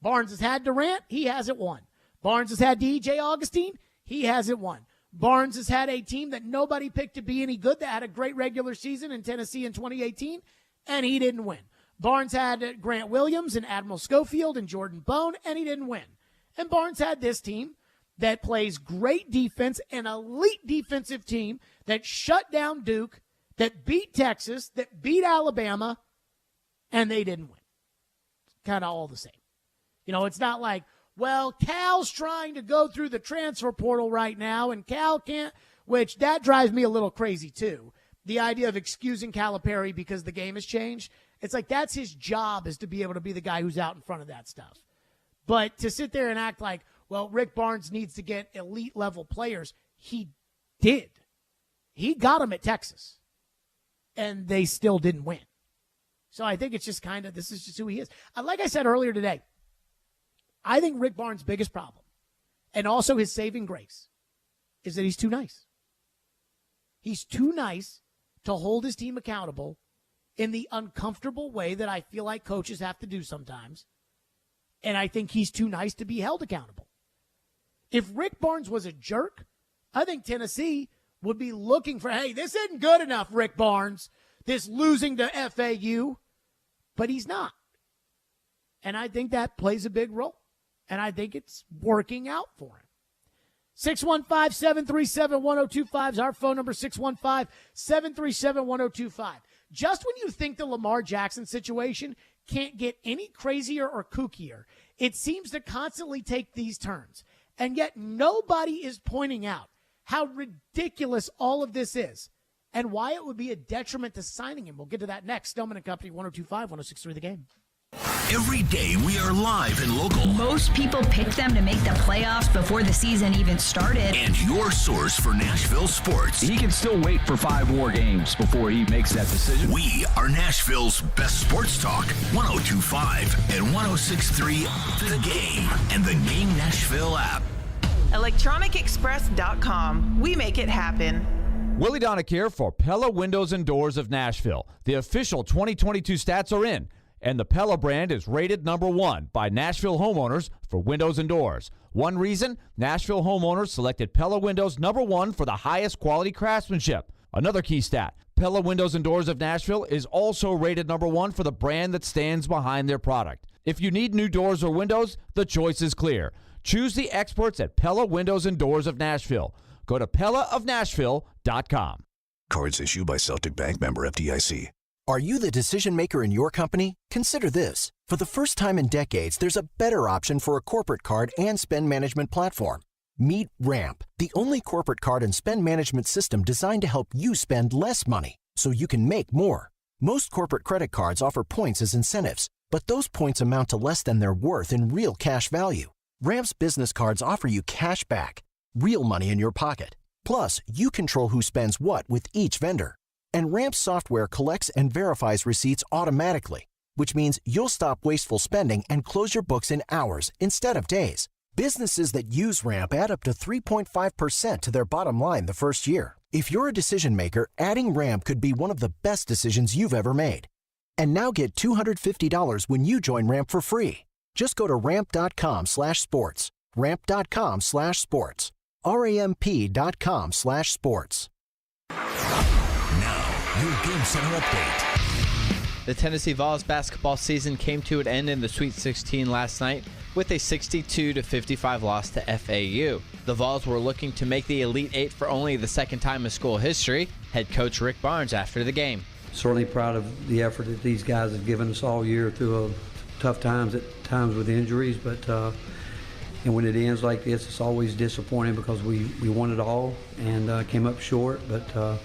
Barnes has had Durant, he hasn't won. Barnes has had DJ Augustine, he hasn't won. Barnes has had a team that nobody picked to be any good that had a great regular season in Tennessee in 2018, and he didn't win. Barnes had Grant Williams and Admiral Schofield and Jordan Bone, and he didn't win. And Barnes had this team that plays great defense, an elite defensive team that shut down Duke, that beat Texas, that beat Alabama, and they didn't win. Kind of all the same. You know, it's not like, well, Cal's trying to go through the transfer portal right now, and Cal can't, which that drives me a little crazy too. The idea of excusing Calipari because the game has changed. It's like that's his job, is to be able to be the guy who's out in front of that stuff. But to sit there and act like, well, Rick Barnes needs to get elite level players, he did. He got them at Texas, and they still didn't win. So I think it's just kind of, this is just who he is. Like I said earlier today, I think Rick Barnes' biggest problem, and also his saving grace, is that he's too nice. He's too nice to hold his team accountable in the uncomfortable way that I feel like coaches have to do sometimes. And I think he's too nice to be held accountable. If Rick Barnes was a jerk, I think Tennessee would be looking for, hey, this isn't good enough, Rick Barnes, this losing to FAU. But he's not. And I think that plays a big role. And I think it's working out for him. 615-737-1025 is our phone number, 615-737-1025. Just when you think the Lamar Jackson situation can't get any crazier or kookier, it seems to constantly take these turns. And yet nobody is pointing out how ridiculous all of this is and why it would be a detriment to signing him. We'll get to that next. Stillman and Company, 102.5, 106.3 The Game. Every day we are live and local. Most people picked them to make the playoffs before the season even started. And your source for Nashville sports. He can still wait for 5 more games before he makes that decision. We are Nashville's best sports talk. 102.5 and 106.3 The Game and the Game Nashville app. ElectronicExpress.com. We make it happen. Willie Donick here for Pella Windows and Doors of Nashville. The official 2022 stats are in, and the Pella brand is rated #1 by Nashville homeowners for windows and doors. One reason, Nashville homeowners selected Pella Windows #1 for the highest quality craftsmanship. Another key stat, Pella Windows and Doors of Nashville is also rated #1 for the brand that stands behind their product. If you need new doors or windows, the choice is clear. Choose the experts at Pella Windows and Doors of Nashville. Go to PellaofNashville.com. Cards issued by Celtic Bank, member FDIC. Are you the decision maker in your company? Consider this. For the first time in decades, there's a better option for a corporate card and spend management platform. Meet Ramp, the only corporate card and spend management system designed to help you spend less money so you can make more. Most corporate credit cards offer points as incentives, but those points amount to less than their worth in real cash value. Ramp's business cards offer you cash back, real money in your pocket. Plus, you control who spends what with each vendor. And Ramp's software collects and verifies receipts automatically, which means you'll stop wasteful spending and close your books in hours instead of days. Businesses that use Ramp add up to 3.5% to their bottom line the first year. If you're a decision maker, adding Ramp could be one of the best decisions you've ever made. And now get $250 when you join Ramp for free. Just go to ramp.com/sports. Ramp.com/sports. RAMP.com/sports. Your Game Center update. The Tennessee Vols basketball season came to an end in the Sweet 16 last night with a 62-55 loss to FAU. The Vols were looking to make the Elite Eight for only the second time in school history. Head coach Rick Barnes after the game. Certainly proud of the effort that these guys have given us all year through tough times, at times with injuries, but and when it ends like this, it's always disappointing because we won it all and came up short, but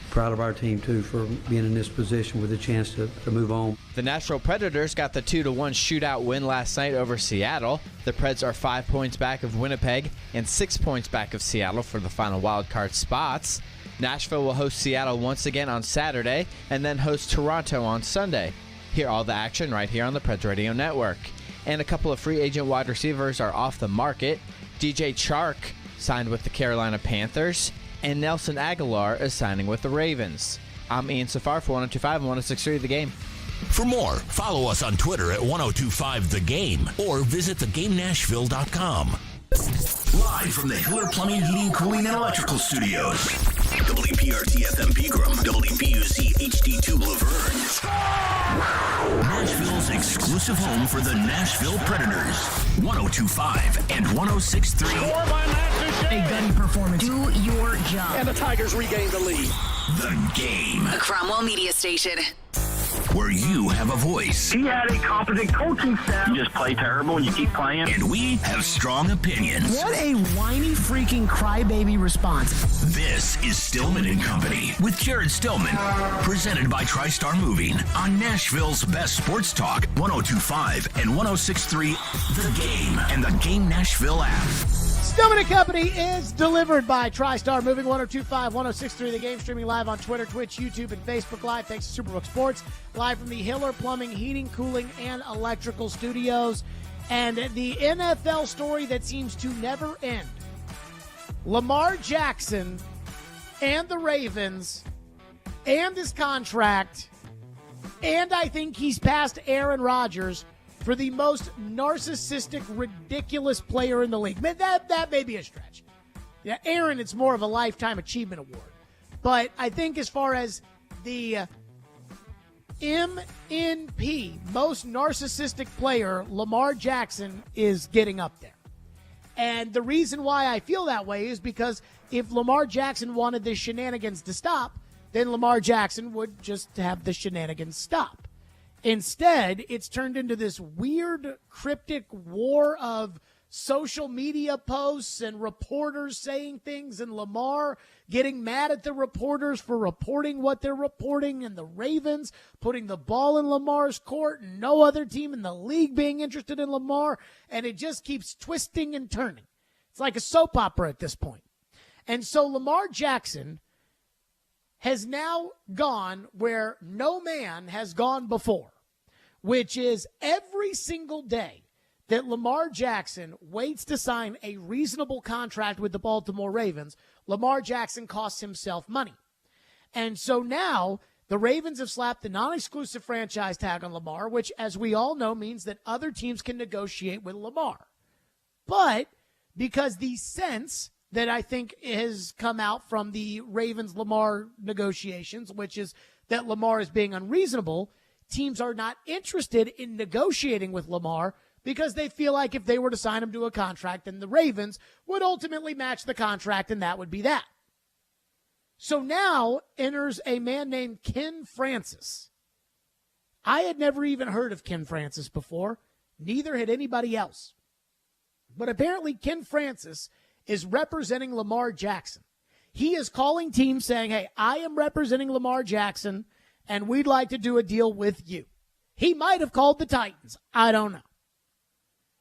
proud of our team too for being in this position with a chance to move on. The Nashville Predators got the 2-1 shootout win last night over Seattle. The Preds are 5 points back of Winnipeg and 6 points back of Seattle for the final wildcard spots. Nashville will host Seattle once again on Saturday and then host Toronto on Sunday. Hear all the action right here on the Preds Radio Network. And a couple of free agent wide receivers are off the market. DJ Chark signed with the Carolina Panthers, and Nelson Aguilar is signing with the Ravens. I'm Ian Safar for 102.5 and 106.3 The Game. For more, follow us on Twitter at 1025 The Game or visit thegamenashville.com. Live from the Hiller Plumbing, Heating, Cooling, and Electrical Studios. WPRT-FM Pegram, WPUC HD2 Laverne. Nashville's exclusive home for the Nashville Predators. 102.5 and 106.3. A gutty performance. Do your job. And the Tigers regain the lead. The Game. A Cromwell Media Station. Where you have a voice. He had a competent coaching staff. You just play terrible and you keep playing. And we have strong opinions. What a whiny freaking crybaby response. This is Stillman and Company with Jared Stillman. Presented by TriStar Moving on Nashville's best sports talk, 102.5 and 106.3 The Game and the Game Nashville app. Stillman and Company is delivered by TriStar Moving, 102.5, 106.3 The Game, streaming live on Twitter, Twitch, YouTube, and Facebook Live, thanks to Superbook Sports, live from the Hiller Plumbing, Heating, Cooling, and Electrical Studios. And the NFL story that seems to never end. Lamar Jackson and the Ravens and his contract, and I think he's past Aaron Rodgers for the most narcissistic, ridiculous player in the league. That may be a stretch. Yeah, Aaron, it's more of a Lifetime Achievement Award. But I think as far as the MNP, most narcissistic player, Lamar Jackson is getting up there. And the reason why I feel that way is because if Lamar Jackson wanted the shenanigans to stop, then Lamar Jackson would just have the shenanigans stop. Instead, it's turned into this weird, cryptic war of social media posts and reporters saying things and Lamar getting mad at the reporters for reporting what they're reporting and the Ravens putting the ball in Lamar's court and no other team in the league being interested in Lamar. And it just keeps twisting and turning. It's like a soap opera at this point. And so Lamar Jackson has now gone where no man has gone before, which is every single day that Lamar Jackson waits to sign a reasonable contract with the Baltimore Ravens, Lamar Jackson costs himself money. And so now the Ravens have slapped the non-exclusive franchise tag on Lamar, which, as we all know, means that other teams can negotiate with Lamar. But because the sense that I think has come out from the Ravens-Lamar negotiations, which is that Lamar is being unreasonable, teams are not interested in negotiating with Lamar because they feel like if they were to sign him to a contract, then the Ravens would ultimately match the contract, and that would be that. So now enters a man named Ken Francis. I had never even heard of Ken Francis before. Neither had anybody else. But apparently Ken Francis is representing Lamar Jackson. He is calling teams saying, hey, I am representing Lamar Jackson, and we'd like to do a deal with you. He might have called the Titans. I don't know.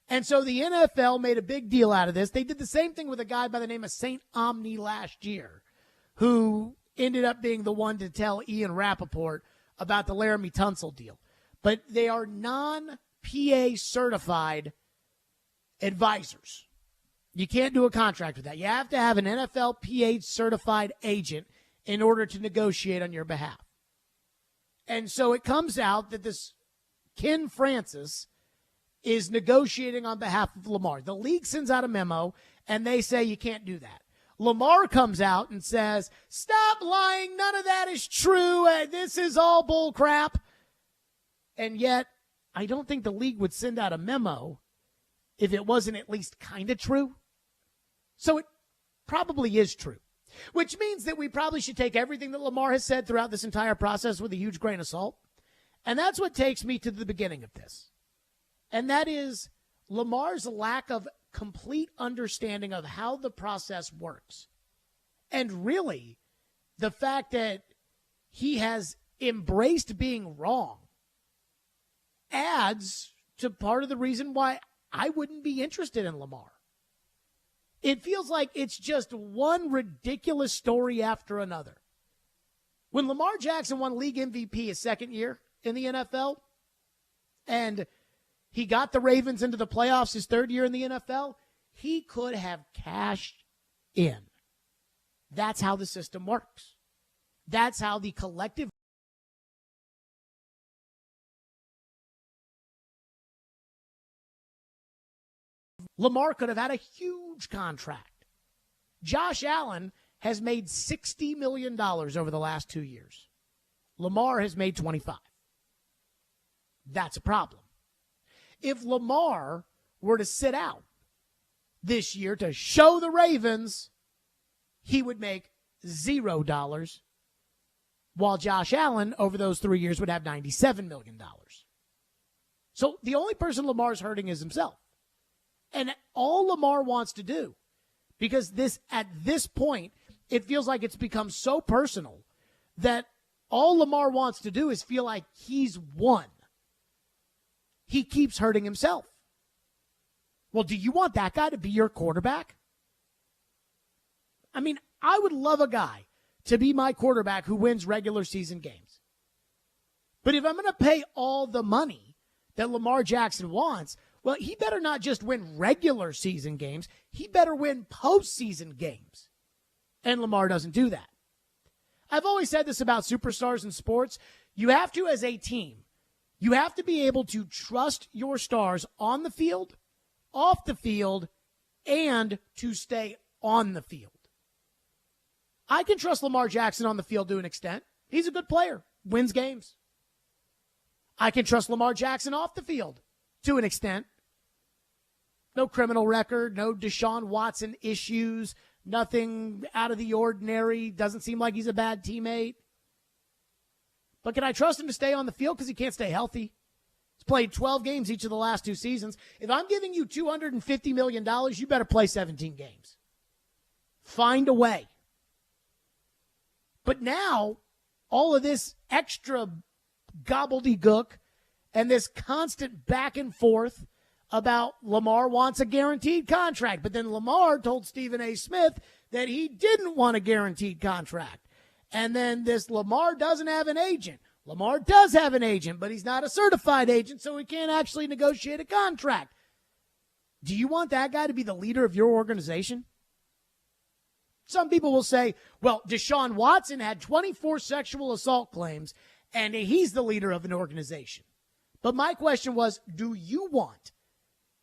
And so the NFL made a big deal out of this. They did the same thing with a guy by the name of St. Omni last year, who ended up being the one to tell Ian Rappaport about the Laramie Tunsil deal. But they are non-PA certified advisors. You can't do a contract with that. You have to have an NFL PA certified agent in order to negotiate on your behalf. And so it comes out that this Ken Francis is negotiating on behalf of Lamar. The league sends out a memo, and they say you can't do that. Lamar comes out and says, stop lying. None of that is true. This is all bull crap. And yet, I don't think the league would send out a memo if it wasn't at least kind of true. So it probably is true, which means that we probably should take everything that Lamar has said throughout this entire process with a huge grain of salt. And that's what takes me to the beginning of this. And that is Lamar's lack of complete understanding of how the process works. And really, the fact that he has embraced being wrong adds to part of the reason why I wouldn't be interested in Lamar. It feels like it's just one ridiculous story after another. When Lamar Jackson won league MVP his second year in the NFL, and he got the Ravens into the playoffs his third year in the NFL, he could have cashed in. That's how the system works. That's how the collective Lamar could have had a huge contract. Josh Allen has made $60 million over the last 2 years. Lamar has made 25. That's a problem. If Lamar were to sit out this year to show the Ravens, he would make $0, while Josh Allen over those 3 years would have $97 million. So the only person Lamar's hurting is himself. And all Lamar wants to do, because at this point, it feels like it's become so personal that all Lamar wants to do is feel like he's won. He keeps hurting himself. Well, do you want that guy to be your quarterback? I mean, I would love a guy to be my quarterback who wins regular season games. But if I'm going to pay all the money that Lamar Jackson wants, well, he better not just win regular season games. He better win postseason games. And Lamar doesn't do that. I've always said this about superstars in sports. You have to, as a team, you have to be able to trust your stars on the field, off the field, and to stay on the field. I can trust Lamar Jackson on the field to an extent. He's a good player, wins games. I can trust Lamar Jackson off the field to an extent. No criminal record, no Deshaun Watson issues, nothing out of the ordinary. Doesn't seem like he's a bad teammate. But can I trust him to stay on the field because he can't stay healthy? He's played 12 games each of the last 2 seasons. If I'm giving you $250 million, you better play 17 games. Find a way. But now, all of this extra gobbledygook and this constant back and forth about Lamar wants a guaranteed contract. But then Lamar told Stephen A. Smith that he didn't want a guaranteed contract. And then this Lamar doesn't have an agent. Lamar does have an agent, but he's not a certified agent, so he can't actually negotiate a contract. Do you want that guy to be the leader of your organization? Some people will say, well, Deshaun Watson had 24 sexual assault claims, and he's the leader of an organization. But my question was, do you want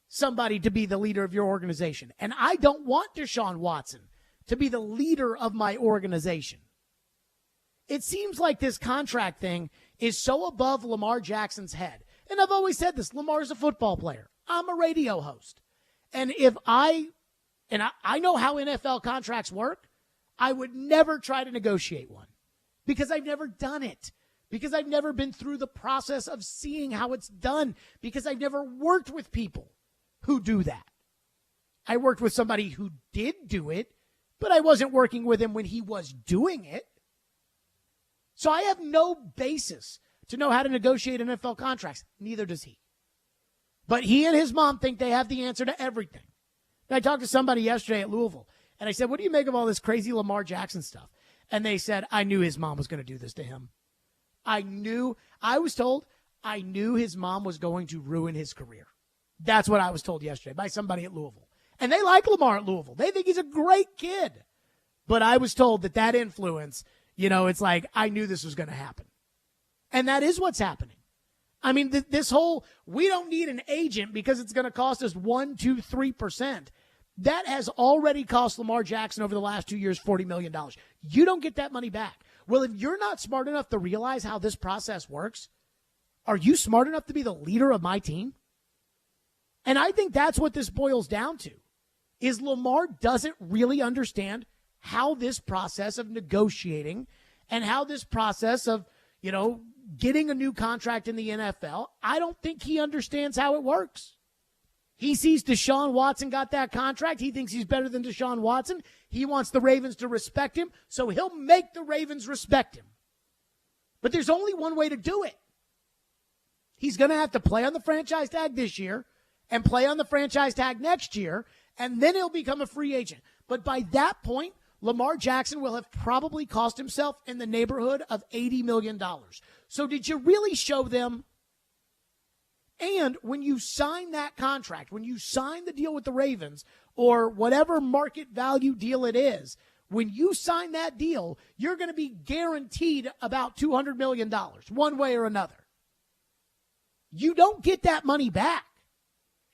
somebody to be the leader of your organization? And I don't want Deshaun Watson to be the leader of my organization. It seems like this contract thing is so above Lamar Jackson's head. And I've always said this, Lamar's a football player. I'm a radio host. And I know how NFL contracts work, I would never try to negotiate one because I've never done it, because I've never been through the process of seeing how it's done, because I've never worked with people who do that. I worked with somebody who did do it, but I wasn't working with him when he was doing it. So I have no basis to know how to negotiate NFL contracts. Neither does he. But he and his mom think they have the answer to everything. And I talked to somebody yesterday at Louisville, and I said, what do you make of all this crazy Lamar Jackson stuff? And they said, I knew his mom was going to do this to him. I was told his mom was going to ruin his career. That's what I was told yesterday by somebody at Louisville. And they like Lamar at Louisville. They think he's a great kid. But I was told that influence, it's like, I knew this was going to happen. And that is what's happening. I mean, this whole, we don't need an agent because it's going to cost us 1%, 2%, 3%. That has already cost Lamar Jackson over the last 2 years $40 million. You don't get that money back. Well, if you're not smart enough to realize how this process works, are you smart enough to be the leader of my team? And I think that's what this boils down to, is Lamar doesn't really understand how this process of negotiating and how this process of, getting a new contract in the NFL, I don't think he understands how it works. He sees Deshaun Watson got that contract. He thinks he's better than Deshaun Watson. He wants the Ravens to respect him, so he'll make the Ravens respect him. But there's only one way to do it. He's going to have to play on the franchise tag this year and play on the franchise tag next year, and then he'll become a free agent. But by that point, Lamar Jackson will have probably cost himself in the neighborhood of $80 million. So did you really show them? And when you sign that contract, when you sign the deal with the Ravens or whatever market value deal it is, when you sign that deal, you're going to be guaranteed about $200 million one way or another. You don't get that money back.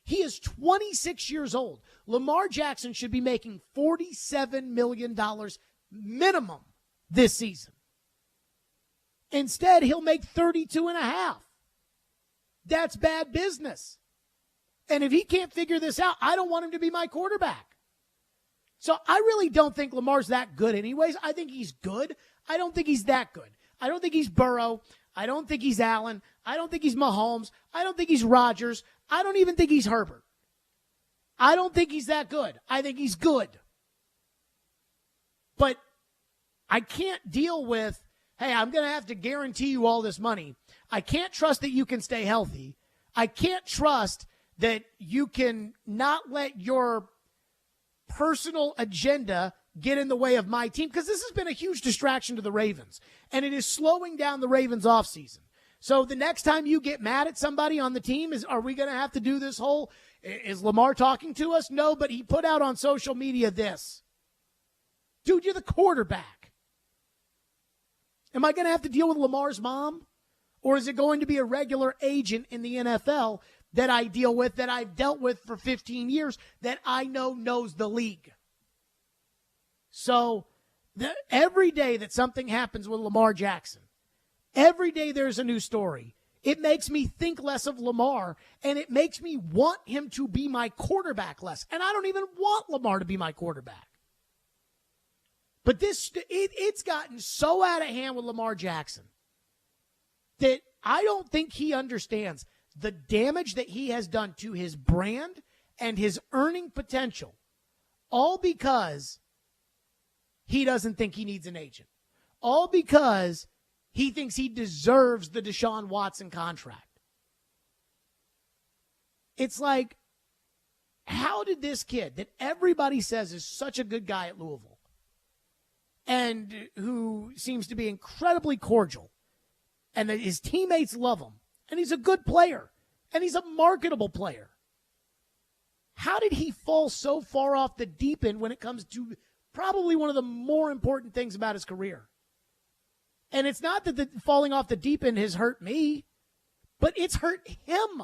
He is 26 years old. Lamar Jackson should be making $47 million minimum this season. Instead, he'll make $32.5. That's bad business. And if he can't figure this out, I don't want him to be my quarterback. So I really don't think Lamar's that good anyways. I think he's good. I don't think he's that good. I don't think he's Burrow. I don't think he's Allen. I don't think he's Mahomes. I don't think he's Rodgers. I don't even think he's Herbert. I don't think he's that good. I think he's good. But I can't deal with, hey, I'm going to have to guarantee you all this money. I can't trust that you can stay healthy. I can't trust that you can not let your personal agenda get in the way of my team, because this has been a huge distraction to the Ravens, and it is slowing down the Ravens offseason. So the next time you get mad at somebody on the team, are we going to have to do this whole, is Lamar talking to us? No, but he put out on social media this. Dude, you're the quarterback. Am I going to have to deal with Lamar's mom? Or is it going to be a regular agent in the NFL that I deal with, that I've dealt with for 15 years, that I know knows the league? So every day that something happens with Lamar Jackson, every day there's a new story, it makes me think less of Lamar, and it makes me want him to be my quarterback less. And I don't even want Lamar to be my quarterback. But it's gotten so out of hand with Lamar Jackson that I don't think he understands the damage that he has done to his brand and his earning potential, all because he doesn't think he needs an agent, all because he thinks he deserves the Deshaun Watson contract. It's like, how did this kid that everybody says is such a good guy at Louisville and who seems to be incredibly cordial, and that his teammates love him, and he's a good player, and he's a marketable player, how did he fall so far off the deep end when it comes to probably one of the more important things about his career? And it's not that the falling off the deep end has hurt me, but it's hurt him.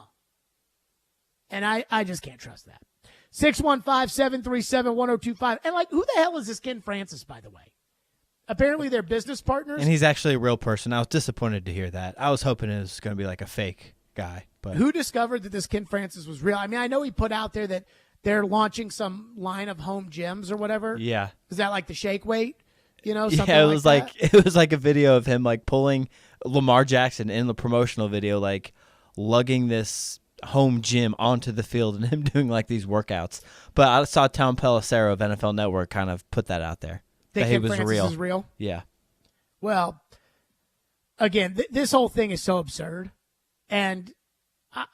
And I just can't trust that. 615-737-1025. And, who the hell is this Ken Francis, by the way? Apparently they're business partners. And he's actually a real person. I was disappointed to hear that. I was hoping it was going to be like a fake guy. But who discovered that this Ken Francis was real? I mean, I know he put out there that they're launching some line of home gyms or whatever. Yeah. Is that like the shake weight? Something yeah, it was like a video of him like pulling Lamar Jackson in the promotional video, like lugging this home gym onto the field and him doing like these workouts. But I saw Tom Pelissero of NFL Network kind of put that out there. Think that he Ken was Francis real. is real? Yeah. Well, again, this whole thing is so absurd. And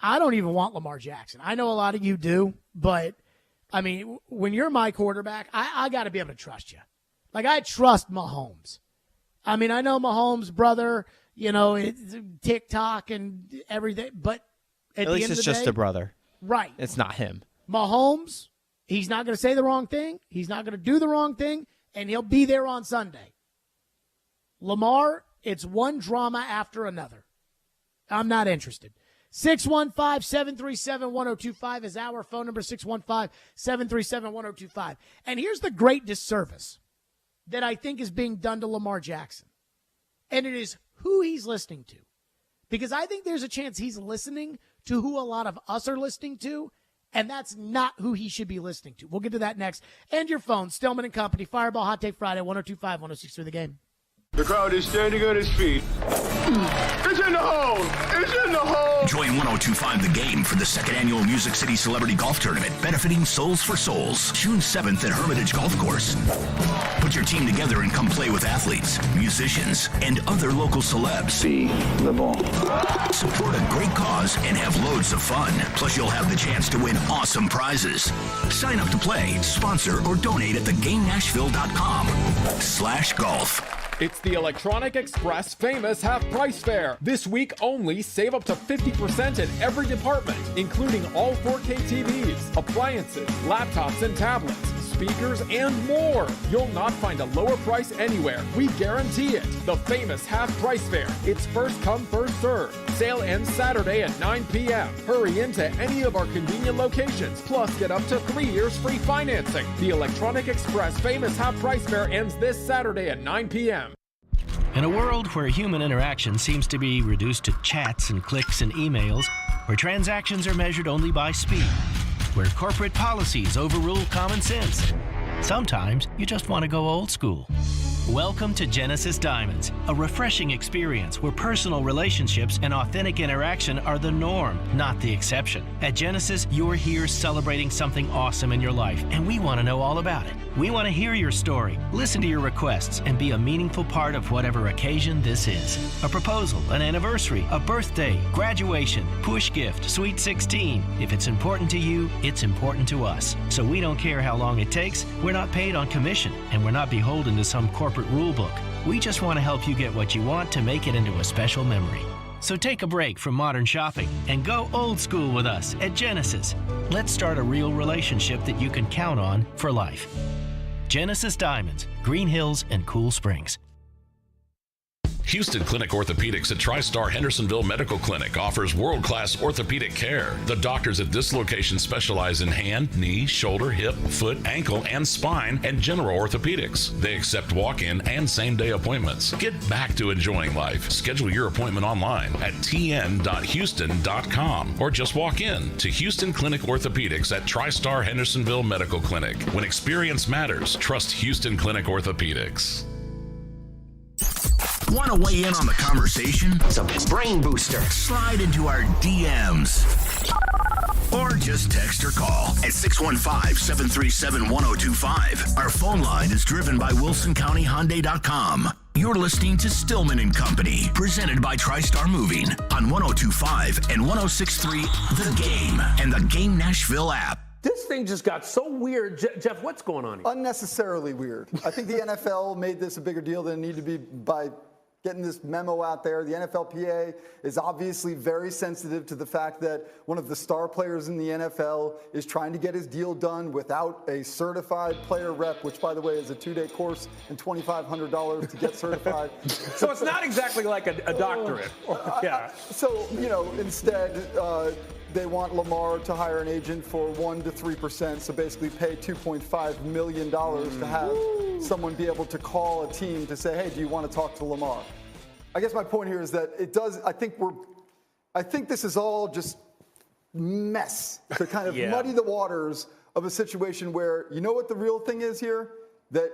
I don't even want Lamar Jackson. I know a lot of you do, but, I mean, when you're my quarterback, I got to be able to trust you. Like, I trust Mahomes. I mean, I know Mahomes' brother, it's TikTok and everything, but at least the end it's of the just day, a brother. Right. It's not him. Mahomes, he's not going to say the wrong thing. He's not going to do the wrong thing, and he'll be there on Sunday. Lamar, it's one drama after another. I'm not interested. 615-737-1025 is our phone number, 615-737-1025. And here's the great disservice that I think is being done to Lamar Jackson. And it is who he's listening to. Because I think there's a chance he's listening to who a lot of us are listening to, and that's not who he should be listening to. We'll get to that next. And your phone, Stillman and Company, Fireball Hot Take Friday, 102.5, 106.3 The Game. The crowd is standing on its feet. It's in the hole! It's in the hole! Join 102.5 The Game for the second annual Music City Celebrity Golf Tournament, benefiting Souls for Souls, June 7th at Hermitage Golf Course. Put your team together and come play with athletes, musicians, and other local celebs. See the ball. Support a great cause and have loads of fun. Plus, you'll have the chance to win awesome prizes. Sign up to play, sponsor, or donate at theGameNashville.com/golf. It's the Electronic Express Famous Half Price Fair. This week only, save up to 50% in every department, including all 4K TVs, appliances, laptops and tablets, speakers, and more. You'll not find a lower price anywhere. We guarantee it. The Famous Half Price Fair. It's first come, first served. Sale ends Saturday at 9 p.m. Hurry into any of our convenient locations. Plus, get up to 3 years free financing. The Electronic Express Famous Half Price Fair ends this Saturday at 9 p.m. In a world where human interaction seems to be reduced to chats and clicks and emails, where transactions are measured only by speed, where corporate policies overrule common sense, sometimes you just want to go old school. Welcome to Genesis Diamonds, a refreshing experience where personal relationships and authentic interaction are the norm, not the exception. At Genesis, you're here celebrating something awesome in your life, and we want to know all about it. We want to hear your story, listen to your requests, and be a meaningful part of whatever occasion this is. A proposal, an anniversary, a birthday, graduation, push gift, sweet 16. If it's important to you, it's important to us. So we don't care how long it takes. We're not paid on commission, and we're not beholden to some corporate rule book. We just want to help you get what you want to make it into a special memory. So take a break from modern shopping and go old school with us at Genesis. Let's start a real relationship that you can count on for life. Genesis Diamonds, Green Hills, and Cool Springs. Houston Clinic Orthopedics at TriStar Hendersonville Medical Clinic offers world-class orthopedic care. The doctors at this location specialize in hand, knee, shoulder, hip, foot, ankle, and spine, and general orthopedics. They accept walk-in and same-day appointments. Get back to enjoying life. Schedule your appointment online at tn.houston.com or just walk in to Houston Clinic Orthopedics at TriStar Hendersonville Medical Clinic. When experience matters, trust Houston Clinic Orthopedics. Want to weigh in on the conversation? It's a brain booster. Slide into our DMs. Or just text or call at 615-737-1025. Our phone line is driven by WilsonCountyHyundai.com. You're listening to Stillman and Company, presented by TriStar Moving on 102.5 and 106.3 The Game and the Game Nashville app. This thing just got so weird. Jeff, what's going on here? Unnecessarily weird. I think the NFL made this a bigger deal than it needed to be by getting this memo out there. The NFLPA is obviously very sensitive to the fact that one of the star players in the NFL is trying to get his deal done without a certified player rep, which, by the way, is a 2-day course and $2,500 to get certified. So it's not exactly like a doctorate. Yeah. So, instead, they want Lamar to hire an agent for 1% to 3%, so basically pay $2.5 million to have someone be able to call a team to say, hey, do you want to talk to Lamar? I guess my point here is that I think we're I think this is all just mess to kind of Yeah. muddy the waters of a situation where, you know what the real thing is here? That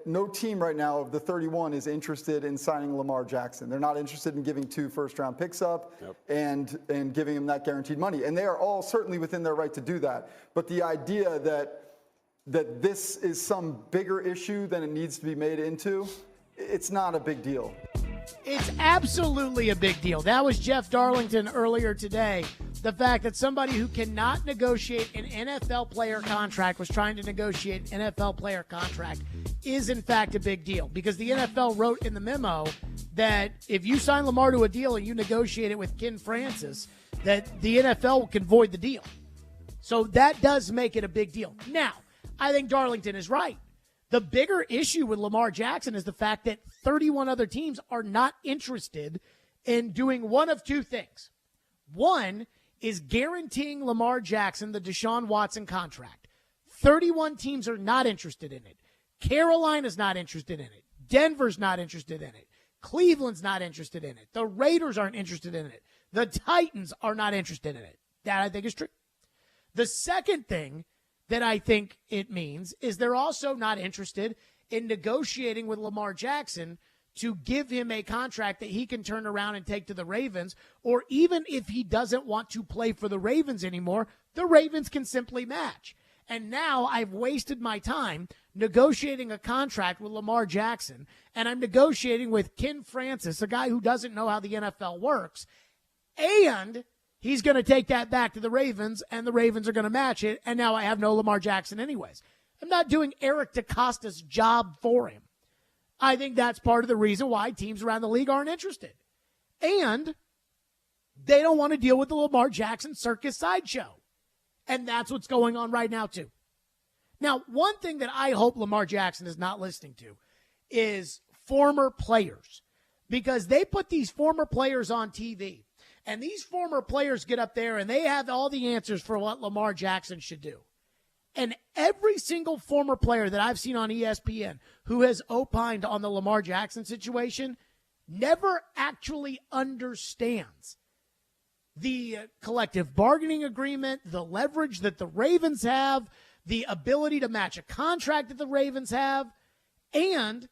no team right now of the 31 is interested in signing Lamar Jackson. They're not interested in giving 2 first-round picks up and giving him that guaranteed money. And they are all certainly within their right to do that. But the idea that this is some bigger issue than it needs to be made into, it's not a big deal. It's absolutely a big deal. That was Jeff Darlington earlier today. The fact that somebody who cannot negotiate an NFL player contract was trying to negotiate an NFL player contract is, in fact, a big deal. Because the NFL wrote in the memo that if you sign Lamar to a deal and you negotiate it with Ken Francis, that the NFL can void the deal. So that does make it a big deal. Now, I think Darlington is right. The bigger issue with Lamar Jackson is the fact that 31 other teams are not interested in doing one of two things. One is guaranteeing Lamar Jackson the Deshaun Watson contract. 31 teams are not interested in it. Carolina's not interested in it. Denver's not interested in it. Cleveland's not interested in it. The Raiders aren't interested in it. The Titans are not interested in it. That, I think, is true. The second thing that I think it means is they're also not interested in negotiating with Lamar Jackson to give him a contract that he can turn around and take to the Ravens, or even if he doesn't want to play for the Ravens anymore, the Ravens can simply match. And now I've wasted my time negotiating a contract with Lamar Jackson, and I'm negotiating with Ken Francis, a guy who doesn't know how the NFL works, and he's going to take that back to the Ravens, and the Ravens are going to match it, and now I have no Lamar Jackson anyways. I'm not doing Eric DeCosta's job for him. I think that's part of the reason why teams around the league aren't interested. And they don't want to deal with the Lamar Jackson circus sideshow. And that's what's going on right now, too. Now, one thing that I hope Lamar Jackson is not listening to is former players, because they put these former players on TV. And these former players get up there and they have all the answers for what Lamar Jackson should do. And every single former player that I've seen on ESPN who has opined on the Lamar Jackson situation never actually understands the collective bargaining agreement, the leverage that the Ravens have, the ability to match a contract that the Ravens have. And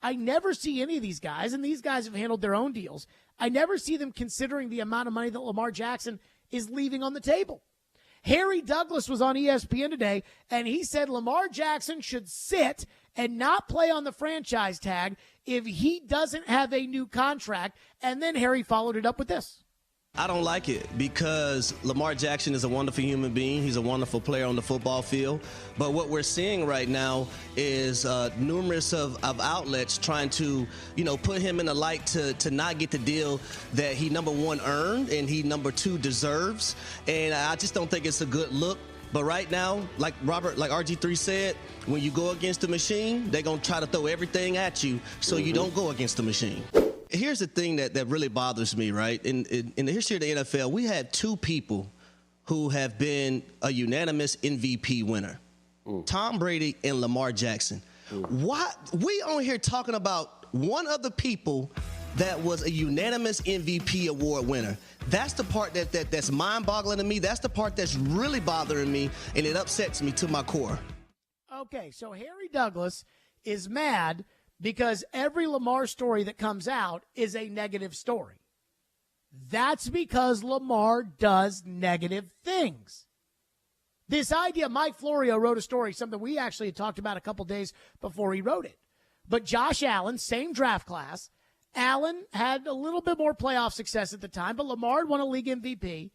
I never see any of these guys, and these guys have handled their own deals, I never see them considering the amount of money that Lamar Jackson is leaving on the table. Harry Douglas was on ESPN today, and he said Lamar Jackson should sit and not play on the franchise tag if he doesn't have a new contract. And then Harry followed it up with this. I don't like it because Lamar Jackson is a wonderful human being. He's a wonderful player on the football field. But what we're seeing right now is numerous of outlets trying to, put him in the light to not get the deal that he, number one, earned and he, number two, deserves. And I just don't think it's a good look. But right now, like RG3 said, when you go against the machine, they're going to try to throw everything at you so you don't go against the machine. Here's the thing that really bothers me, right? In the history of the NFL, we had two people who have been a unanimous MVP winner, Tom Brady and Lamar Jackson. Why we on here talking about one of the people that was a unanimous MVP award winner? That's the part that's mind-boggling to me. That's the part that's really bothering me, and it upsets me to my core. Okay, so Harry Douglas is mad because every Lamar story that comes out is a negative story. That's because Lamar does negative things. This idea, Mike Florio wrote a story, something we actually had talked about a couple days before he wrote it. But Josh Allen, same draft class. Allen had a little bit more playoff success at the time, but Lamar had won a league MVP.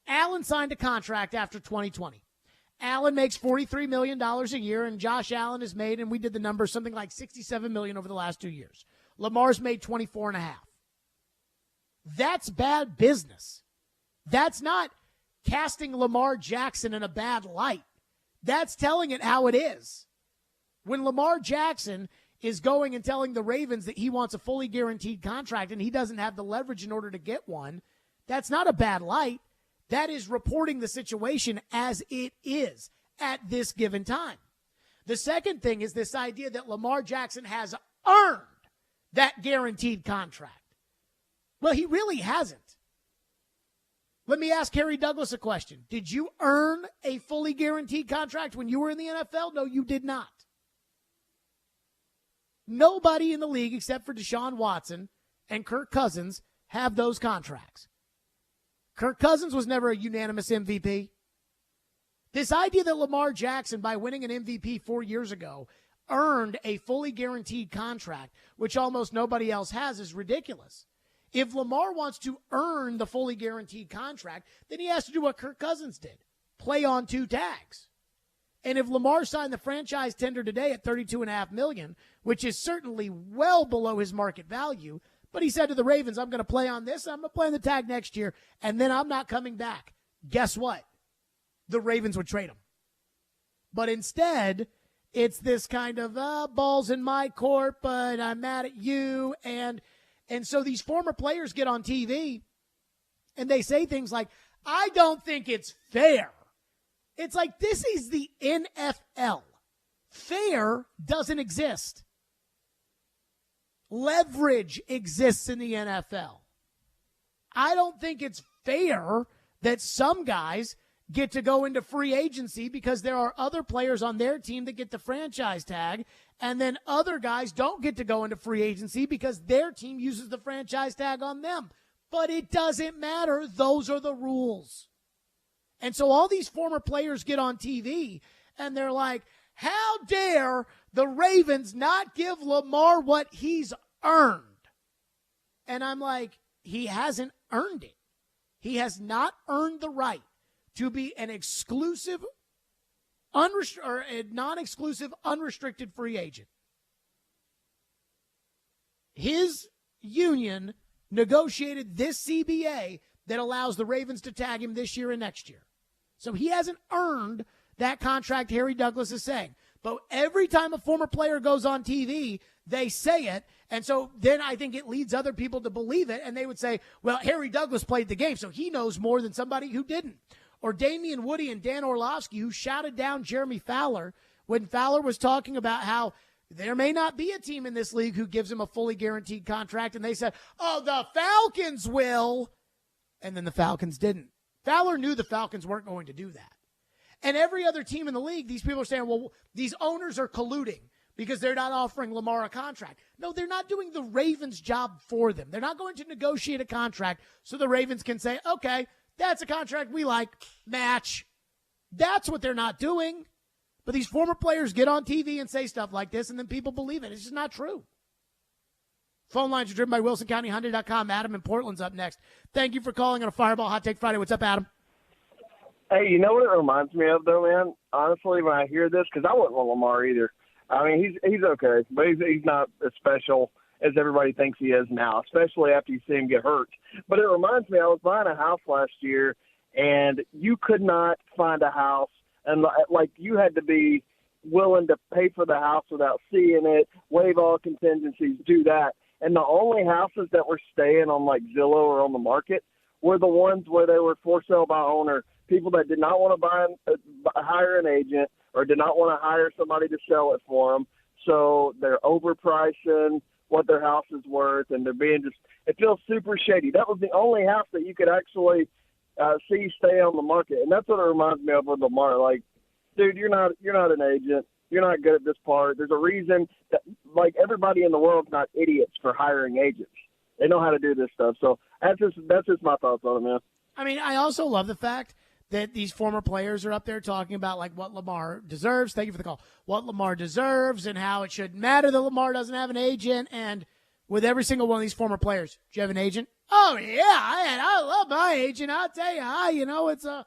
Allen signed a contract after 2020. Allen makes $43 million a year, and Josh Allen has made, and we did the numbers, something like $67 million over the last 2 years. Lamar's made $24.5. That's bad business. That's not casting Lamar Jackson in a bad light. That's telling it how it is. When Lamar Jackson is going and telling the Ravens that he wants a fully guaranteed contract and he doesn't have the leverage in order to get one, that's not a bad light. That is reporting the situation as it is at this given time. The second thing is this idea that Lamar Jackson has earned that guaranteed contract. Well, he really hasn't. Let me ask Harry Douglas a question. Did you earn a fully guaranteed contract when you were in the NFL? No, you did not. Nobody in the league except for Deshaun Watson and Kirk Cousins have those contracts. Kirk Cousins was never a unanimous MVP. This idea that Lamar Jackson, by winning an MVP 4 years ago, earned a fully guaranteed contract, which almost nobody else has, is ridiculous. If Lamar wants to earn the fully guaranteed contract, then he has to do what Kirk Cousins did, play on 2 tags. And if Lamar signed the franchise tender today at $32.5 million, which is certainly well below his market value, but he said to the Ravens, I'm going to play on this, I'm going to play on the tag next year, and then I'm not coming back. Guess what? The Ravens would trade him. But instead, it's this kind of, ball's in my court, but I'm mad at you. And so these former players get on TV, and they say things like, I don't think it's fair. It's like, this is the NFL. Fair doesn't exist. Leverage exists in the NFL. I don't think it's fair that some guys get to go into free agency because there are other players on their team that get the franchise tag, and then other guys don't get to go into free agency because their team uses the franchise tag on them. But it doesn't matter. Those are the rules. And so all these former players get on TV, and they're like, how dare the Ravens not give Lamar what he's earned? And I'm like, he hasn't earned it. He has not earned the right to be an exclusive, or a non-exclusive, unrestricted free agent. His union negotiated this CBA that allows the Ravens to tag him this year and next year. So he hasn't earned that contract, Harry Douglas is saying. But every time a former player goes on TV, they say it. And so then I think it leads other people to believe it. And they would say, well, Harry Douglas played the game, so he knows more than somebody who didn't. Or Damian Woody and Dan Orlovsky, who shouted down Jeremy Fowler when Fowler was talking about how there may not be a team in this league who gives him a fully guaranteed contract. And they said, oh, the Falcons will. And then the Falcons didn't. Fowler knew the Falcons weren't going to do that. And every other team in the league, these people are saying, well, these owners are colluding because they're not offering Lamar a contract. No, they're not doing the Ravens' job for them. They're not going to negotiate a contract so the Ravens can say, okay, that's a contract we like, match. That's what they're not doing. But these former players get on TV and say stuff like this, and then people believe it. It's just not true. Phone lines are driven by WilsonCountyHyundai.com. Adam in Portland's up next. Thank you for calling on a Fireball Hot Take Friday. What's up, Adam? Hey, you know what it reminds me of, though, man? Honestly, when I hear this, because I wouldn't want Lamar either. I mean, he's okay, but he's not as special as everybody thinks he is now, especially after you see him get hurt. But it reminds me, I was buying a house last year, and you could not find a house, and like you had to be willing to pay for the house without seeing it, waive all contingencies, do that. And the only houses that were staying on like Zillow or on the market were the ones where they were for sale by owner, people that did not want to hire an agent or did not want to hire somebody to sell it for them. So they're overpricing what their house is worth, and they're being just – it feels super shady. That was the only house that you could actually see stay on the market. And that's what it reminds me of with Lamar. Like, dude, you're not an agent. You're not good at this part. There's a reason that, like, everybody in the world's not idiots for hiring agents. They know how to do this stuff. So that's just my thoughts on it, man. I mean, I also love the fact that these former players are up there talking about, like, what Lamar deserves. Thank you for the call. What Lamar deserves and how it shouldn't matter that Lamar doesn't have an agent. And with every single one of these former players, do you have an agent? Oh, yeah, I love my agent. I'll tell you, it's a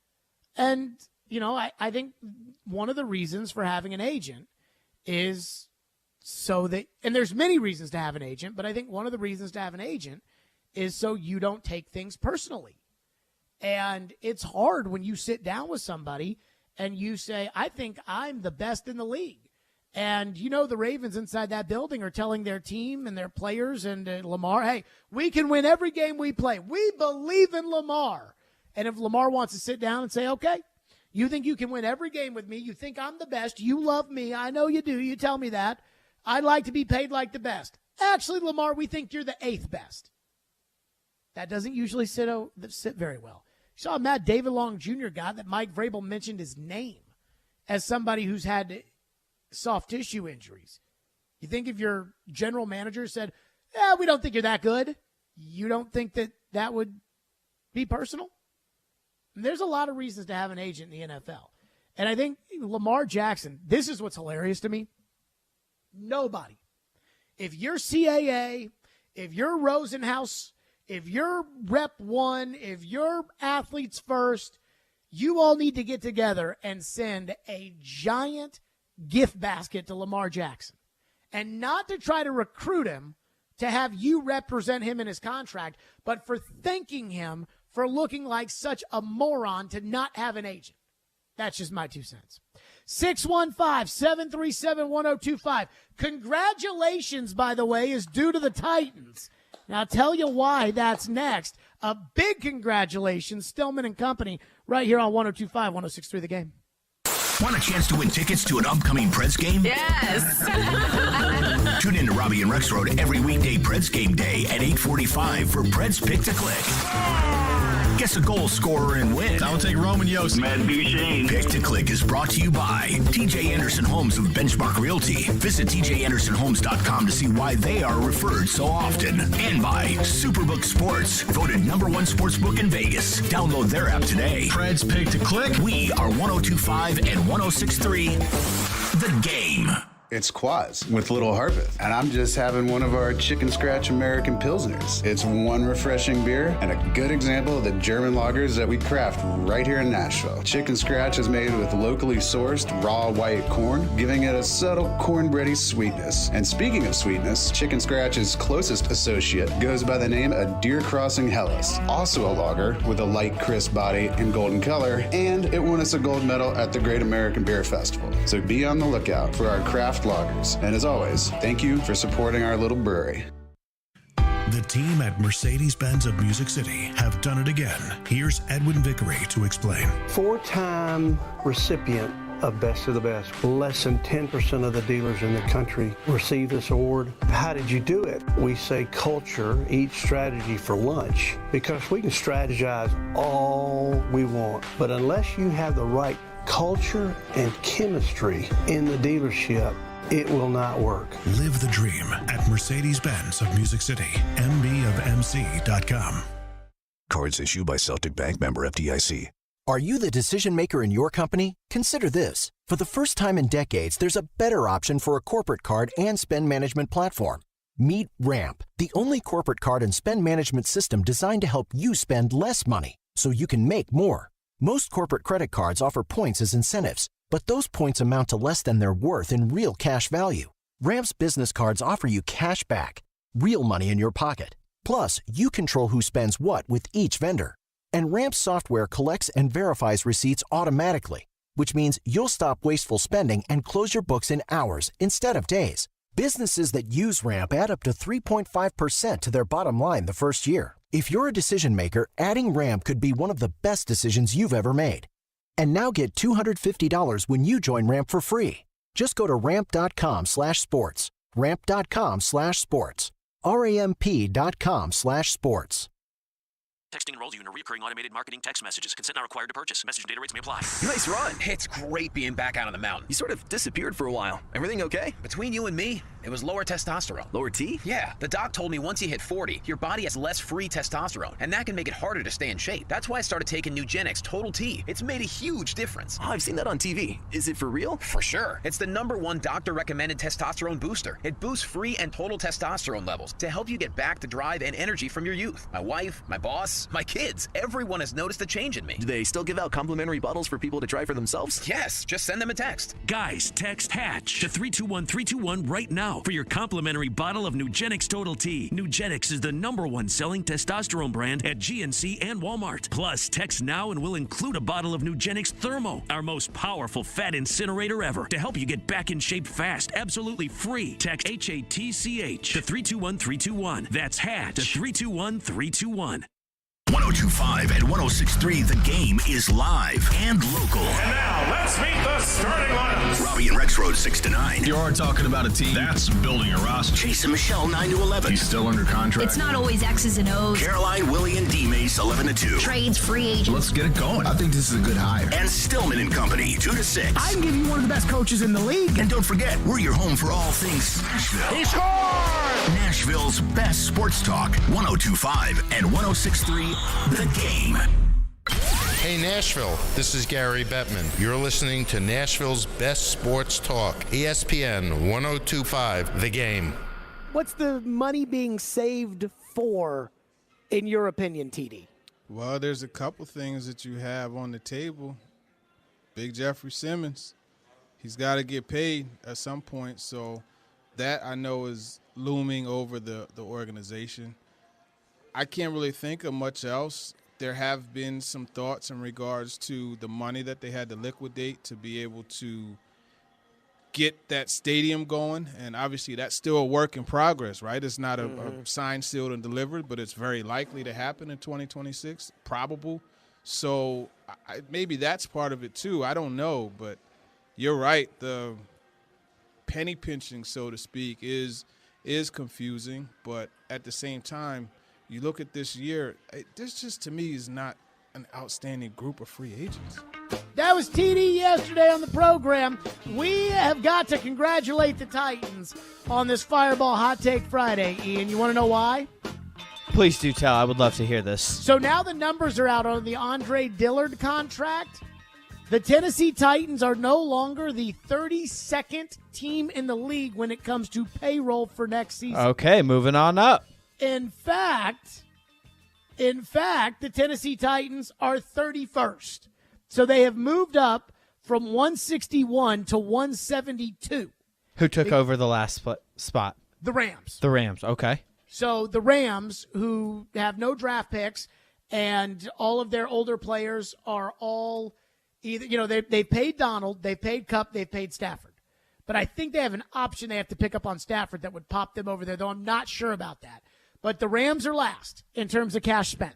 – and – I think one of the reasons for having an agent is so that, and there's many reasons to have an agent, but I think one of the reasons to have an agent is so you don't take things personally. And it's hard when you sit down with somebody and you say, I think I'm the best in the league. And, the Ravens inside that building are telling their team and their players and Lamar, hey, we can win every game we play. We believe in Lamar. And if Lamar wants to sit down and say, okay, you think you can win every game with me. You think I'm the best. You love me. I know you do. You tell me that. I'd like to be paid like the best. Actually, Lamar, we think you're the 8th best. That doesn't usually sit very well. You saw a Matt David Long Jr. guy that Mike Vrabel mentioned his name as somebody who's had soft tissue injuries. You think if your general manager said, we don't think you're that good, you don't think that would be personal? And there's a lot of reasons to have an agent in the NFL. And I think Lamar Jackson, this is what's hilarious to me. Nobody. If you're CAA, if you're Rosenhaus, if you're Rep 1, if you're Athletes First, you all need to get together and send a giant gift basket to Lamar Jackson. And not to try to recruit him to have you represent him in his contract, but for thanking him for looking like such a moron to not have an agent. That's just my 2 cents. 615-737-1025. Congratulations, by the way, is due to the Titans. Now, I'll tell you why that's next. A big congratulations, Stillman and Company, right here on 102.5, 106.3 The Game. Want a chance to win tickets to an upcoming Preds game? Yes. Tune in to Robbie and Rexroad every weekday Preds game day at 8:45 for Preds Pick to Click. Guess a goal scorer and win. I'll take Roman Yossi. Matt Duchesne. Pick to Click is brought to you by TJ Anderson Homes of Benchmark Realty. Visit tjandersonhomes.com to see why they are referred so often. And by Superbook Sports, voted #1 sportsbook in Vegas. Download their app today. Preds Pick to Click. We are 102.5 and 106.3 The Game. It's Quaz with Little Harpeth, and I'm just having one of our Chicken Scratch American Pilsners. It's one refreshing beer and a good example of the German lagers that we craft right here in Nashville. Chicken Scratch is made with locally sourced raw white corn, giving it a subtle cornbready sweetness. And speaking of sweetness, Chicken Scratch's closest associate goes by the name of Deer Crossing Hellas, also a lager with a light, crisp body and golden color, and it won us a gold medal at the Great American Beer Festival. So be on the lookout for our craft lagers. And as always, thank you for supporting our little brewery. The team at Mercedes-Benz of Music City have done it again. Here's Edwin Vickery to explain. 4-time recipient of Best of the Best. Less than 10% of the dealers in the country receive this award. How did you do it? We say culture eats strategy for lunch, because we can strategize all we want, but unless you have the right culture and chemistry in the dealership, it will not work. Live the dream at Mercedes-Benz of Music City, mbofmc.com. Cards issued by Celtic Bank, member FDIC. Are you the decision maker in your company? Consider this. For the first time in decades, there's a better option for a corporate card and spend management platform. Meet Ramp, the only corporate card and spend management system designed to help you spend less money so you can make more. Most corporate credit cards offer points as incentives, but those points amount to less than their worth in real cash value. Ramp's business cards offer you cash back, real money in your pocket. Plus, you control who spends what with each vendor. And Ramp's software collects and verifies receipts automatically, which means you'll stop wasteful spending and close your books in hours instead of days. Businesses that use Ramp add up to 3.5% to their bottom line the first year. If you're a decision maker, adding Ramp could be one of the best decisions you've ever made. And now get $250 when you join Ramp for free. Just go to ramp.com/sports. Ramp.com/sports. RAMP.com/sports. Texting enrolls you in a recurring automated marketing text messages. Consent not required to purchase. Message and data rates may apply. Nice run. It's great being back out on the mountain. You sort of disappeared for a while. Everything okay? Between you and me, it was lower testosterone. Lower T? Yeah. The doc told me once you hit 40, your body has less free testosterone, and that can make it harder to stay in shape. That's why I started taking Nugenix Total T. It's made a huge difference. Oh, I've seen that on TV. Is it for real? For sure. It's the #1 doctor-recommended testosterone booster. It boosts free and total testosterone levels to help you get back the drive and energy from your youth. My wife, my boss, my kids, everyone has noticed a change in me. Do they still give out complimentary bottles for people to try for themselves? Yes, just send them a text. Guys, text HATCH to 321-321 right now for your complimentary bottle of Nugenix Total T. Nugenix is the #1 selling testosterone brand at GNC and Walmart. Plus, text now and we'll include a bottle of Nugenix Thermo, our most powerful fat incinerator ever, to help you get back in shape fast, absolutely free. Text HATCH to 321-321. That's HATCH to 321-321. 1025 and 1063 The Game is live and local. And now, let's meet the starting lineups. Robbie and Rex Road 6 to 9. You are talking about a team that's building a roster. Jason Michelle 9 to 11. He's still under contract. It's not always X's and O's. Caroline, Willie, and D Mace 11 to 2. Trades, free agents. Let's get it going. I think this is a good hire. And Stillman and Company 2 to 6. I can give you one of the best coaches in the league. And don't forget, we're your home for all things Nashville. He scored! Nashville's best sports talk. 1025 and 1063 The Game. Hey Nashville, this is Gary Bettman. You're listening to Nashville's best sports talk, ESPN 1025 The Game. What's the money being saved for, in your opinion, TD? Well, there's a couple things that you have on the table. Big Jeffrey Simmons, he's got to get paid at some point, so that I know is looming over the organization. I can't really think of much else. There have been some thoughts in regards to the money that they had to liquidate to be able to get that stadium going, and obviously that's still a work in progress, right? It's not a signed, sealed, and delivered, but it's very likely to happen in 2026, probable. So maybe that's part of it too. I don't know, but you're right. The penny pinching, so to speak, is confusing, but at the same time, you look at this year, this just to me is not an outstanding group of free agents. That was TD yesterday on the program. We have got to congratulate the Titans on this Fireball Hot Take Friday. Ian, you want to know why? Please do tell. I would love to hear this. So now the numbers are out on the Andre Dillard contract. The Tennessee Titans are no longer the 32nd team in the league when it comes to payroll for next season. Okay, moving on up. In fact, the Tennessee Titans are 31st. So they have moved up from 161 to 172. Who took over the last spot? The Rams. The Rams, okay. So the Rams, who have no draft picks, and all of their older players are all either, they paid Donald, they paid Kupp, they paid Stafford. But I think they have an option they have to pick up on Stafford that would pop them over there, though I'm not sure about that. But the Rams are last in terms of cash spent.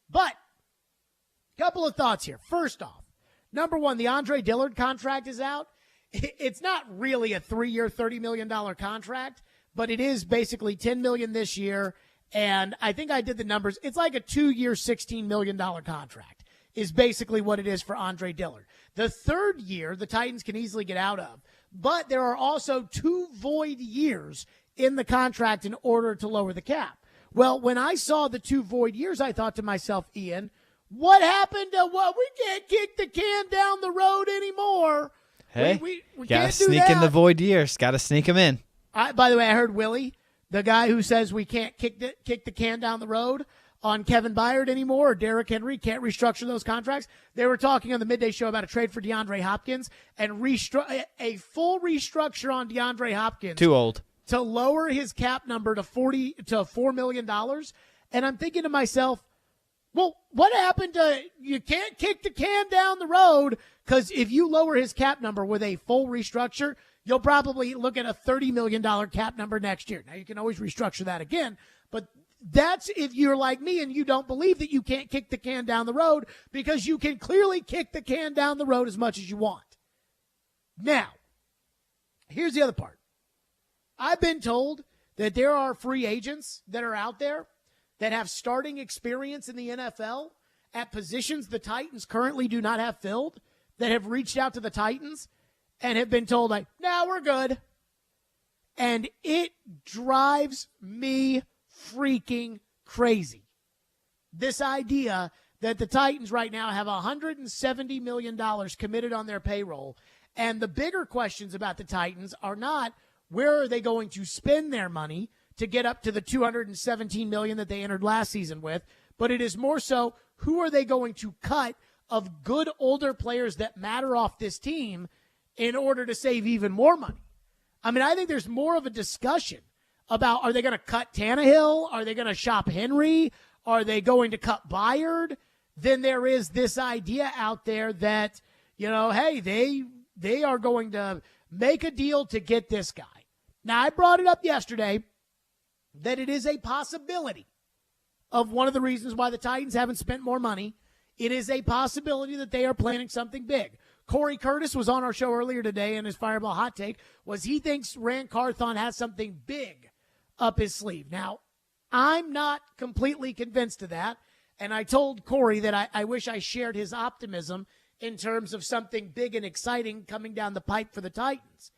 But a couple of thoughts here. First off, number one, the Andre Dillard contract is out. It's not really a 3-year, $30 million contract, but it is basically $10 million this year. And I think I did the numbers. It's like a 2-year, $16 million contract is basically what it is for Andre Dillard. The third year, the Titans can easily get out of. But there are also 2 void years in the contract in order to lower the cap. Well, when I saw the 2 void years, I thought to myself, Ian, what happened to what? We can't kick the can down the road anymore. Hey, we gotta can't do sneak in that. the void years. Gotta sneak them in. By the way, I heard Willie, the guy who says we can't kick the can down the road on Kevin Byard anymore, or Derrick Henry, can't restructure those contracts. They were talking on the midday show about a trade for DeAndre Hopkins and a full restructure on DeAndre Hopkins. Too old. To lower his cap number to $4 million. And I'm thinking to myself, well, what happened to you can't kick the can down the road? Because if you lower his cap number with a full restructure, you'll probably look at a $30 million cap number next year. Now, you can always restructure that again, but that's if you're like me and you don't believe that you can't kick the can down the road, because you can clearly kick the can down the road as much as you want. Now, here's the other part. I've been told that there are free agents that are out there that have starting experience in the NFL at positions the Titans currently do not have filled, that have reached out to the Titans and have been told, like, no, we're good. And it drives me freaking crazy. This idea that the Titans right now have $170 million committed on their payroll. And the bigger questions about the Titans are not, where are they going to spend their money to get up to the $217 million that they entered last season with? But it is more so, who are they going to cut of good older players that matter off this team in order to save even more money? I mean, I think there's more of a discussion about, are they going to cut Tannehill? Are they going to shop Henry? Are they going to cut Byard? Then there is this idea out there that, hey, they are going to make a deal to get this guy. Now, I brought it up yesterday that it is a possibility of one of the reasons why the Titans haven't spent more money. It is a possibility that they are planning something big. Corey Curtis was on our show earlier today, and his Fireball hot take was he thinks Rand Carthon has something big up his sleeve. Now, I'm not completely convinced of that, and I told Corey that I wish I shared his optimism in terms of something big and exciting coming down the pipe for the Titans.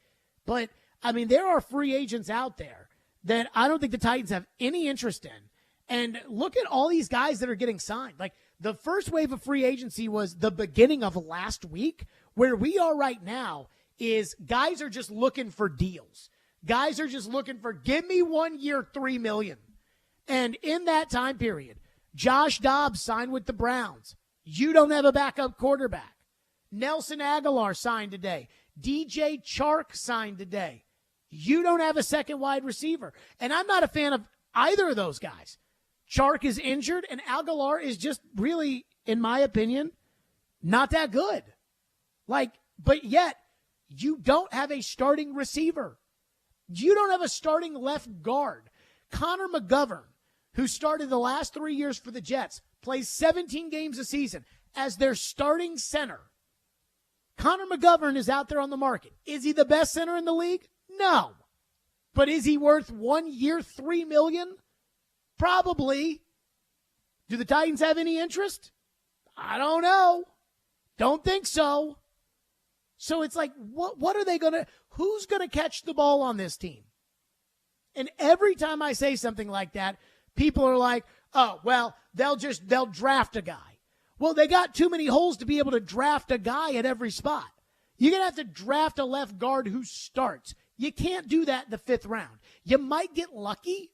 But, I mean, there are free agents out there that I don't think the Titans have any interest in. And look at all these guys that are getting signed. Like, the first wave of free agency was the beginning of last week. Where we are right now is guys are just looking for deals. Guys are just looking for, give me 1 year, $3 million. And in that time period, Josh Dobbs signed with the Browns. You don't have a backup quarterback. Nelson Aguilar signed today. DJ Chark signed today. You don't have a second wide receiver. And I'm not a fan of either of those guys. Chark is injured, and Aguilar is just really, in my opinion, not that good. But yet, you don't have a starting receiver. You don't have a starting left guard. Connor McGovern, who started the last 3 years for the Jets, plays 17 games a season as their starting center. Connor McGovern is out there on the market. Is he the best center in the league? No. But is he worth 1 year, $3 million? Probably. Do the Titans have any interest? I don't know. Don't think so. So it's like, what are they going to, who's going to catch the ball on this team? And every time I say something like that, people are like, oh, well, they'll draft a guy. Well, they got too many holes to be able to draft a guy at every spot. You're going to have to draft a left guard who starts. You can't do that in the 5th round. You might get lucky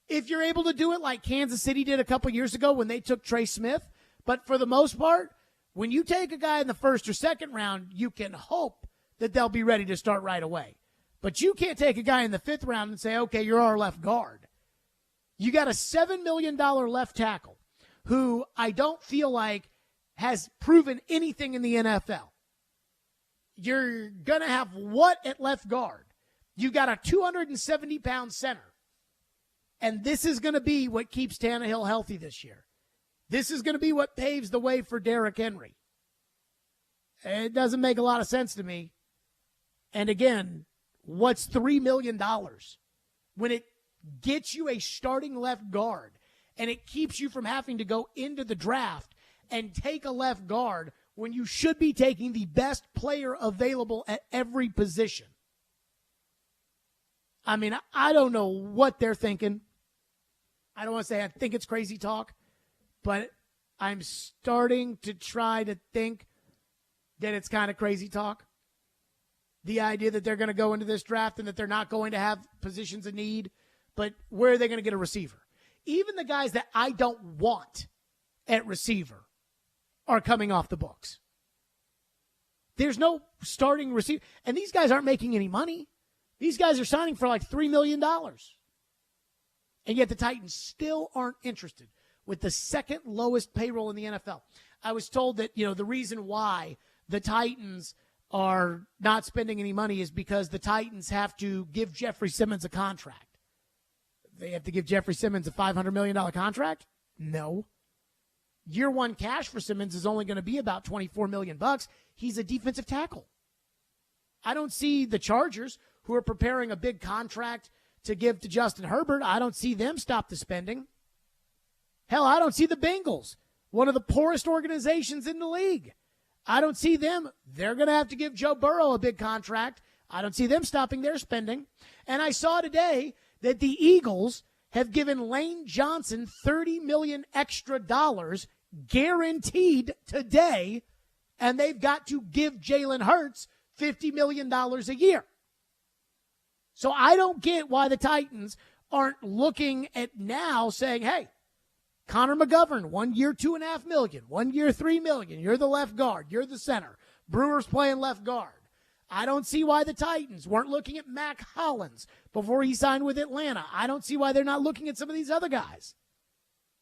if you're able to do it like Kansas City did a couple years ago when they took Trey Smith. But for the most part, when you take a guy in the 1st or 2nd round, you can hope that they'll be ready to start right away. But you can't take a guy in the 5th round and say, okay, you're our left guard. You got a $7 million left tackle who I don't feel like has proven anything in the NFL. You're going to have what at left guard? You got a 270-pound center. And this is going to be what keeps Tannehill healthy this year. This is going to be what paves the way for Derrick Henry. It doesn't make a lot of sense to me. And again, what's $3 million when it gets you a starting left guard and it keeps you from having to go into the draft and take a left guard when you should be taking the best player available at every position? I mean, I don't know what they're thinking. I don't want to say I think it's crazy talk, but I'm starting to try to think that it's kind of crazy talk. The idea that they're going to go into this draft and that they're not going to have positions of need, but where are they going to get a receiver? Even the guys that I don't want at receiver are coming off the books. There's no starting receiver. And these guys aren't making any money. These guys are signing for like $3 million. And yet the Titans still aren't interested with the 2nd lowest payroll in the NFL. I was told that, the reason why the Titans are not spending any money is because the Titans have to give Jeffrey Simmons a contract. They have to give Jeffrey Simmons a $500 million contract? No. Year one cash for Simmons is only going to be about $24 million. He's a defensive tackle. I don't see the Chargers, who are preparing a big contract to give to Justin Herbert, I don't see them stop the spending. Hell, I don't see the Bengals, one of the poorest organizations in the league. I don't see them. They're going to have to give Joe Burrow a big contract. I don't see them stopping their spending. And I saw today that the Eagles have given Lane Johnson $30 million extra dollars guaranteed today, and they've got to give Jalen Hurts $50 million a year. So I don't get why the Titans aren't looking at now saying, hey, Connor McGovern, 1 year, $2.5 million, 1 year, $3 million. You're the left guard. You're the center. Brewers playing left guard. I don't see why the Titans weren't looking at Mac Hollins before he signed with Atlanta. I don't see why they're not looking at some of these other guys.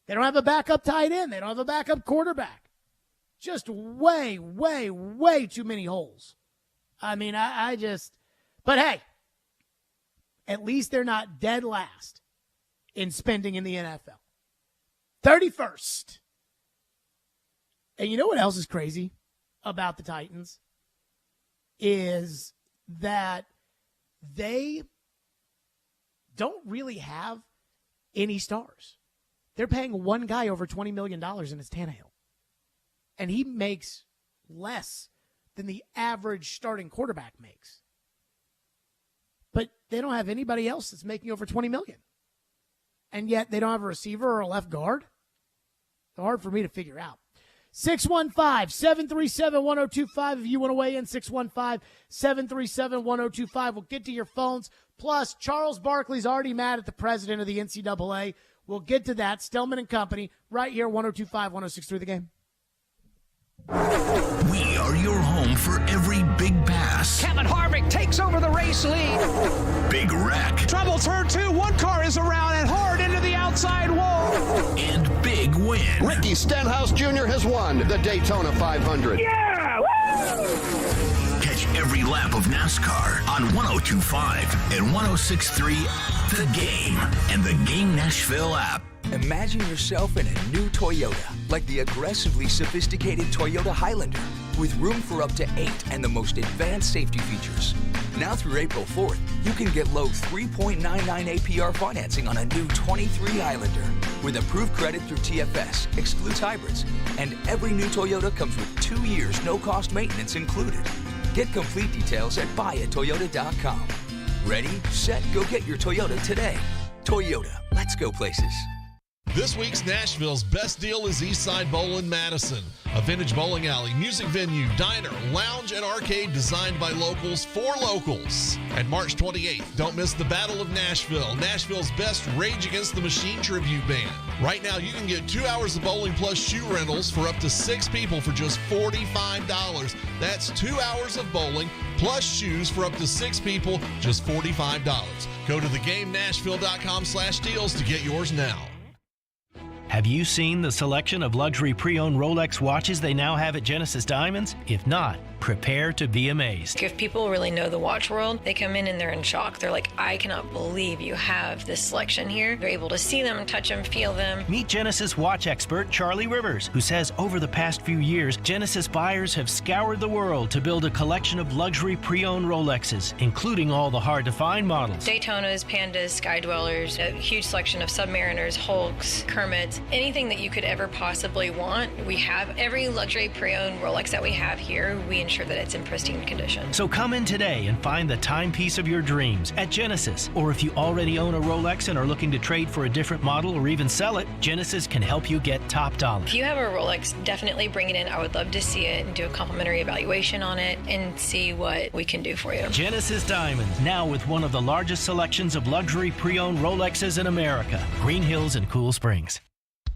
They don't have a backup tight end. They don't have a backup quarterback. Just way, way, way too many holes. I mean, but hey, at least they're not dead last in spending in the NFL. 31st. And you know what else is crazy about the Titans? Is that they don't really have any stars. They're paying one guy over $20 million, and it's Tannehill. And he makes less than the average starting quarterback makes. But they don't have anybody else that's making over $20 million. And yet they don't have a receiver or a left guard. It's hard for me to figure out. 615-737-1025 if you want to weigh in. 615-737-1025. We'll get to your phones. Plus, Charles Barkley's already mad at the president of the NCAA. We'll get to that. Stillman and Company right here, 102.5, 106.3 The Game. We are your home for every big pass. Kevin Harvick takes over the race lead. Big wreck. Trouble turn 2. One car is around and hard into the outside wall. And big win. Ricky Stenhouse Jr. has won the Daytona 500. Yeah! Woo! Catch every lap of NASCAR on 102.5 and 106.3 The Game and the Game Nashville app. Imagine yourself in a new Toyota, like the aggressively sophisticated Toyota Highlander, with room for up to 8 and the most advanced safety features. Now through April 4th, you can get low 3.99 APR financing on a new 23 Highlander. With approved credit through TFS, excludes hybrids, and every new Toyota comes with 2 years no-cost maintenance included. Get complete details at buyatoyota.com. Ready, set, go get your Toyota today. Toyota, let's go places. This week's Nashville's best deal is Eastside Bowl in Madison, a vintage bowling alley, music venue, diner, lounge, and arcade designed by locals for locals. And March 28th, don't miss the Battle of Nashville, Nashville's best Rage Against the Machine tribute band. Right now, you can get 2 hours of bowling plus shoe rentals for up to 6 people for just $45. That's 2 hours of bowling plus shoes for up to 6 people, just $45. Go to thegamenashville.com/deals to get yours now. Have you seen the selection of luxury pre-owned Rolex watches they now have at Genesis Diamonds? If not, prepare to be amazed. If people really know the watch world, they come in and they're in shock. They're like, I cannot believe you have this selection here. They're able to see them, touch them, feel them. Meet Genesis watch expert Charlie Rivers, who says over the past few years, Genesis buyers have scoured the world to build a collection of luxury pre-owned Rolexes, including all the hard-to-find models. Daytonas, Pandas, Sky Dwellers, a huge selection of Submariners, Hulks, Kermits, anything that you could ever possibly want. We have every luxury pre-owned Rolex that we have here. We ensure that it's in pristine condition. So come in today and find the timepiece of your dreams at Genesis. Or if you already own a Rolex and are looking to trade for a different model or even sell it, Genesis can help you get top dollar. If you have a Rolex, definitely bring it in. I would love to see it and do a complimentary evaluation on it and see what we can do for you. Genesis Diamonds, now with one of the largest selections of luxury pre-owned Rolexes in America. Green Hills and Cool Springs.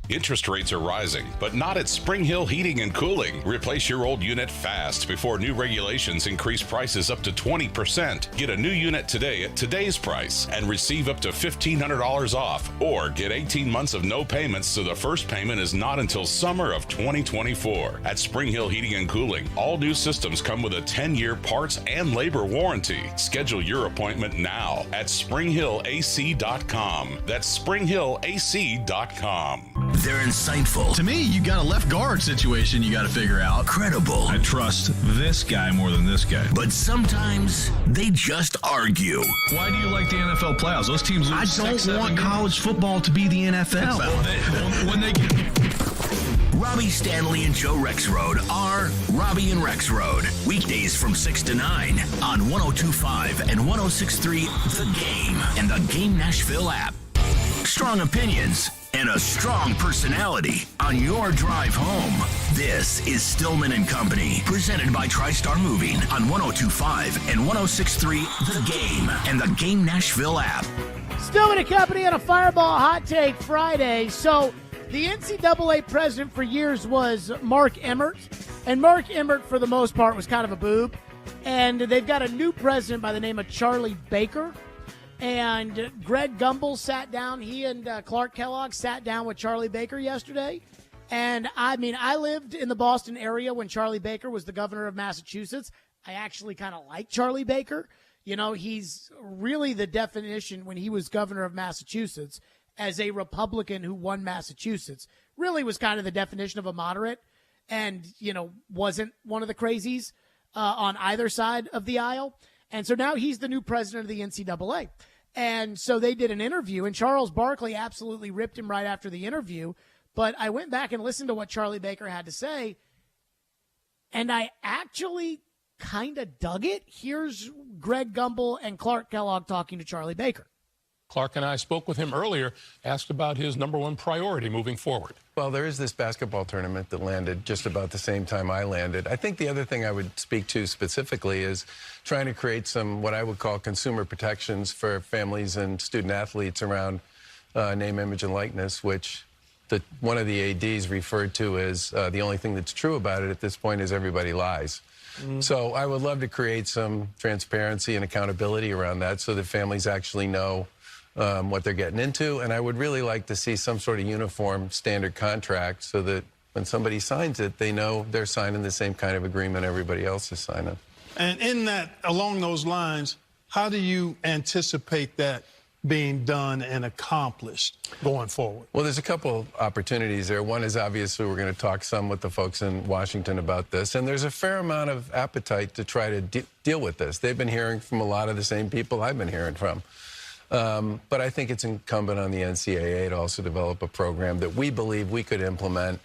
Interest rates are rising, but not at Spring Hill Heating and Cooling. Replace your old unit fast before new regulations increase prices up to 20%. Get a new unit today at today's price and receive up to $1,500 off, or get 18 months of no payments so the first payment is not until summer of 2024. At Spring Hill Heating and Cooling, all new systems come with a 10-year parts and labor warranty. Schedule your appointment now at springhillac.com. That's springhillac.com. They're insightful. To me, you got a left guard situation you got to figure out. Credible. I trust this guy more than this guy. But sometimes they just argue. Why do you like the NFL playoffs? Those teams lose. I don't want college football to be the NFL. When they Robbie Stanley and Joe Rexroad are Robbie and Rexroad. Weekdays from 6 to 9 on 102.5 and 106.3 The Game and the Game Nashville app. Strong opinions and a strong personality on your drive home. This is Stillman and Company, presented by TriStar Moving on 102.5 and 106.3 The Game and the Game Nashville app. Stillman and Company on a Fireball Hot Take Friday. So the NCAA president for years was Mark Emmert, and Mark Emmert, for the most part, was kind of a boob. And they've got a new president by the name of Charlie Baker. And Greg Gumbel sat down. He and Clark Kellogg sat down with Charlie Baker yesterday. And, I mean, I lived in the Boston area when Charlie Baker was the governor of Massachusetts. I actually kind of like Charlie Baker. You know, he's really the definition when he was governor of Massachusetts. as a Republican who won Massachusetts, really was kind of the definition of a moderate and, wasn't one of the crazies on either side of the aisle. And so now he's the new president of the NCAA. And so they did an interview, and Charles Barkley absolutely ripped him right after the interview. But I went back and listened to what Charlie Baker had to say, and I actually kind of dug it. Here's Greg Gumbel and Clark Kellogg talking to Charlie Baker. Clark and I spoke with him earlier, asked about his number one priority moving forward. Well, there is this basketball tournament that landed just about the same time I landed. I think the other thing I would speak to specifically is trying to create some what I would call consumer protections for families and student athletes around name, image, and likeness, which one of the ADs referred to as the only thing that's true about it at this point is everybody lies. So I would love to create some transparency and accountability around that so that families actually know what they're getting into. And I would really like to see some sort of uniform standard contract so that when somebody signs it, they know they're signing the same kind of agreement everybody else is signing. And in that, along those lines, how do you anticipate that being done and accomplished going forward? Well, there's a couple opportunities there. One is obviously we're going to talk some with the folks in Washington about this, and there's a fair amount of appetite to try to deal with this. They've been hearing from a lot of the same people I've been hearing from. But I think it's incumbent on the NCAA to also develop a program that we believe we could implement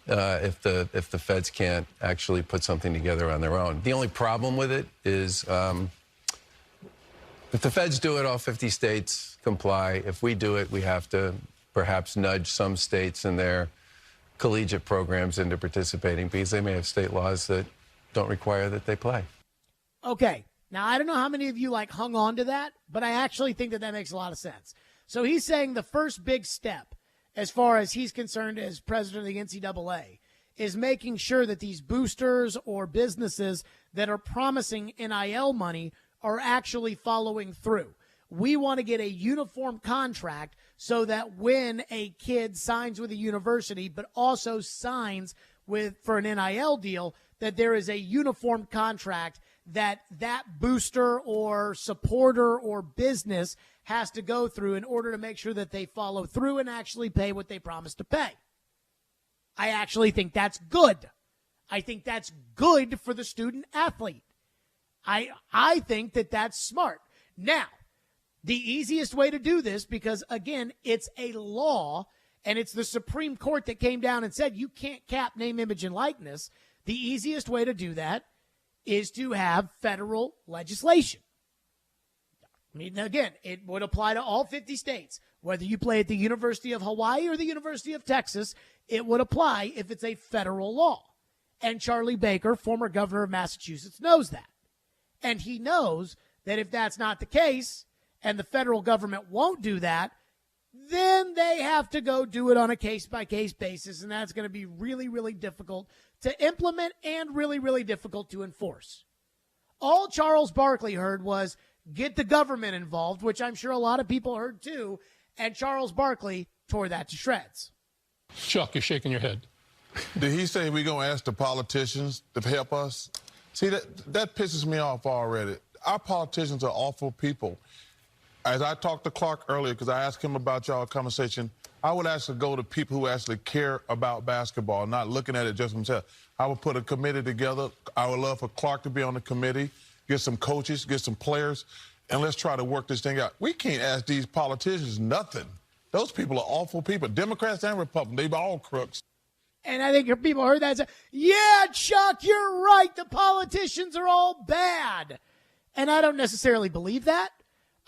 if the feds can't actually put something together on their own. The only problem with it is if the feds do it, all 50 states comply. If we do it, we have to perhaps nudge some states and their collegiate programs into participating because they may have state laws that don't require that they play. Okay. Now, I don't know how many of you hung on to that, but I actually think that makes a lot of sense. So he's saying the first big step, as far as he's concerned as president of the NCAA, is making sure that these boosters or businesses that are promising NIL money are actually following through. We want to get a uniform contract so that when a kid signs with a university but also signs for an NIL deal, that there is a uniform contract that booster or supporter or business has to go through in order to make sure that they follow through and actually pay what they promised to pay. I actually think that's good. I think that's good for the student athlete. I think that that's smart. Now, the easiest way to do this, because, again, it's a law, and it's the Supreme Court that came down and said you can't cap name, image, and likeness. The easiest way to do that is to have federal legislation. I mean, again, it would apply to all 50 states. Whether you play at the University of Hawaii or the University of Texas, it would apply if it's a federal law. And Charlie Baker, former governor of Massachusetts, knows that. And he knows that if that's not the case and the federal government won't do that, then they have to go do it on a case-by-case basis, and that's going to be really, really difficult to implement and really, really difficult to enforce. All Charles Barkley heard was get the government involved, which I'm sure a lot of people heard too, and Charles Barkley tore that to shreds. Chuck, you're shaking your head. Did he say we're going to ask the politicians to help us? See, that pisses me off already. Our politicians are awful people. As I talked to Clark earlier, because I asked him about y'all conversation, I would actually go to people who actually care about basketball, not looking at it just themselves. I would put a committee together. I would love for Clark to be on the committee, get some coaches, get some players, and let's try to work this thing out. We can't ask these politicians nothing. Those people are awful people, Democrats and Republicans. They're all crooks. And I think your people heard that and said, yeah, Chuck, you're right. The politicians are all bad. And I don't necessarily believe that.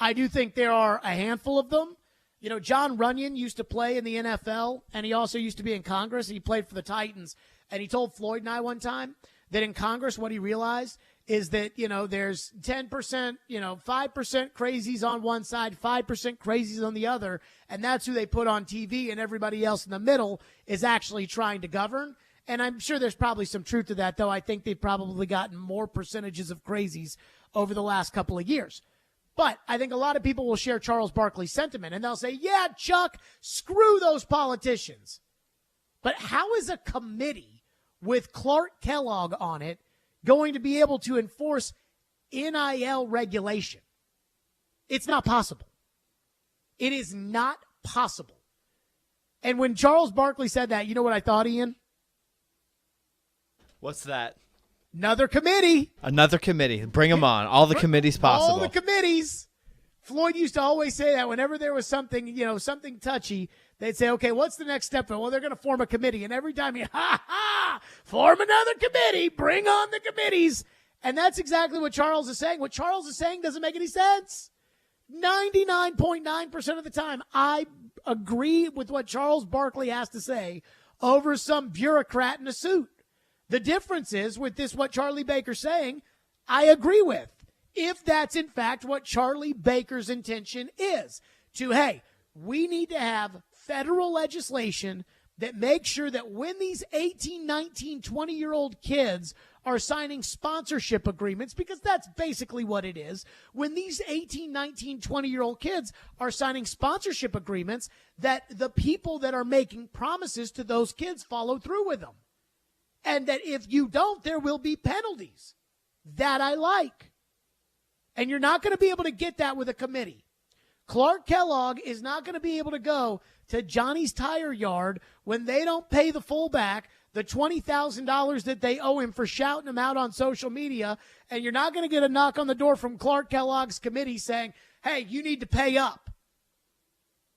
I do think there are a handful of them. You know, John Runyon used to play in the NFL, and he also used to be in Congress. He played for the Titans. And he told Floyd and I one time that in Congress what he realized is that, there's 10%, 5% crazies on one side, 5% crazies on the other, and that's who they put on TV, and everybody else in the middle is actually trying to govern. And I'm sure there's probably some truth to that, though I think they've probably gotten more percentages of crazies over the last couple of years. But I think a lot of people will share Charles Barkley's sentiment, and they'll say, yeah, Chuck, screw those politicians. But how is a committee with Clark Kellogg on it going to be able to enforce NIL regulation? It's not possible. It is not possible. And when Charles Barkley said that, you know what I thought, Ian? What's that? Another committee. Another committee. Bring them on. All the committees possible. All the committees. Floyd used to always say that whenever there was something, something touchy, they'd say, okay, what's the next step? Well, they're going to form a committee. And every time form another committee, bring on the committees. And that's exactly what Charles is saying. What Charles is saying doesn't make any sense. 99.9% of the time, I agree with what Charles Barkley has to say over some bureaucrat in a suit. The difference is with this, what Charlie Baker's saying, I agree with. If that's in fact what Charlie Baker's intention is, hey, we need to have federal legislation that makes sure that when these 18, 19, 20-year-old kids are signing sponsorship agreements, because that's basically what it is, when these 18, 19, 20-year-old kids are signing sponsorship agreements, that the people that are making promises to those kids follow through with them. And that if you don't, there will be penalties. That I like. And you're not going to be able to get that with a committee. Clark Kellogg is not going to be able to go to Johnny's Tire Yard when they don't pay the fullback the $20,000 that they owe him for shouting him out on social media. And you're not going to get a knock on the door from Clark Kellogg's committee saying, hey, you need to pay up.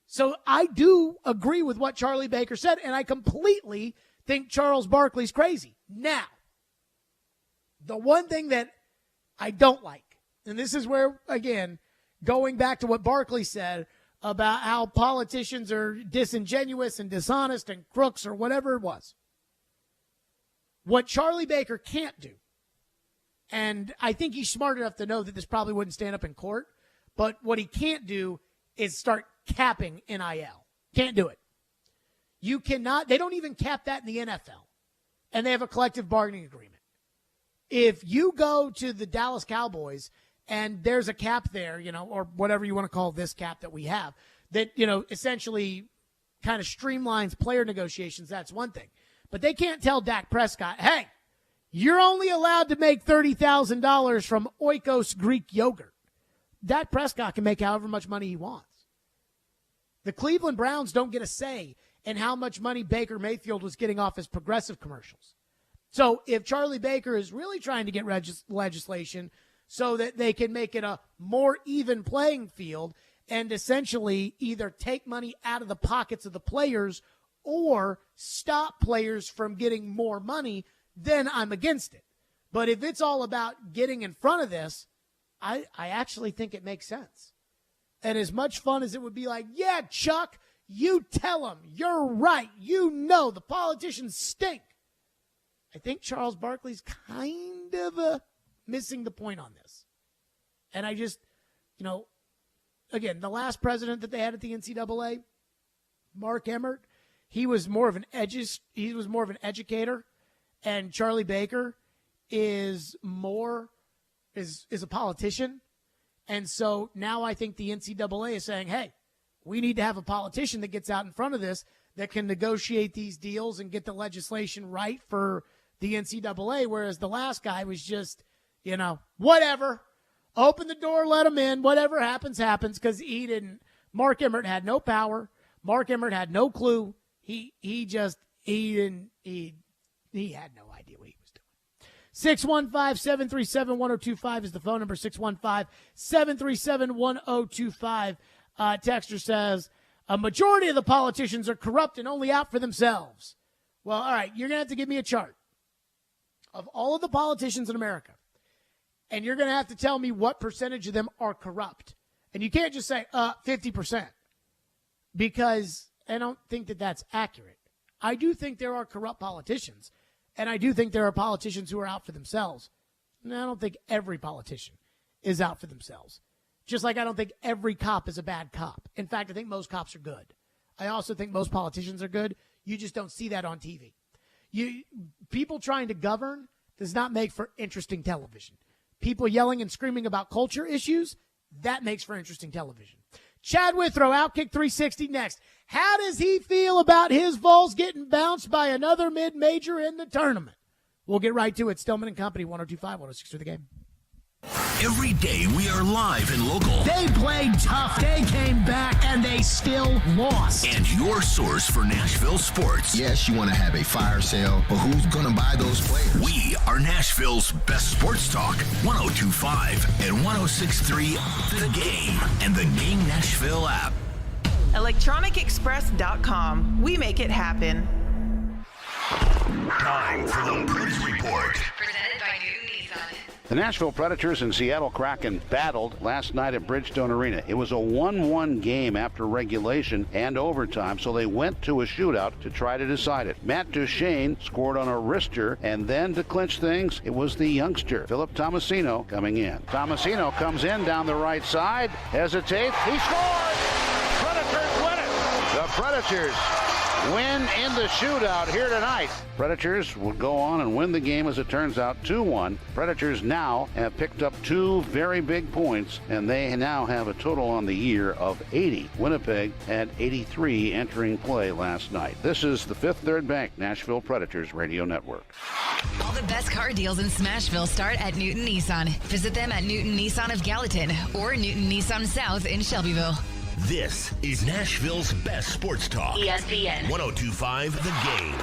So I do agree with what Charlie Baker said, and I completely think Charles Barkley's crazy. Now, the one thing that I don't like, and this is where, again, going back to what Barkley said about how politicians are disingenuous and dishonest and crooks or whatever it was. What Charlie Baker can't do, and I think he's smart enough to know that this probably wouldn't stand up in court, but what he can't do is start capping NIL. Can't do it. You cannot, they don't even cap that in the NFL. And they have a collective bargaining agreement. If you go to the Dallas Cowboys and there's a cap there, or whatever you want to call this cap that we have, that, essentially kind of streamlines player negotiations, that's one thing. But they can't tell Dak Prescott, hey, you're only allowed to make $30,000 from Oikos Greek yogurt. Dak Prescott can make however much money he wants. The Cleveland Browns don't get a say in how much money Baker Mayfield was getting off his progressive commercials. So if Charlie Baker is really trying to get legislation so that they can make it a more even playing field and essentially either take money out of the pockets of the players or stop players from getting more money, then I'm against it. But if it's all about getting in front of this, I actually think it makes sense. And as much fun as it would be like, yeah, Chuck, you tell them, you're right, the politicians stink. I think Charles Barkley's kind of missing the point on this. And I just, again, the last president that they had at the NCAA, Mark Emmert, he was more of an educator, and Charlie Baker is a politician. And so now I think the NCAA is saying, hey, we need to have a politician that gets out in front of this that can negotiate these deals and get the legislation right for the NCAA, whereas the last guy was just, whatever. Open the door, let him in. Whatever happens, happens, because Mark Emmert had no power. Mark Emmert had no clue. He had no idea what he was doing. 615-737-1025 is the phone number, 615-737-1025. Texter says, a majority of the politicians are corrupt and only out for themselves. Well, all right, you're going to have to give me a chart of all of the politicians in America, and you're going to have to tell me what percentage of them are corrupt. And you can't just say 50%, because I don't think that that's accurate. I do think there are corrupt politicians, and I do think there are politicians who are out for themselves. And I don't think every politician is out for themselves. Just like I don't think every cop is a bad cop. In fact, I think most cops are good. I also think most politicians are good. You just don't see that on TV. People trying to govern does not make for interesting television. People yelling and screaming about culture issues, that makes for interesting television. Chad Withrow, Outkick 360 next. How does he feel about his Vols getting bounced by another mid-major in the tournament? We'll get right to it. Stillman and Company, 102.5, 106 through the game. Every day we are live and local. They played tough. They came back, and they still lost. And your source for Nashville sports. Yes, you want to have a fire sale, but who's going to buy those players? We are Nashville's best sports talk. 102.5 and 106.3 The Game and the Game Nashville app. ElectronicExpress.com. We make it happen. Time for the Press Report. Presented by Newton Nissan. The Nashville Predators and Seattle Kraken battled last night at Bridgestone Arena. It was a 1-1 game after regulation and overtime, so they went to a shootout to try to decide it. Matt Duchene scored on a wrister, and then to clinch things, it was the youngster, Philip Tomasino, coming in. Tomasino comes in down the right side, hesitates, he scores! Predators win it! The Predators win in the shootout here tonight. Predators will go on and win the game, as it turns out, 2-1. Predators now have picked up 2 very big points, and they now have a total on the year of 80. Winnipeg had 83 entering play last night. This is the Fifth Third Bank Nashville Predators Radio Network. All the best car deals in Smashville start at Newton Nissan. Visit them at Newton Nissan of Gallatin or Newton Nissan South in Shelbyville. This is Nashville's best sports talk. ESPN 102.5 The Game.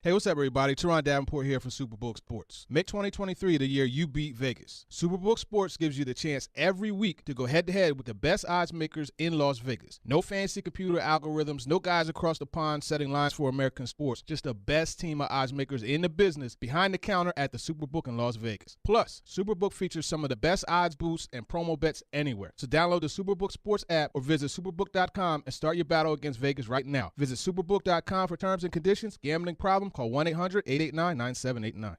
Hey, what's up, everybody? Teron Davenport here for Superbook Sports. Make 2023 the year you beat Vegas. Superbook Sports gives you the chance every week to go head-to-head with the best odds makers in Las Vegas. No fancy computer algorithms, no guys across the pond setting lines for American sports. Just the best team of odds makers in the business behind the counter at the Superbook in Las Vegas. Plus, Superbook features some of the best odds boosts and promo bets anywhere. So download the Superbook Sports app or visit superbook.com and start your battle against Vegas right now. Visit superbook.com for terms and conditions. Gambling problem? Call 1-800-889-9789.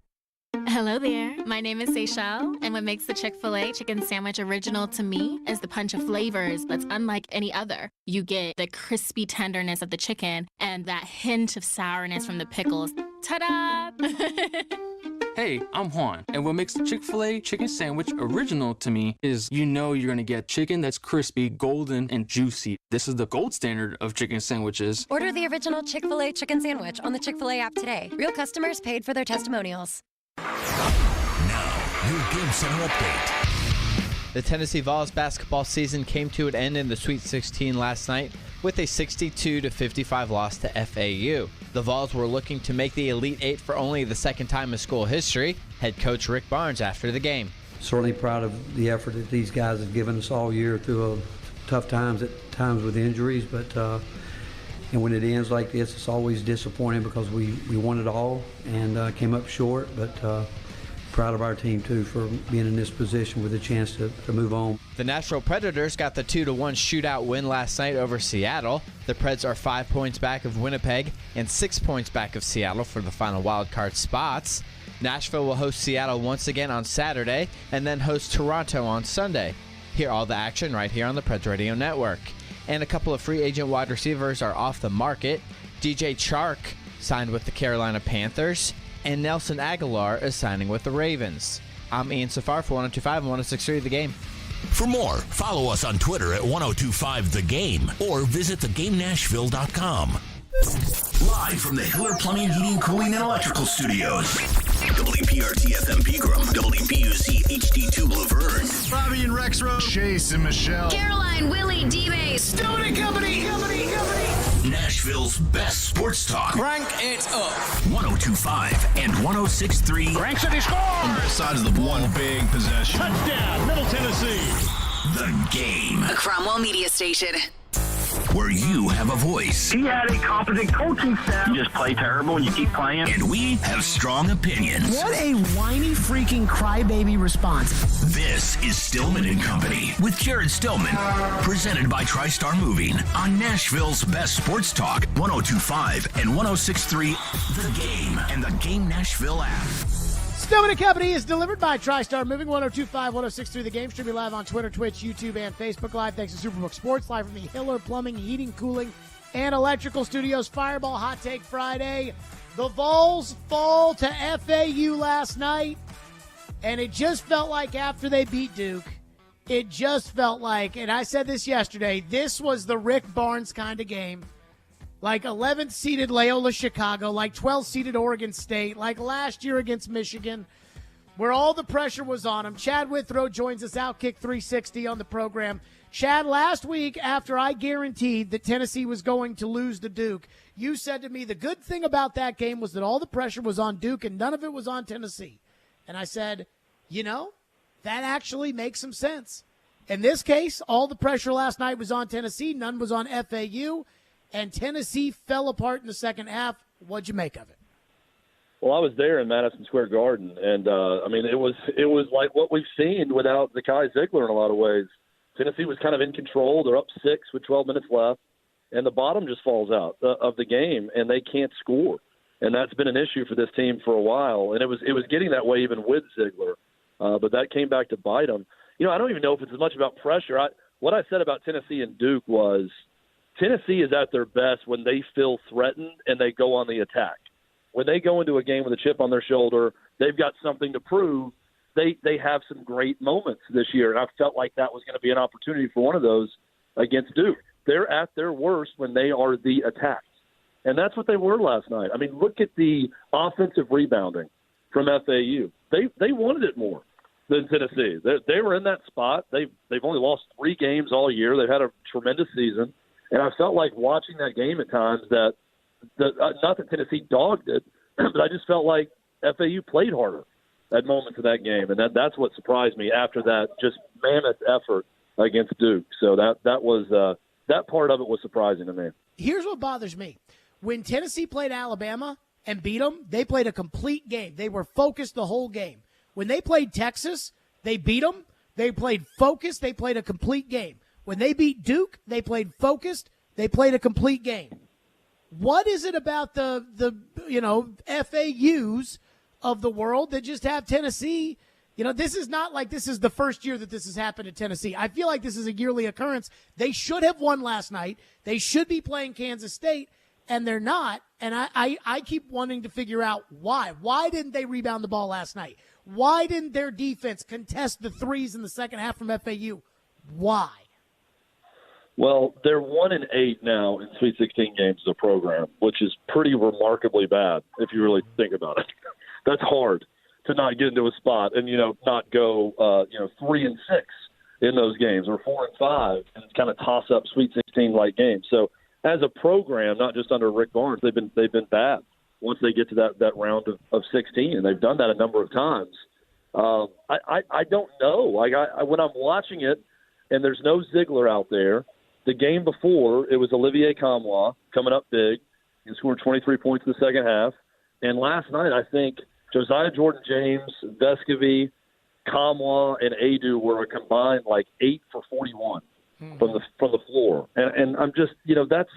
Hello there. My name is Seychelle, and what makes the Chick-fil-A chicken sandwich original to me is the punch of flavors that's unlike any other. You get the crispy tenderness of the chicken and that hint of sourness from the pickles. Ta-da! Hey, I'm Juan, and what makes the Chick-fil-A chicken sandwich original to me is you're going to get chicken that's crispy, golden, and juicy. This is the gold standard of chicken sandwiches. Order the original Chick-fil-A chicken sandwich on the Chick-fil-A app today. Real customers paid for their testimonials. Now, your Game Center update. The Tennessee Vols basketball season came to an end in the Sweet 16 last night with a 62-55 loss to FAU. The Vols were looking to make the Elite Eight for only the second time in school history. Head coach Rick Barnes after the game. Certainly proud of the effort that these guys have given us all year through tough times, at times with injuries, but and when it ends like this, it's always disappointing because we won it all and came up short, but proud of our team too for being in this position with a chance to move on. The Nashville Predators got the 2-1 shootout win last night over Seattle. The Preds are 5 points back of Winnipeg and 6 points back of Seattle for the final wildcard spots. Nashville will host Seattle once again on Saturday and then host Toronto on Sunday. Hear all the action right here on the Preds Radio Network. And a couple of free agent wide receivers are off the market. DJ Chark signed with the Carolina Panthers, and Nelson Aguilar is signing with the Ravens. I'm Ian Safar for 102.5 and 106.3 The Game. For more, follow us on Twitter at 102.5 The Game or visit thegamenashville.com. Live from the Hiller Plumbing, Heating, Cooling, and Electrical Studios. WPRT-FM Pegram, WPUC HD2 Laverne. Bobby and Rex Road. Chase and Michelle. Caroline, Willie, D-Bay. Stillman Company. Nashville's best sports talk. Crank it up. 102.5 and 106.3. Crank City scores. On both sides of the one big possession. Touchdown, Middle Tennessee. The Game. A Cromwell Media Station. Where you have a voice. He had a competent coaching staff. You just play terrible and you keep playing. And we have strong opinions. What a whiny freaking crybaby response. This is Stillman and Company with Jared Stillman. Presented by TriStar Moving on Nashville's best sports talk. 102.5 and 106.3 The Game and the Game Nashville app. Stillman & Company is delivered by TriStar Moving, 102.5, 106.3 The Game. Streaming live on Twitter, Twitch, YouTube, and Facebook Live. Thanks to Superbook Sports, live from the Hiller Plumbing, Heating, Cooling, and Electrical Studios. Fireball Hot Take Friday. The Vols fall to FAU last night, and it just felt like after they beat Duke, it just felt like, and I said this yesterday, this was the Rick Barnes kind of game. Like 11th seeded Loyola Chicago, like 12th seeded Oregon State, like last year against Michigan. where all the pressure was on him. Chad Withrow joins us, Outkick 360 on the program. Chad, last week after I guaranteed that Tennessee was going to lose to Duke, you said to me the good thing about that game was that all the pressure was on Duke and none of it was on Tennessee. And I said, that actually makes some sense. In this case, all the pressure last night was on Tennessee, none was on FAU, and Tennessee fell apart in the second half. What'd you make of it? Well, I was there in Madison Square Garden, and it was like what we've seen without Zakai Ziegler in a lot of ways. Tennessee was kind of in control. They're up 6 with 12 minutes left, and the bottom just falls out of the game, and they can't score. And that's been an issue for this team for a while, and it was getting that way even with Ziegler, but that came back to bite them. I don't even know if it's as much about pressure. What I said about Tennessee and Duke was Tennessee is at their best when they feel threatened and they go on the attack. When they go into a game with a chip on their shoulder, they've got something to prove. They have some great moments this year, and I felt like that was going to be an opportunity for one of those against Duke. They're at their worst when they are the attacked, and that's what they were last night. I mean, look at the offensive rebounding from FAU. They wanted it more than Tennessee. They were in that spot. They've only lost 3 games all year. They've had a tremendous season, and I felt like watching that game at times that not that Tennessee dogged it, but I just felt like FAU played harder at moments in that game, and that's what surprised me after that just mammoth effort against Duke. So that was that part of it was surprising to me. Here's what bothers me. When Tennessee played Alabama and beat them, they played a complete game. They were focused the whole game. When they played Texas, they beat them. They played focused. They played a complete game. When they beat Duke, they played focused. They played a complete game. What is it about the FAUs of the world that just have Tennessee? This is not like this is the first year that this has happened to Tennessee. I feel like this is a yearly occurrence. They should have won last night. They should be playing Kansas State, and they're not. And I keep wanting to figure out why. Why didn't they rebound the ball last night? Why didn't their defense contest the threes in the second half from FAU? Why? Well, they're 1-8 now in Sweet 16 games as a program, which is pretty remarkably bad if you really think about it. That's hard to not get into a spot and not go 3-6 in those games or 4-5 and kind of toss up Sweet 16 like games. So as a program, not just under Rick Barnes, they've been bad once they get to that round of 16, and they've done that a number of times. I don't know. Like when I'm watching it, and there's no Ziegler out there. The game before, it was Olivier Kamwa coming up big. He scored 23 points in the second half. And last night, I think Josiah Jordan-James, Vescovy, Kamwa, and Adu were a combined 8 for 41 from the floor. And I'm just, that's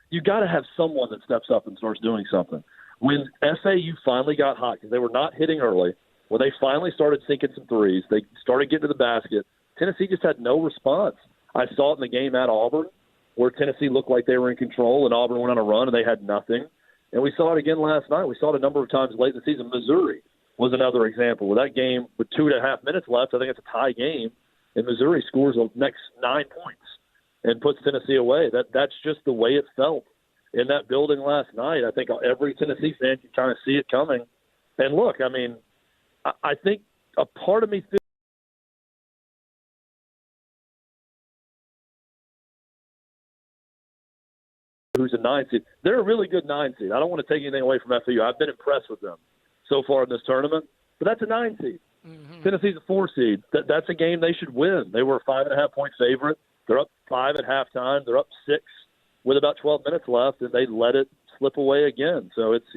you got to have someone that steps up and starts doing something. When FAU finally got hot, because they were not hitting early, when they finally started sinking some threes, they started getting to the basket, Tennessee just had no response. I saw it in the game at Auburn where Tennessee looked like they were in control and Auburn went on a run and they had nothing. And we saw it again last night. We saw it a number of times late in the season. Missouri was another example. With that game with 2.5 minutes left, I think it's a tie game, and Missouri scores the next 9 points and puts Tennessee away. That's just the way it felt in that building last night. I think every Tennessee fan can kind of see it coming. And look, I mean, I think a part of me thinks who's a 9 seed. They're a really good 9 seed. I don't want to take anything away from FAU. I've been impressed with them so far in this tournament, but that's a 9 seed. Mm-hmm. Tennessee's a 4 seed. That's a game they should win. They were a 5.5-point favorite. They're up 5 at halftime. They're up 6 with about 12 minutes left, and they let it slip away again. So it's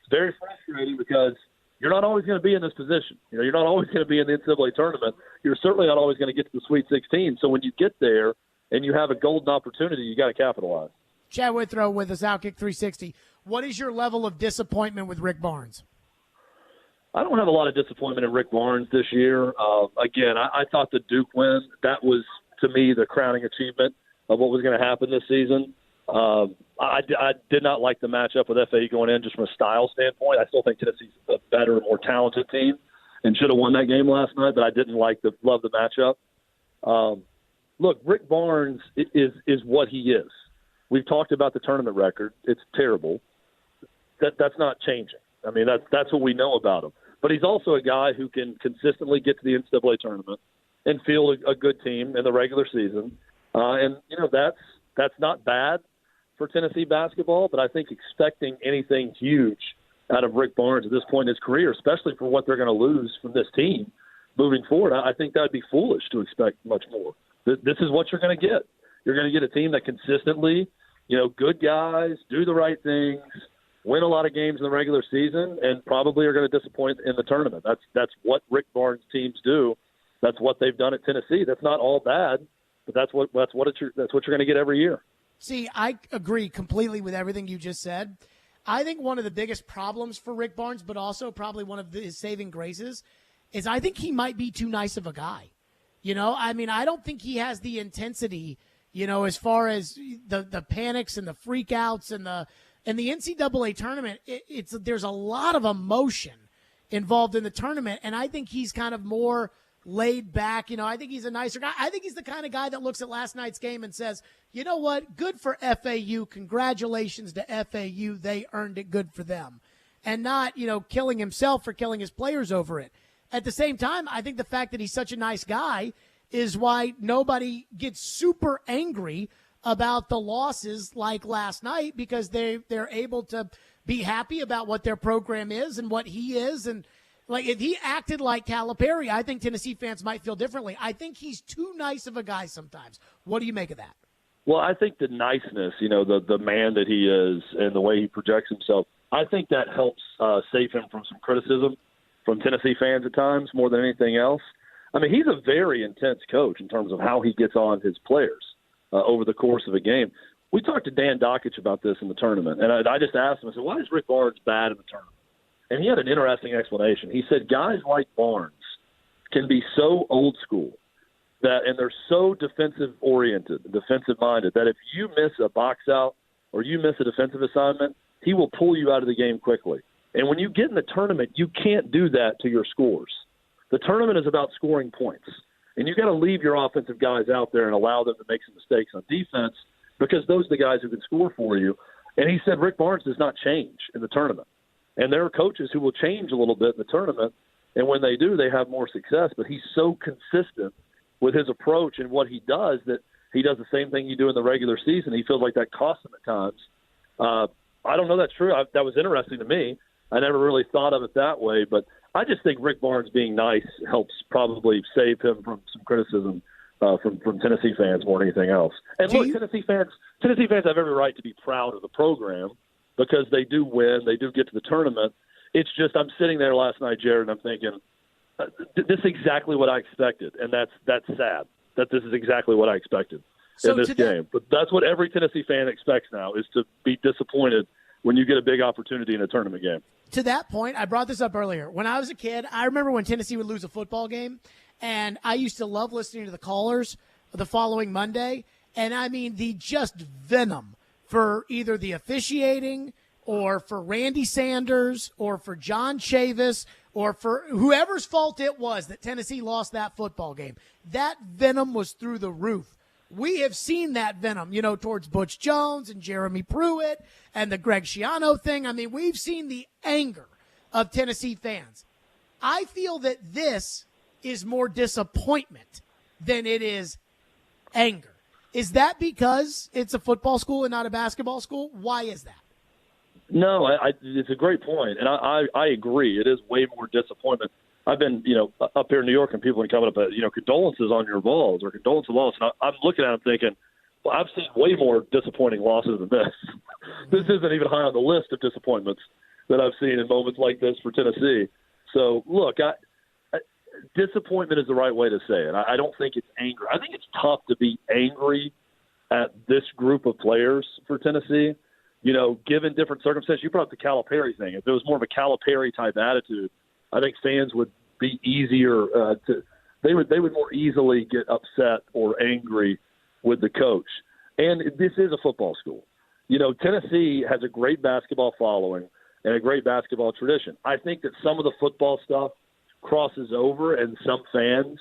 very frustrating because you're not always going to be in this position. You're not always going to be in the NCAA tournament. You're certainly not always going to get to the Sweet 16. So when you get there and you have a golden opportunity, you got to capitalize. Chad Withrow with us, Outkick 360. What is your level of disappointment with Rick Barnes? I don't have a lot of disappointment in Rick Barnes this year. Again, I thought the Duke win, that was, to me, the crowning achievement of what was going to happen this season. I did not like the matchup with FAU going in just from a style standpoint. I still think Tennessee's a better and more talented team and should have won that game last night, but I didn't love the matchup. Look, Rick Barnes is what he is. We've talked about the tournament record. It's terrible. That's not changing. I mean, that's what we know about him. but he's also a guy who can consistently get to the NCAA tournament and field a good team in the regular season. And, that's not bad for Tennessee basketball, but I think expecting anything huge out of Rick Barnes at this point in his career, especially for what they're going to lose from this team moving forward, I think that would be foolish to expect much more. This is what you're going to get. You're going to get a team that consistently, good guys, do the right things, win a lot of games in the regular season, and probably are going to disappoint in the tournament. That's what Rick Barnes teams do. That's what they've done at Tennessee. That's not all bad, but that's what you're going to get every year. See, I agree completely with everything you just said. I think one of the biggest problems for Rick Barnes, but also probably one of his saving graces, is I think he might be too nice of a guy. I don't think he has the intensity, as far as the panics and the freakouts and the NCAA tournament. There's a lot of emotion involved in the tournament, and I think he's kind of more laid back. I think he's a nicer guy. I think he's the kind of guy that looks at last night's game and says, you know what? Good for FAU. Congratulations to FAU. They earned it. Good for them. And not, killing himself or killing his players over it. At the same time, I think the fact that he's such a nice guy is why nobody gets super angry about the losses like last night, because they're able to be happy about what their program is and what he is. And if he acted like Calipari, I think Tennessee fans might feel differently. I think he's too nice of a guy sometimes. What do you make of that? Well, I think the niceness, the man that he is and the way he projects himself, I think that helps save him from some criticism from Tennessee fans at times more than anything else. I mean, he's a very intense coach in terms of how he gets on his players over the course of a game. We talked to Dan Dockich about this in the tournament, and I just asked him, I said, why is Rick Barnes bad in the tournament? And he had an interesting explanation. He said guys like Barnes can be so old school and they're so defensive-oriented, defensive-minded, that if you miss a box out or you miss a defensive assignment, he will pull you out of the game quickly. And when you get in the tournament, you can't do that to your scores. The tournament is about scoring points. And you've got to leave your offensive guys out there and allow them to make some mistakes on defense, because those are the guys who can score for you. And he said Rick Barnes does not change in the tournament. And there are coaches who will change a little bit in the tournament, and when they do, they have more success. But he's so consistent with his approach and what he does that he does the same thing you do in the regular season. He feels like that costs him at times. I don't know that's true. That was interesting to me. I never really thought of it that way, but I just think Rick Barnes being nice helps probably save him from some criticism from Tennessee fans more than anything else. And look, Tennessee fans have every right to be proud of the program because they do win, they do get to the tournament. It's just I'm sitting there last night, Jared, and I'm thinking, this is exactly what I expected, and that's sad that this is exactly what I expected in this game. But that's what every Tennessee fan expects now, is to be disappointed when you get a big opportunity in a tournament game. To that point, I brought this up earlier. When I was a kid, I remember when Tennessee would lose a football game, and I used to love listening to the callers the following Monday. And I mean, the just venom for either the officiating or for Randy Sanders or for John Chavis or for whoever's fault it was that Tennessee lost that football game. That venom was through the roof. We have seen that venom, towards Butch Jones and Jeremy Pruitt and the Greg Schiano thing. I mean, we've seen the anger of Tennessee fans. I feel that this is more disappointment than it is anger. Is that because it's a football school and not a basketball school? Why is that? No, it's a great point, and I agree. It is way more disappointment. I've been, up here in New York, and people are coming up, condolences on your Vols or condolence loss. And I'm looking at them thinking, well, I've seen way more disappointing losses than this. This isn't even high on the list of disappointments that I've seen in moments like this for Tennessee. So, look, disappointment is the right way to say it. I don't think it's anger. I think it's tough to be angry at this group of players for Tennessee. Given different circumstances, you brought up the Calipari thing. If it was more of a Calipari-type attitude, I think fans would be easier they would more easily get upset or angry with the coach. And this is a football school. Tennessee has a great basketball following and a great basketball tradition. I think that some of the football stuff crosses over, and some fans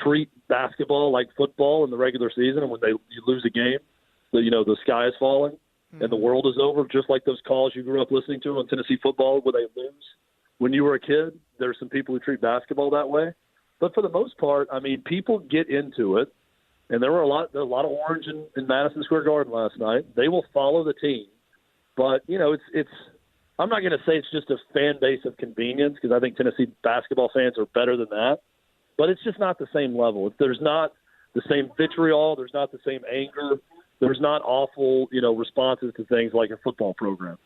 treat basketball like football in the regular season, and when you lose a game, the sky is falling and the world is over, just like those calls you grew up listening to on Tennessee football where they lose. when you were a kid. There's some people who treat basketball that way. But for the most part, I mean, people get into it. And there were a lot of orange in Madison Square Garden last night. They will follow the team. But, you know, it's I'm not going to say it's just a fan base of convenience, because I think Tennessee basketball fans are better than that. But it's just not the same level. There's not the same vitriol. There's not the same anger. There's not awful, you know, responses to things like a football program.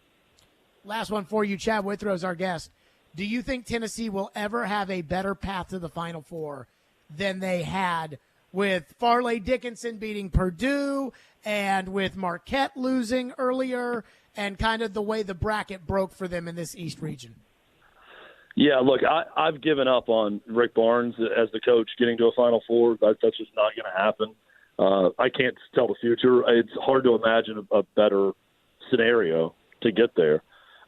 Last one for you. Chad Withrow is our guest. Do you think Tennessee will ever have a better path to the Final Four than they had with Farley Dickinson beating Purdue and with Marquette losing earlier and kind of the way the bracket broke for them in this East region? Yeah, look, I've given up on Rick Barnes as the coach getting to a Final Four. That's just not going to happen. I can't tell the future. It's hard to imagine a better scenario to get there.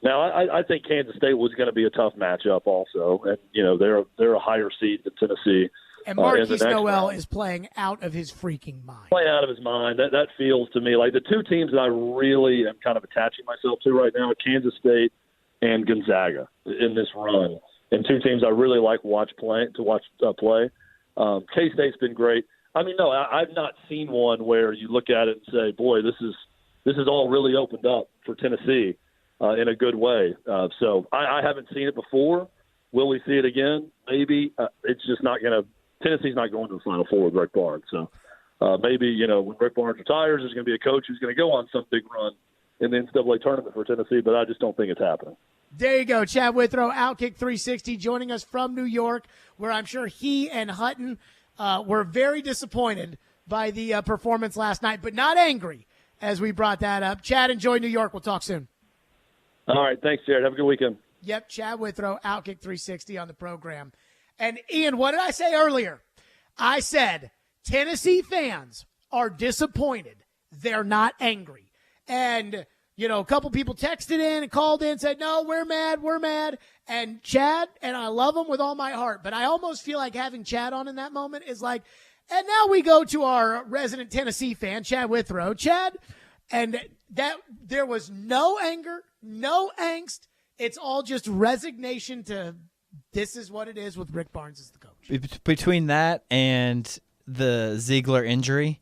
Now, I think Kansas State was going to be a tough matchup also, and you know they're a higher seed than Tennessee. And Marquise Noel is playing out of his freaking mind. Playing out of his mind. That feels to me like the two teams that I really am kind of attaching myself to right now are Kansas State and Gonzaga in this run, and two teams I really like to watch play. K-State's been great. I mean, no, I've not seen one where you look at it and say, boy, this is all really opened up for Tennessee in a good way. So I haven't seen it before. Will we see it again? Maybe. It's just not going to – Tennessee's not going to the Final Four with Rick Barnes. So maybe, you know, when Rick Barnes retires, there's going to be a coach who's going to go on some big run in the NCAA tournament for Tennessee, but I just don't think it's happening. There you go. Chad Withrow, Outkick 360, joining us from New York, where I'm sure he and Hutton were very disappointed by the performance last night, but not angry as we brought that up. Chad, enjoy New York. We'll talk soon. All right. Thanks, Jared. Have a good weekend. Yep, Chad Withrow, Outkick 360 on the program. And, Ian, what did I say earlier? I said Tennessee fans are disappointed. They're not angry. And, you know, a couple people texted in and called in and said, no, we're mad. And Chad, and I love him with all my heart, but I almost feel like having Chad on in that moment is like, and now we go to our resident Tennessee fan, Chad Withrow. Chad, and that there was no anger, no angst. It's all just resignation to this is what it is with Rick Barnes as the coach. Between that and the Ziegler injury,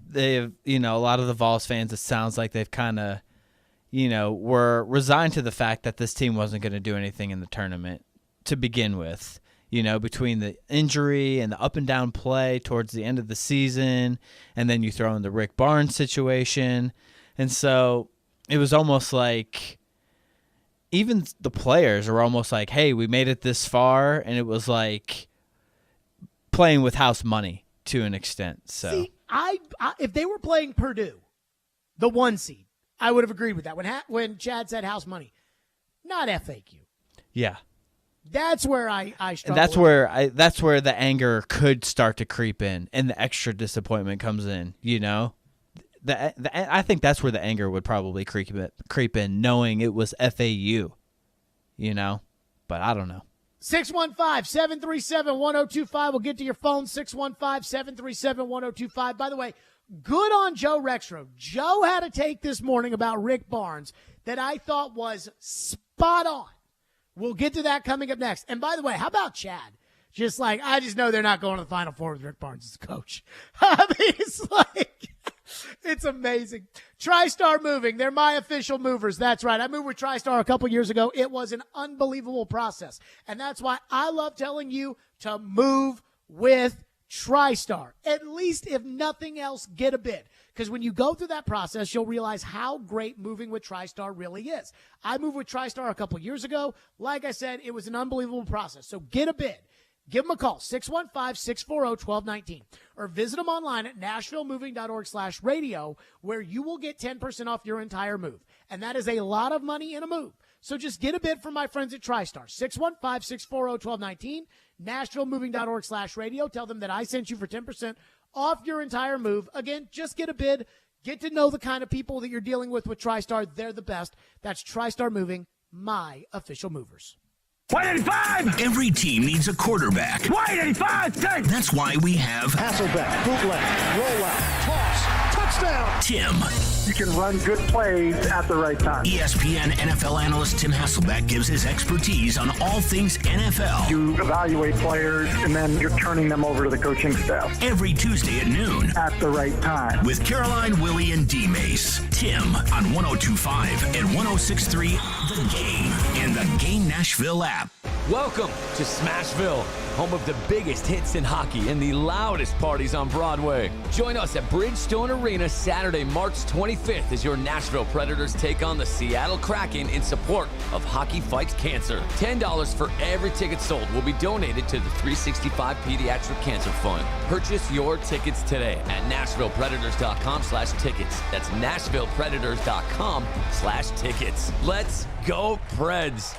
they've, you know, a lot of the Vols fans, it sounds like they've kind of, you know, were resigned to the fact that this team wasn't going to do anything in the tournament to begin with. You know, between the injury and the up and down play towards the end of the season, and then you throw in the Rick Barnes situation. And so it was almost like even the players are almost like, hey, we made it this far, and it was like playing with house money to an extent. So see, I if they were playing Purdue, the 1 seed, I would have agreed with that. When Chad said house money, not FAQ. Yeah. That's where I struggle. And that's where the anger could start to creep in, and the extra disappointment comes in. You know, I think that's where the anger would probably creep in, knowing it was FAU. You know, but I don't know. 615-737-1025. We'll get to your phone. 615-737-1025. By the way, good on Joe Rexroad. Joe had a take this morning about Rick Barnes that I thought was spot on. We'll get to that coming up next. And by the way, how about Chad? Just like, I just know they're not going to the Final Four with Rick Barnes as coach. I mean, it's like, it's amazing. TriStar Moving. They're my official movers. That's right. I moved with TriStar a couple years ago. It was an unbelievable process. And that's why I love telling you to move with TriStar. At least, if nothing else, get a bid. Because when you go through that process, you'll realize how great moving with TriStar really is. I moved with TriStar a couple years ago. Like I said, it was an unbelievable process. So get a bid. Give them a call, 615-640-1219. Or visit them online at nashvillemoving.org/radio, where you will get 10% off your entire move. And that is a lot of money in a move. So just get a bid from my friends at TriStar, 615-640-1219, nashvillemoving.org/radio. Tell them that I sent you for 10% off your entire move. Again, just get a bid. Get to know the kind of people that you're dealing with TriStar. They're the best. That's TriStar Moving, my official movers. 185! Every team needs a quarterback. 185! That's why we have Hasselbeck, bootleg, rollout, toss, touchdown. Tim. You can run good plays at the right time. ESPN NFL analyst Tim Hasselbeck gives his expertise on all things NFL. You evaluate players, and then you're turning them over to the coaching staff. Every Tuesday at noon. At the right time. With Caroline, Willie, and D-Mace. Tim on 102.5 and 106.3 The Game and the Game Nashville app. Welcome to Smashville, home of the biggest hits in hockey and the loudest parties on Broadway. Join us at Bridgestone Arena Saturday, March 25th as your Nashville Predators take on the Seattle Kraken in support of Hockey Fights Cancer. $10 for every ticket sold will be donated to the 365 Pediatric Cancer Fund. Purchase your tickets today at NashvillePredators.com/tickets. That's NashvillePredators.com/tickets. Let's go, Preds.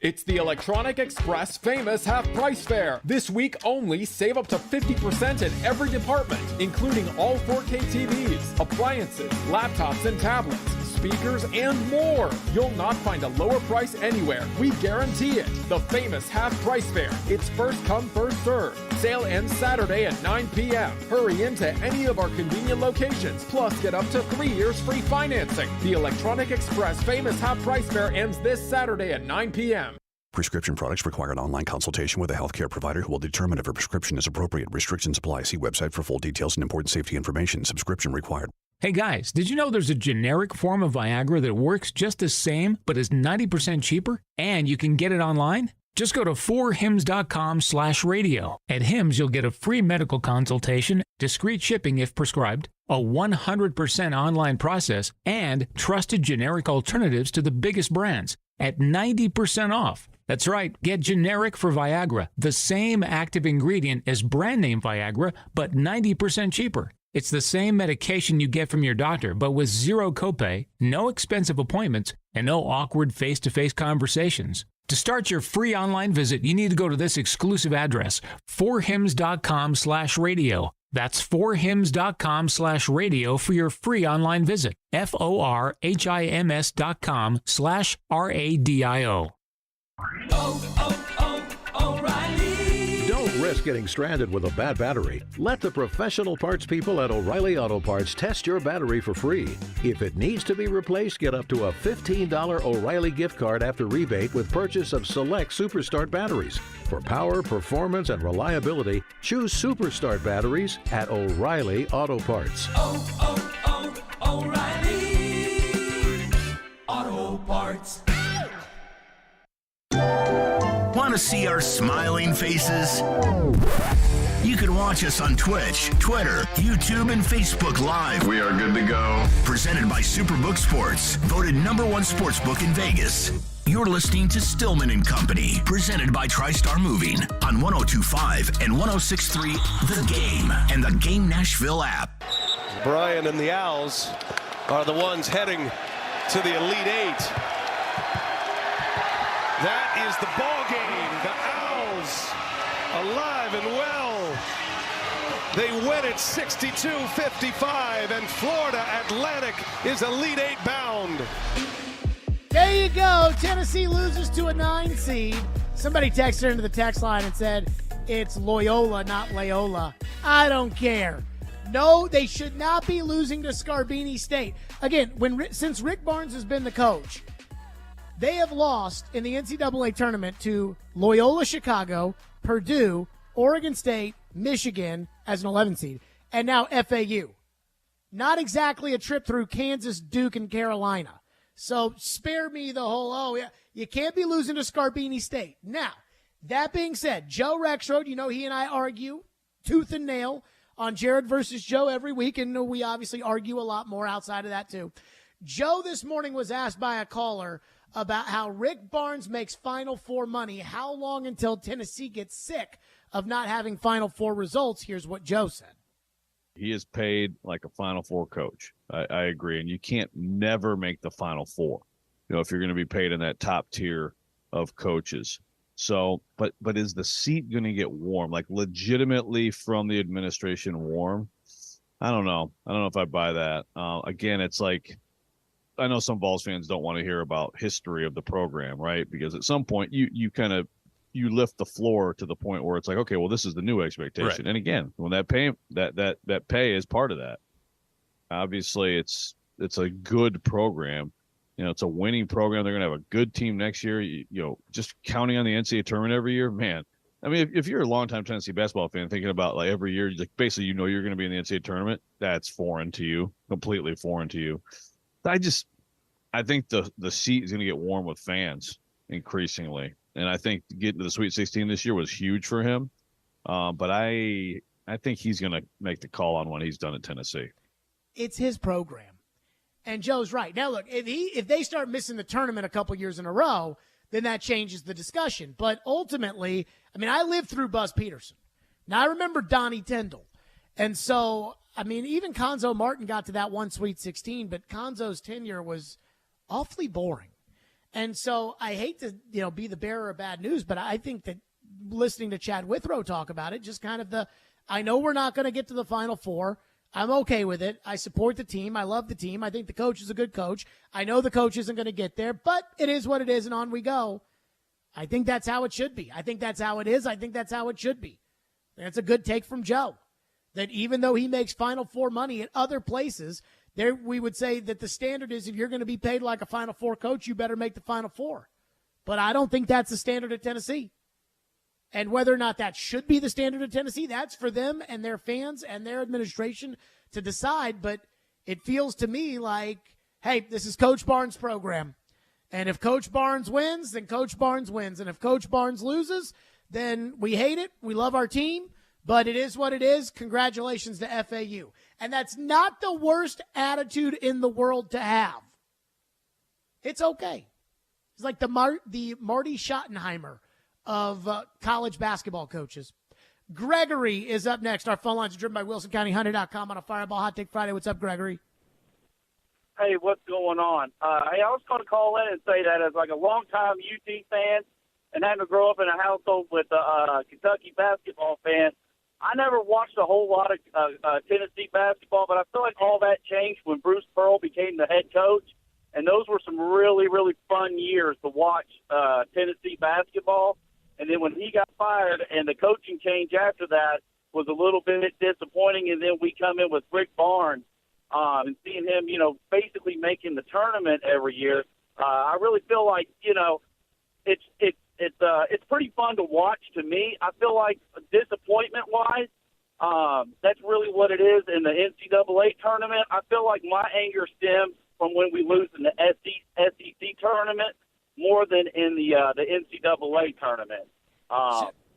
It's the Electronic Express Famous Half Price Fair. This week only, save up to 50% in every department, including all 4K TVs, appliances, laptops and tablets, speakers, and more. You'll not find a lower price anywhere. We guarantee it. The Famous Half Price Fair. It's first come, first served. Sale ends Saturday at 9 p.m. Hurry into any of our convenient locations. Plus, get up to 3 years free financing. The Electronic Express Famous Half Price Fair ends this Saturday at 9 p.m. Prescription products require an online consultation with a healthcare provider who will determine if a prescription is appropriate. Restrictions apply. See website for full details and important safety information. Subscription required. Hey guys, did you know there's a generic form of Viagra that works just the same but is 90% cheaper? And you can get it online? Just go to 4hims.com/radio. At Hims, you'll get a free medical consultation, discreet shipping if prescribed, a 100% online process, and trusted generic alternatives to the biggest brands at 90% off. That's right, get generic for Viagra, the same active ingredient as brand name Viagra, but 90% cheaper. It's the same medication you get from your doctor, but with zero copay, no expensive appointments, and no awkward face-to-face conversations. To start your free online visit, you need to go to this exclusive address, 4hims.com/radio. That's 4hims.com/radio for your free online visit. FORHIMS.com/RADIO. Don't risk getting stranded with a bad battery. Let the professional parts people at O'Reilly Auto Parts test your battery for free. If it needs to be replaced, get up to a $15 O'Reilly gift card after rebate with purchase of select Superstart batteries. For power, performance, and reliability, choose Superstart batteries at O'Reilly Auto Parts. O'Reilly Auto Parts. Want to see our smiling faces? You can watch us on Twitch, Twitter, YouTube, and Facebook Live. We are good to go. Presented by Superbook Sports, voted #1 sportsbook in Vegas. You're listening to Stillman and Company, presented by TriStar Moving on 102.5 and 106.3 The Game and the Game Nashville app. Brian and the Owls are the ones heading to the Elite Eight. That is the ball game. The Owls alive and well. They win it 62-55, and Florida Atlantic is Elite Eight bound. There you go. Tennessee loses to a 9 seed. Somebody texted into the text line and said, it's Loyola, not Loyola. I don't care. No, they should not be losing to Scarbini State. Again, since Rick Barnes has been the coach, they have lost in the NCAA tournament to Loyola Chicago, Purdue, Oregon State, Michigan as an 11 seed, and now FAU. Not exactly a trip through Kansas, Duke, and Carolina. So spare me the whole, you can't be losing to Scarbini State. Now, that being said, Joe Rexrode, he and I argue tooth and nail on Jared versus Joe every week, and we obviously argue a lot more outside of that too. Joe this morning was asked by a caller about how Rick Barnes makes Final Four money. How long until Tennessee gets sick of not having Final Four results? Here's what Joe said. He is paid like a Final Four coach. I agree. And you can't never make the Final Four, if you're going to be paid in that top tier of coaches. So, but is the seat going to get warm, like legitimately from the administration warm? I don't know. I don't know if I buy that. Again, it's like, I know some Vols fans don't want to hear about history of the program, right? Because at some point you lift the floor to the point where it's like, okay, well, this is the new expectation. Right. And again, when that pay is part of that. Obviously, it's a good program. It's a winning program. They're going to have a good team next year. Just counting on the NCAA tournament every year, man. I mean, if you're a longtime Tennessee basketball fan, thinking about like every year, like basically you're going to be in the NCAA tournament. That's foreign to you, completely foreign to you. I think the seat is going to get warm with fans increasingly, and I think getting to the Sweet 16 this year was huge for him. But I think he's going to make the call on what he's done at Tennessee. It's his program. And Joe's right. Now, look, if they start missing the tournament a couple years in a row, then that changes the discussion. But ultimately, I mean, I lived through Buzz Peterson. Now, I remember Donnie Tyndall. And so, I mean, even Konzo Martin got to that one Sweet 16, but Konzo's tenure was awfully boring. And so I hate to, be the bearer of bad news, but I think that listening to Chad Withrow talk about it, just kind of I know we're not going to get to the Final Four. I'm okay with it. I support the team. I love the team. I think the coach is a good coach. I know the coach isn't going to get there, but it is what it is, and on we go. I think that's how it should be. I think that's how it is. I think that's how it should be. That's a good take from Joe, that even though he makes Final Four money at other places, there we would say that the standard is if you're going to be paid like a Final Four coach, you better make the Final Four. But I don't think that's the standard at Tennessee. And whether or not that should be the standard of Tennessee, that's for them and their fans and their administration to decide. But it feels to me like, hey, this is Coach Barnes' program. And if Coach Barnes wins, then Coach Barnes wins. And if Coach Barnes loses, then we hate it. We love our team. But it is what it is. Congratulations to FAU. And that's not the worst attitude in the world to have. It's okay. It's like the Marty Schottenheimer of college basketball coaches. Gregory is up next. Our phone lines are driven by WilsonCountyHunter.com on a Fireball Hot Take Friday. What's up, Gregory? Hey, what's going on? Hey, I was going to call in and say that as like a longtime UT fan and having to grow up in a household with a Kentucky basketball fan, I never watched a whole lot of Tennessee basketball, but I feel like all that changed when Bruce Pearl became the head coach. And those were some really, really fun years to watch Tennessee basketball. And then when he got fired and the coaching change after that was a little bit disappointing, and then we come in with Rick Barnes and seeing him, basically making the tournament every year, I really feel like, it's pretty fun to watch to me. I feel like disappointment-wise, that's really what it is in the NCAA tournament. I feel like my anger stems from when we lose in the SEC tournament more than in the NCAA tournament.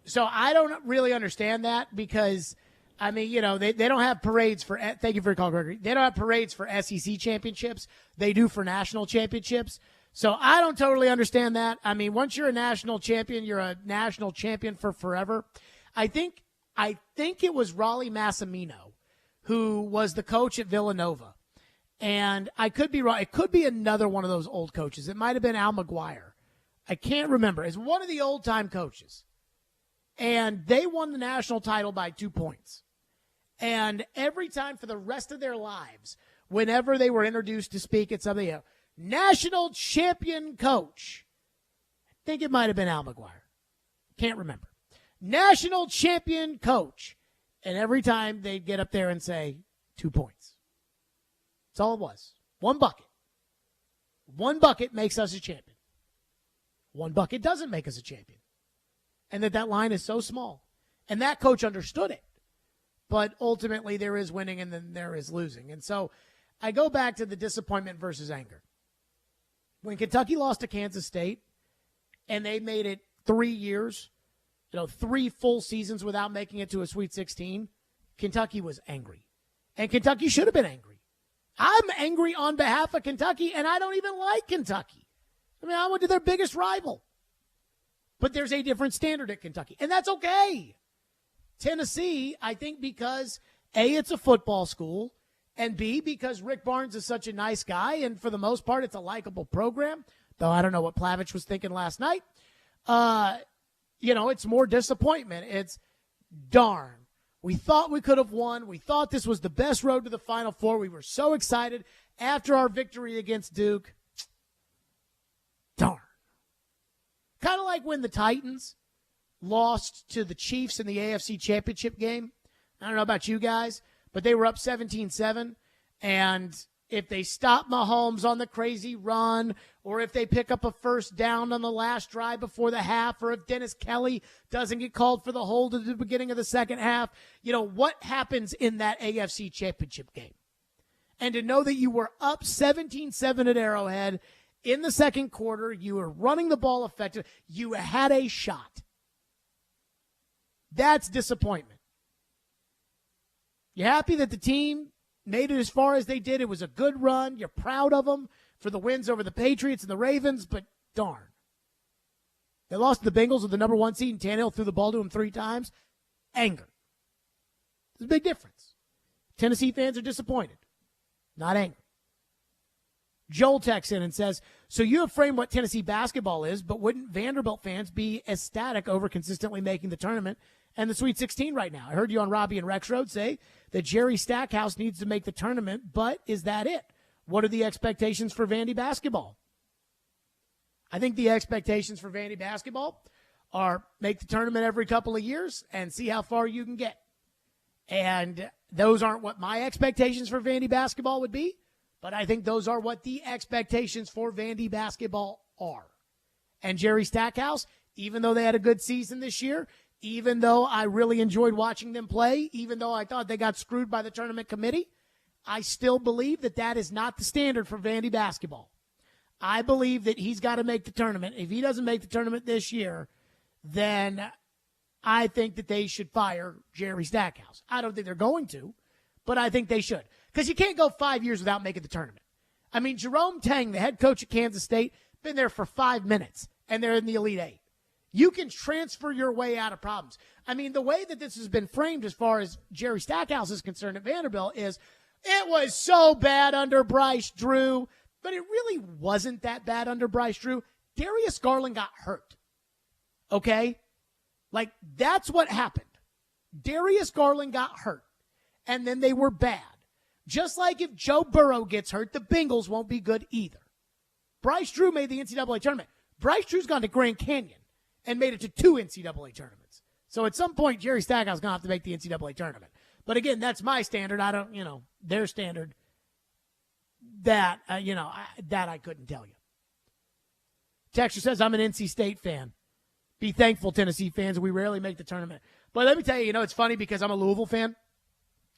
So I don't really understand that because, I mean, they don't have parades for – thank you for your call, Gregory. They don't have parades for SEC championships. They do for national championships. So I don't totally understand that. I mean, once you're a national champion, you're a national champion for forever. I think it was Raleigh Massimino who was the coach at Villanova. And I could be wrong. It could be another one of those old coaches. It might have been Al McGuire. I can't remember. It's one of the old-time coaches. And they won the national title by 2 points. And every time for the rest of their lives, whenever they were introduced to speak at something, national champion coach. I think it might have been Al McGuire. Can't remember. National champion coach. And every time they'd get up there and say, 2 points. That's all it was. One bucket. One bucket makes us a champion. One bucket doesn't make us a champion. And that line is so small. And that coach understood it. But ultimately there is winning and then there is losing. And so I go back to the disappointment versus anger. When Kentucky lost to Kansas State and they made it 3 years, 3 full seasons without making it to a Sweet 16, Kentucky was angry. And Kentucky should have been angry. I'm angry on behalf of Kentucky, and I don't even like Kentucky. I mean, I went to their biggest rival. But there's a different standard at Kentucky, and that's okay. Tennessee, I think because, A, it's a football school, and B, because Rick Barnes is such a nice guy, and for the most part, it's a likable program, though I don't know what Plavich was thinking last night. It's more disappointment. It's, darn. We thought we could have won. We thought this was the best road to the Final Four. We were so excited after our victory against Duke. Darn. Kind of like when the Titans lost to the Chiefs in the AFC Championship game. I don't know about you guys, but they were up 17-7. And if they stop Mahomes on the crazy run, or if they pick up a first down on the last drive before the half, or if Dennis Kelly doesn't get called for the hold at the beginning of the second half, what happens in that AFC Championship game? And to know that you were up 17-7 at Arrowhead in the second quarter, you were running the ball effectively, you had a shot. That's disappointment. You happy that the team made it as far as they did? It was a good run. You're proud of them for the wins over the Patriots and the Ravens, but darn. They lost to the Bengals with the number 1 seed, and Tannehill threw the ball to him 3 times. Anger. There's a big difference. Tennessee fans are disappointed, not angry. Joel texts in and says, so you have framed what Tennessee basketball is, but wouldn't Vanderbilt fans be ecstatic over consistently making the tournament and the Sweet 16 right now? I heard you on Robbie and Rex Road say that Jerry Stackhouse needs to make the tournament, but is that it? What are the expectations for Vandy basketball? I think the expectations for Vandy basketball are make the tournament every couple of years and see how far you can get. And those aren't what my expectations for Vandy basketball would be, but I think those are what the expectations for Vandy basketball are. And Jerry Stackhouse, even though they had a good season this year, even though I really enjoyed watching them play, even though I thought they got screwed by the tournament committee, I still believe that that is not the standard for Vandy basketball. I believe that he's got to make the tournament. If he doesn't make the tournament this year, then I think that they should fire Jerry Stackhouse. I don't think they're going to, but I think they should. Because you can't go 5 years without making the tournament. I mean, Jerome Tang, the head coach at Kansas State, been there for 5 minutes, and they're in the Elite Eight. You can transfer your way out of problems. I mean, the way that this has been framed as far as Jerry Stackhouse is concerned at Vanderbilt is it was so bad under Bryce Drew, but it really wasn't that bad under Bryce Drew. Darius Garland got hurt. Okay? Like, that's what happened. Darius Garland got hurt, and then they were bad. Just like if Joe Burrow gets hurt, the Bengals won't be good either. Bryce Drew made the NCAA tournament. Bryce Drew's gone to Grand Canyon and made it to 2 NCAA tournaments. So at some point, Jerry Stackhouse is going to have to make the NCAA tournament. But again, that's my standard. I don't, their standard that, that I couldn't tell you. Texture says, I'm an NC State fan. Be thankful, Tennessee fans. We rarely make the tournament. But let me tell you, it's funny because I'm a Louisville fan.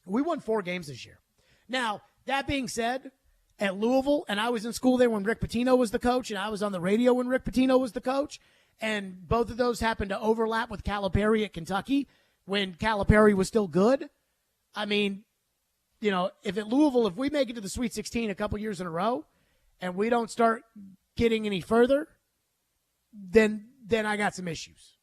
We won 4 games this year. Now, that being said, at Louisville, and I was in school there when Rick Pitino was the coach, and I was on the radio when Rick Pitino was the coach, and both of those happened to overlap with Calipari at Kentucky when Calipari was still good. I mean, if at Louisville, if we make it to the Sweet 16 a couple years in a row, and we don't start getting any further, then I got some issues.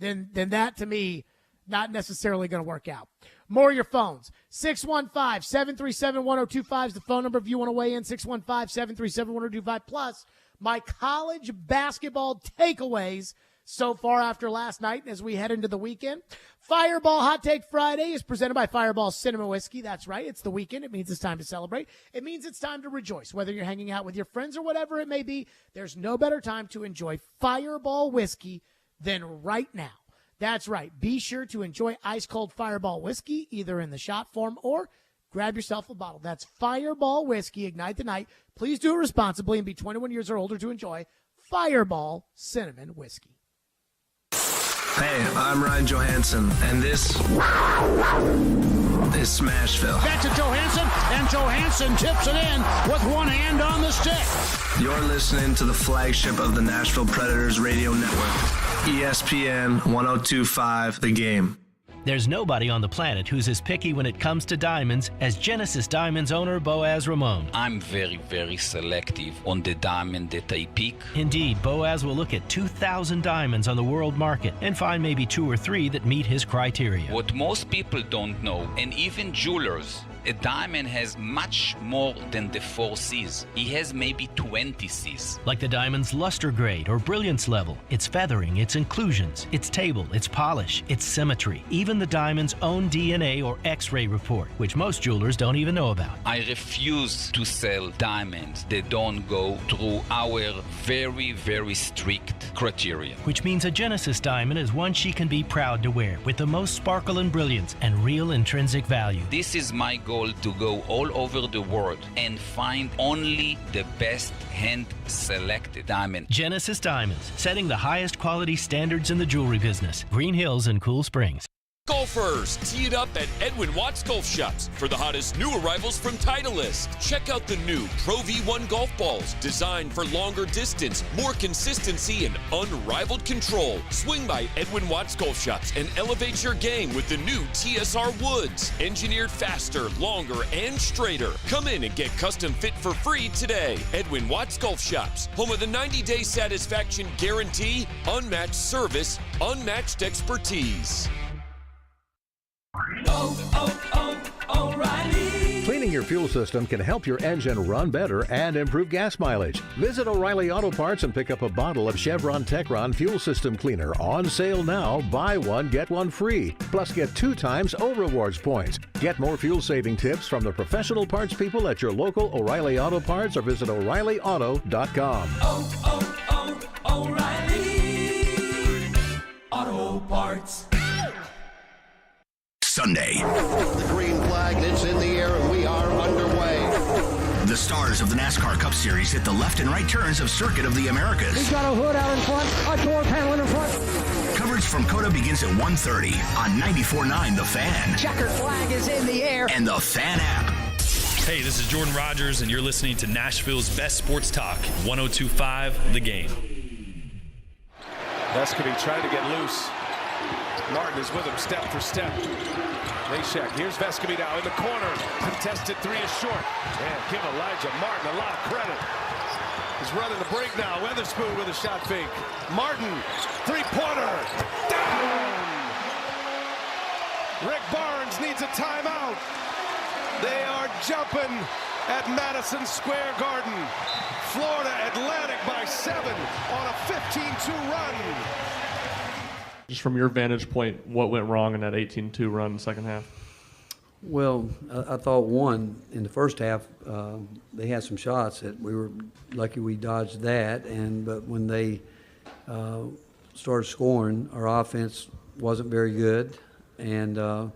Then that, to me, not necessarily going to work out. More of your phones. 615-737-1025 is the phone number if you want to weigh in. 615-737-1025. Plus, my college basketball takeaways so far after last night as we head into the weekend. Fireball Hot Take Friday is presented by Fireball Cinnamon Whiskey. That's right. It's the weekend. It means it's time to celebrate. It means it's time to rejoice. Whether you're hanging out with your friends or whatever it may be, there's no better time to enjoy Fireball Whiskey than right now. That's right. Be sure to enjoy ice-cold Fireball Whiskey, either in the shot form or grab yourself a bottle. That's Fireball Whiskey. Ignite the night. Please do it responsibly and be 21 years or older to enjoy Fireball Cinnamon Whiskey. Hey, I'm Ryan Johansson, and this is Smashville. Back to Johansson, and Johansson tips it in with one hand on the stick. You're listening to the flagship of the Nashville Predators radio network, ESPN 102.5 The Game. There's nobody on the planet who's as picky when it comes to diamonds as Genesis Diamonds owner Boaz Ramon. I'm very, very selective on the diamond that I pick. Indeed, Boaz will look at 2,000 diamonds on the world market and find maybe 2 or 3 that meet his criteria. What most people don't know, and even jewelers, a diamond has much more than the 4 C's. He has maybe 20 C's. Like the diamond's luster grade or brilliance level, its feathering, its inclusions, its table, its polish, its symmetry, even the diamond's own DNA or X-ray report, which most jewelers don't even know about. I refuse to sell diamonds that don't go through our very, very strict criteria. Which means a Genesis diamond is one she can be proud to wear with the most sparkle and brilliance and real intrinsic value. This is my goal goal to go all over the world and find only the best hand-selected diamond. Genesis Diamonds, setting the highest quality standards in the jewelry business. Green Hills and Cool Springs. Golfers, tee it up at Edwin Watts Golf Shops for the hottest new arrivals from Titleist. Check out the new Pro V1 golf balls, designed for longer distance, more consistency, and unrivaled control. Swing by Edwin Watts Golf Shops and elevate your game with the new TSR Woods, engineered faster, longer, and straighter. Come in and get custom fit for free today. Edwin Watts Golf Shops, home of the 90-day satisfaction guarantee, unmatched service, unmatched expertise. O'Reilly. Cleaning your fuel system can help your engine run better and improve gas mileage. Visit O'Reilly Auto Parts and pick up a bottle of Chevron Techron Fuel System Cleaner on sale now. Buy one, get one free. Plus, get 2 times O-Rewards points. Get more fuel-saving tips from the professional parts people at your local O'Reilly Auto Parts or visit O'ReillyAuto.com. O'Reilly Auto Parts. Sunday. The green flag is in the air and we are underway. The stars of the NASCAR Cup Series hit the left and right turns of Circuit of the Americas. He's got a hood out in front, a door panel in front. Coverage from COTA begins at 1:30 on 94.9 The Fan. Checkered flag is in the air. And the Fan app. Hey, this is Jordan Rogers, and you're listening to Nashville's best sports talk, 102.5 The Game. Vescovi trying to get loose. Martin is with him step for step. Nashek, here's Vescovi now in the corner. Contested 3 is short. Man, give Elijah Martin a lot of credit. He's running the break now. Weatherspoon with a shot fake. Martin, 3-pointer. Down! Rick Barnes needs a timeout. They are jumping at Madison Square Garden. Florida Atlantic by 7 on a 15-2 run. Just from your vantage point, what went wrong in that 18-2 run in the second half? Well, I thought in the first half, they had some shots that we were lucky we dodged that, but when they started scoring, our offense wasn't very good, and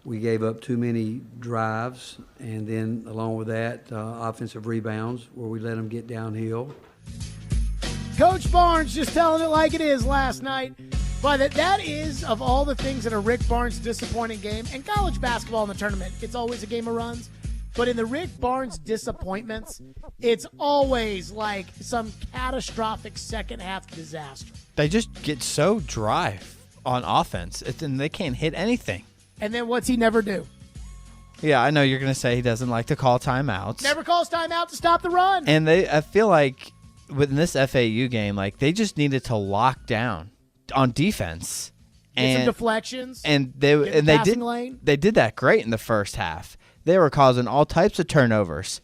we gave up too many drives, and then along with that, offensive rebounds where we let them get downhill. Coach Barnes just telling it like it is last night. But that is, of all the things in a Rick Barnes disappointing game, and college basketball in the tournament, it's always a game of runs. But in the Rick Barnes disappointments, it's always like some catastrophic second-half disaster. They just get so dry on offense, and they can't hit anything. And then what's he never do? Yeah, I know you're going to say he doesn't like to call timeouts. Never calls timeout to stop the run. And I feel like within this FAU game, like they just needed to lock down on defense. Get some deflections. And they did that great in the first half. They were causing all types of turnovers.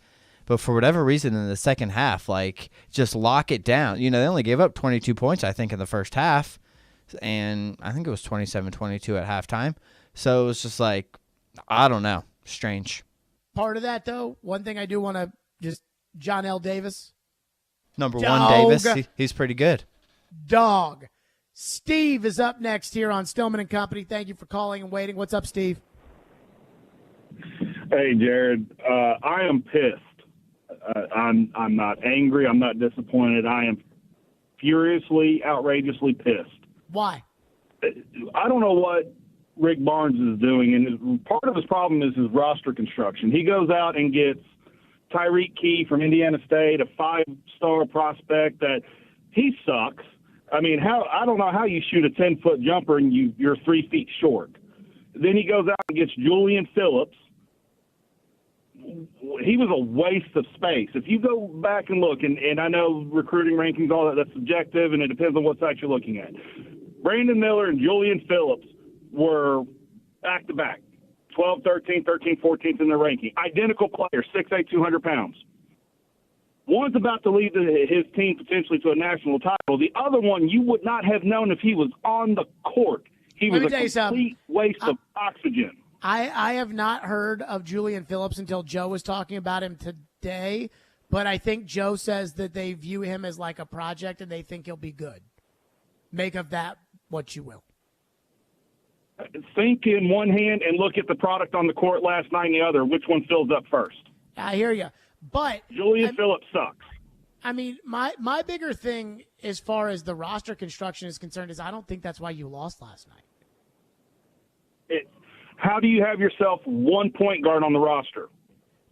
But for whatever reason in the second half, like, just lock it down. You know, they only gave up 22 points, I think, in the first half. And I think it was 27-22 at halftime. So it was just like, I don't know. Strange. Part of that, though, one thing I do want to just, John L. Davis. Number one, Davis. He's pretty good. Dog. Steve is up next here on Stillman and Company. Thank you for calling and waiting. What's up, Steve? Hey, Jared. I am pissed. I'm not angry. I'm not disappointed. I am furiously, outrageously pissed. Why? I don't know what Rick Barnes is doing, and part of his problem is his roster construction. He goes out and gets Tyreek Key from Indiana State, a 5-star prospect that he sucks. I mean, I don't know how you shoot a 10-foot jumper and you're 3 feet short. Then he goes out and gets Julian Phillips. He was a waste of space. If you go back and look, and I know recruiting rankings, all that's subjective, and it depends on what site you're looking at. Brandon Miller and Julian Phillips were back-to-back, 12, 13, 14th in their ranking. Identical players, 6'8", 200 pounds. One's about to lead his team potentially to a national title. The other one, you would not have known if he was on the court. He was a complete waste of oxygen. I have not heard of Julian Phillips until Joe was talking about him today, but I think Joe says that they view him as like a project and they think he'll be good. Make of that what you will. think in one hand and look at the product on the court last night in the other. Which one fills up first? I hear you. But Julian Phillips sucks. I mean, my bigger thing as far as the roster construction is concerned is I don't think that's why you lost last night. How do you have yourself one point guard on the roster?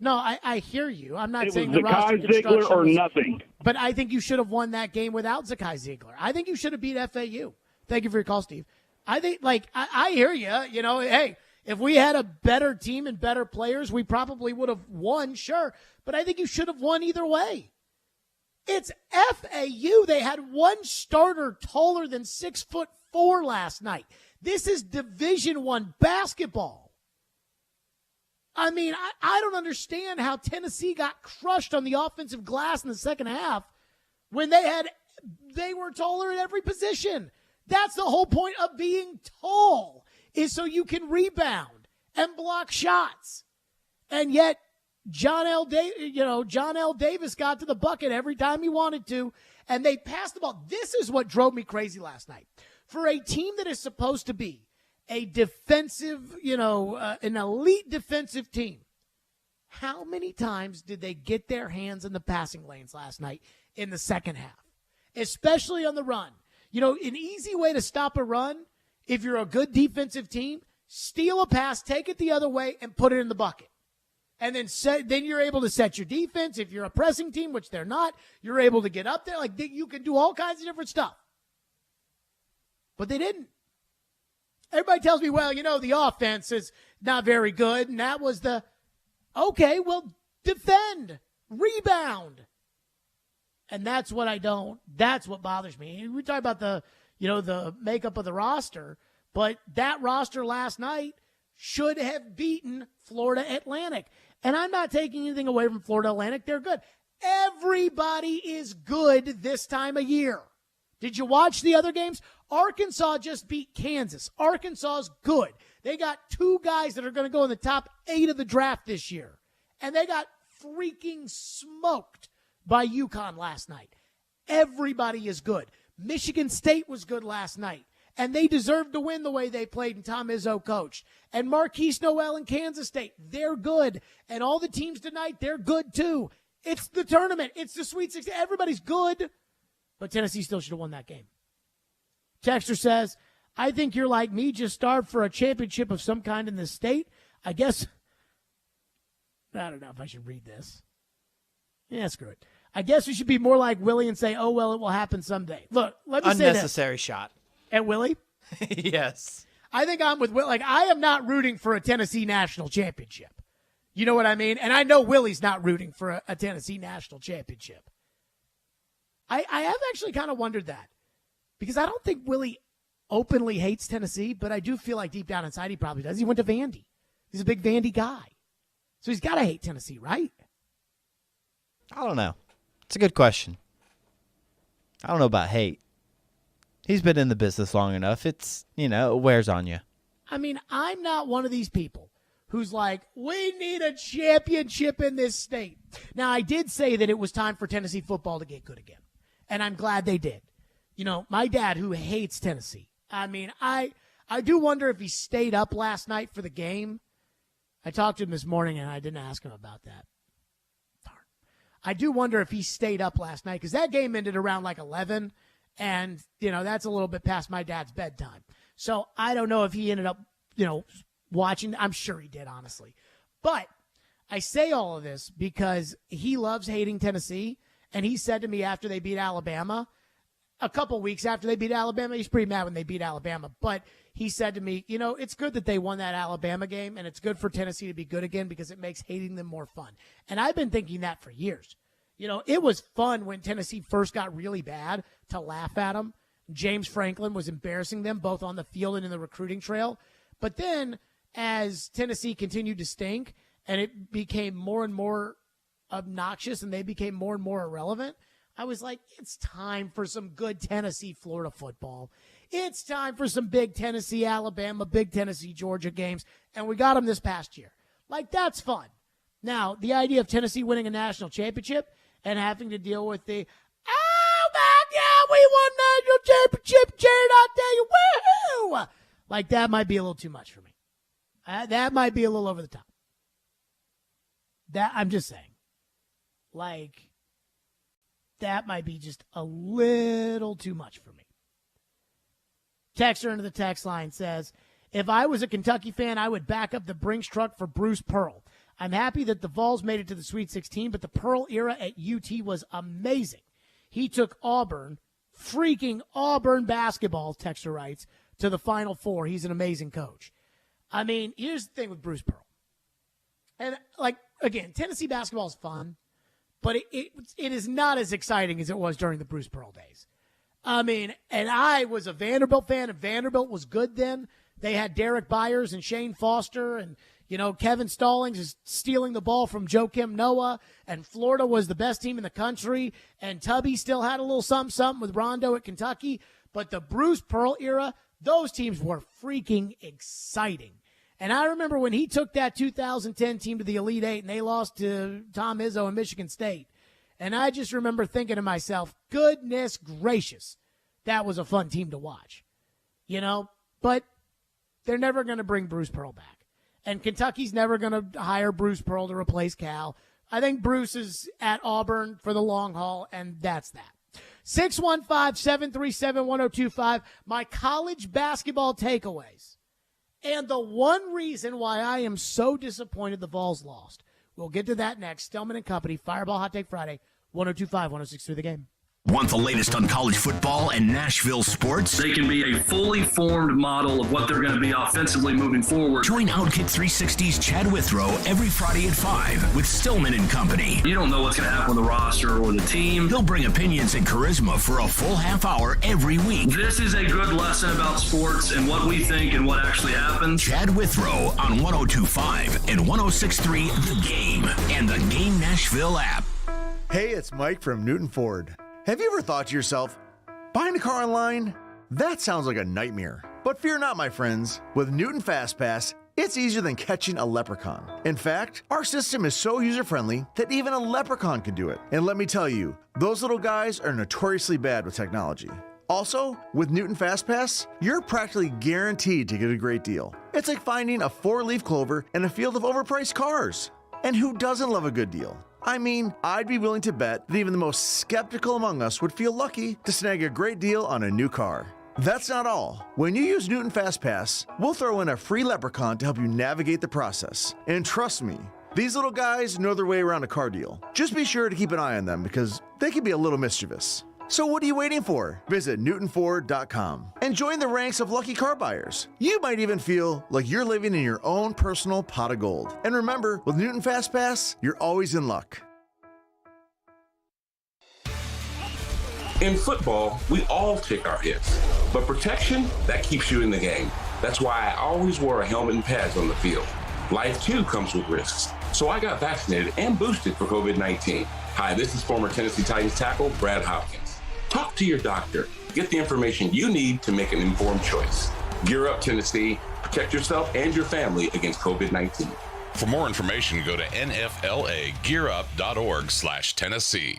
No, I hear you. I'm not It saying was the roster Zakai Ziegler construction or was, nothing. But I think you should have won that game without Zakai Ziegler. I think you should have beat FAU. Thank you for your call, Steve. I think, I hear you. You know, hey, if we had a better team and better players, we probably would have won, sure. But I think you should have won either way. It's FAU. They had one starter taller than 6'4" last night. This is Division I basketball. I mean, I don't understand how Tennessee got crushed on the offensive glass in the second half when they were taller at every position. That's the whole point of being tall, is so you can rebound and block shots. And yet, John L. Davis got to the bucket every time he wanted to, and they passed the ball. This is what drove me crazy last night. For a team that is supposed to be a defensive, an elite defensive team, how many times did they get their hands in the passing lanes last night in the second half, especially on the run? You know, an easy way to stop a run, if you're a good defensive team, steal a pass, take it the other way, and put it in the bucket. And then you're able to set your defense. If you're a pressing team, which they're not, you're able to get up there. Like, you can do all kinds of different stuff. But they didn't. Everybody tells me, well, the offense is not very good. And that was okay, well, defend, rebound. And that's what that's what bothers me. We talk about the makeup of the roster, but that roster last night should have beaten Florida Atlantic. And I'm not taking anything away from Florida Atlantic. They're good. Everybody is good this time of year. Did you watch the other games? Arkansas just beat Kansas. Arkansas is good. They got two guys that are going to go in the top 8 of the draft this year. And they got freaking smoked by UConn last night. Everybody is good. Michigan State was good last night. And they deserved to win the way they played and Tom Izzo coached. And Marquise Noel in Kansas State, they're good. And all the teams tonight, they're good too. It's the tournament. It's the Sweet 16. Everybody's good. But Tennessee still should have won that game. Texter says, I think you're like me, just starved for a championship of some kind in this state. I guess, I don't know if I should read this. Yeah, screw it. I guess we should be more like Willie and say, oh, well, it will happen someday. Look, let me say this. Unnecessary shot. At Willie? Yes. I think I'm with Willie. Like, I am not rooting for a Tennessee national championship. You know what I mean? And I know Willie's not rooting for a Tennessee national championship. I have actually kind of wondered that. Because I don't think Willie openly hates Tennessee, but I do feel like deep down inside he probably does. He went to Vandy. He's a big Vandy guy. So he's got to hate Tennessee, right? I don't know. It's a good question. I don't know about hate. He's been in the business long enough. It's, it wears on you. I mean, I'm not one of these people who's like, we need a championship in this state. Now, I did say that it was time for Tennessee football to get good again. And I'm glad they did. My dad, who hates Tennessee, I mean, I do wonder if he stayed up last night for the game. I talked to him this morning, and I didn't ask him about that. Darn. I do wonder if he stayed up last night, because that game ended around like 11, and, that's a little bit past my dad's bedtime. So I don't know if he ended up, watching. I'm sure he did, honestly. But I say all of this because he loves hating Tennessee, and he said to me after they beat Alabama, a couple weeks after they beat Alabama, he's pretty mad when they beat Alabama, but he said to me, it's good that they won that Alabama game, and it's good for Tennessee to be good again because it makes hating them more fun. And I've been thinking that for years. It was fun when Tennessee first got really bad to laugh at them. James Franklin was embarrassing them both on the field and in the recruiting trail. But then as Tennessee continued to stink and it became more and more obnoxious and they became more and more irrelevant, I was like, it's time for some good Tennessee-Florida football. It's time for some big Tennessee-Alabama, big Tennessee-Georgia games, and we got them this past year. Like, that's fun. Now, the idea of Tennessee winning a national championship and having to deal with the, oh, my God, we won national championship, Jared, I'll tell you, woohoo! Like, that might be a little too much for me. That might be a little over the top. I'm just saying. Like, that might be just a little too much for me. Texter into the text line says, if I was a Kentucky fan, I would back up the Brinks truck for Bruce Pearl. I'm happy that the Vols made it to the Sweet 16, but the Pearl era at UT was amazing. He took freaking Auburn basketball, Texter writes, to the Final Four. He's an amazing coach. I mean, here's the thing with Bruce Pearl. And, like, again, Tennessee basketball is fun, but it is not as exciting as it was during the Bruce Pearl days. I mean, and I was a Vanderbilt fan, and Vanderbilt was good then. They had Derek Byers and Shane Foster, and, Kevin Stallings is stealing the ball from Joakim Noah, and Florida was the best team in the country, and Tubby still had a little something with Rondo at Kentucky. But the Bruce Pearl era, those teams were freaking exciting. And I remember when he took that 2010 team to the Elite Eight and they lost to Tom Izzo and Michigan State. And I just remember thinking to myself, goodness gracious, that was a fun team to watch. But they're never going to bring Bruce Pearl back. And Kentucky's never going to hire Bruce Pearl to replace Cal. I think Bruce is at Auburn for the long haul, and that's that. 615-737-1025, my college basketball takeaways. And the one reason why I am so disappointed the Vols lost. We'll get to that next. Stillman and Company, Fireball Hot Take Friday, 102.5, 106.3 The Game. Want the latest on college football and Nashville sports? They can be a fully formed model of what they're going to be offensively moving forward. Join Outkick 360's Chad Withrow every Friday at 5 with Stillman and Company. You don't know what's going to happen with the roster or the team. He'll bring opinions and charisma for a full half hour every week. This is a good lesson about sports and what we think and what actually happens. Chad Withrow on 102.5 and 106.3 The Game and the Game Nashville app. Hey, it's Mike from Newton Ford. Have you ever thought to yourself, buying a car online? That sounds like a nightmare. But fear not, my friends. With Newton FastPass, it's easier than catching a leprechaun. In fact, our system is so user-friendly that even a leprechaun can do it. And let me tell you, those little guys are notoriously bad with technology. Also, with Newton FastPass, you're practically guaranteed to get a great deal. It's like finding a 4-leaf clover in a field of overpriced cars. And who doesn't love a good deal? I mean, I'd be willing to bet that even the most skeptical among us would feel lucky to snag a great deal on a new car. That's not all. When you use Newton FastPass, we'll throw in a free leprechaun to help you navigate the process. And trust me, these little guys know their way around a car deal. Just be sure to keep an eye on them because they can be a little mischievous. So what are you waiting for? Visit NewtonFord.com and join the ranks of lucky car buyers. You might even feel like you're living in your own personal pot of gold. And remember, with Newton FastPass, you're always in luck. In football, we all take our hits, but protection, that keeps you in the game. That's why I always wear a helmet and pads on the field. Life, too, comes with risks. So I got vaccinated and boosted for COVID-19. Hi, this is former Tennessee Titans tackle Brad Hopkins. Talk to your doctor. Get the information you need to make an informed choice. Gear up, Tennessee. Protect yourself and your family against COVID-19. For more information, go to nflagearup.org/Tennessee.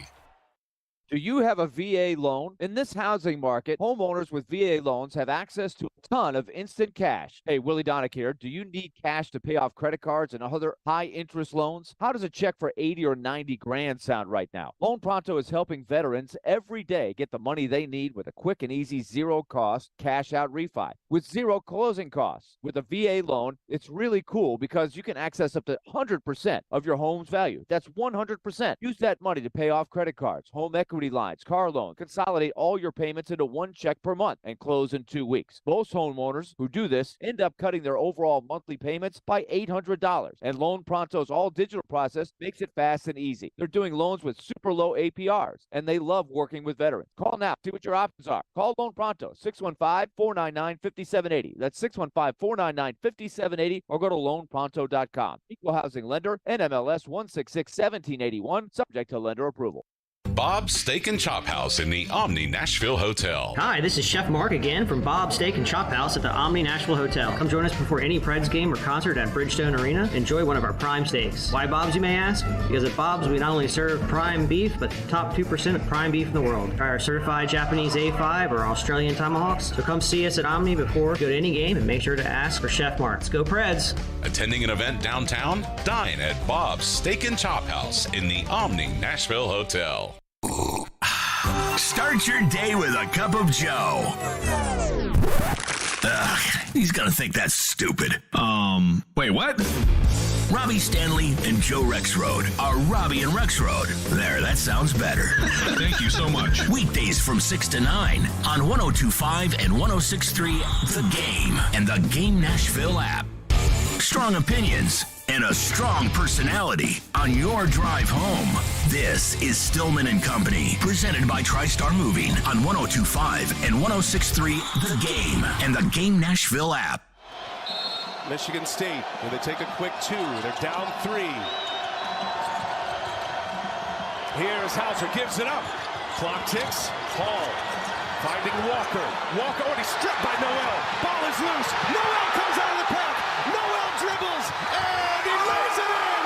Do you have a VA loan? In this housing market, homeowners with VA loans have access to a ton of instant cash. Hey, Willie Donick here. Do you need cash to pay off credit cards and other high-interest loans? How does a check for 80 or 90 grand sound right now? Loan Pronto is helping veterans every day get the money they need with a quick and easy zero-cost cash-out refi with zero closing costs. With a VA loan, it's really cool because you can access up to 100% of your home's value. That's 100%. Use that money to pay off credit cards, home equity lines, car loan, consolidate all your payments into one check per month and close in 2 weeks. Most homeowners who do this end up cutting their overall monthly payments by $800. And Loan Pronto's all-digital process makes it fast and easy. They're doing loans with super low APRs, and they love working with veterans. Call now. See what your options are. Call Loan Pronto, 615-499-5780. That's 615-499-5780, or go to loanpronto.com. Equal housing lender, NMLS 1661781, subject to lender approval. Bob's Steak and Chop House in the Omni Nashville Hotel. Hi, this is Chef Mark again from Bob's Steak and Chop House at the Omni Nashville Hotel. Come join us before any Preds game or concert at Bridgestone Arena. Enjoy one of our prime steaks. Why Bob's, you may ask? Because at Bob's, we not only serve prime beef, but the top 2% of prime beef in the world. Try our certified Japanese A5 or Australian tomahawks. So come see us at Omni before you go to any game and make sure to ask for Chef Mark. Let's go Preds. Attending an event downtown? Dine at Bob's Steak and Chop House in the Omni Nashville Hotel. Start your day with a cup of Joe. Ugh, he's gonna think that's stupid. Wait, what? Robbie Stanley and Joe Rexroad are Robbie and Rexroad. There, that sounds better. Thank you so much. Weekdays from 6 to 9 on 102.5 and 106.3 The Game and the Game Nashville app. Strong opinions and a strong personality on your drive home. This is Stillman and Company, presented by TriStar Moving on 102.5 and 106.3 The Game and the Game Nashville app. Michigan State, where they take a quick 2. They're down 3. Here's Hauser, gives it up. Clock ticks. Hall finding Walker. Walker already stripped by Noel. Ball is loose. Noel comes out of the pack. Noel dribbles, and he lays it in.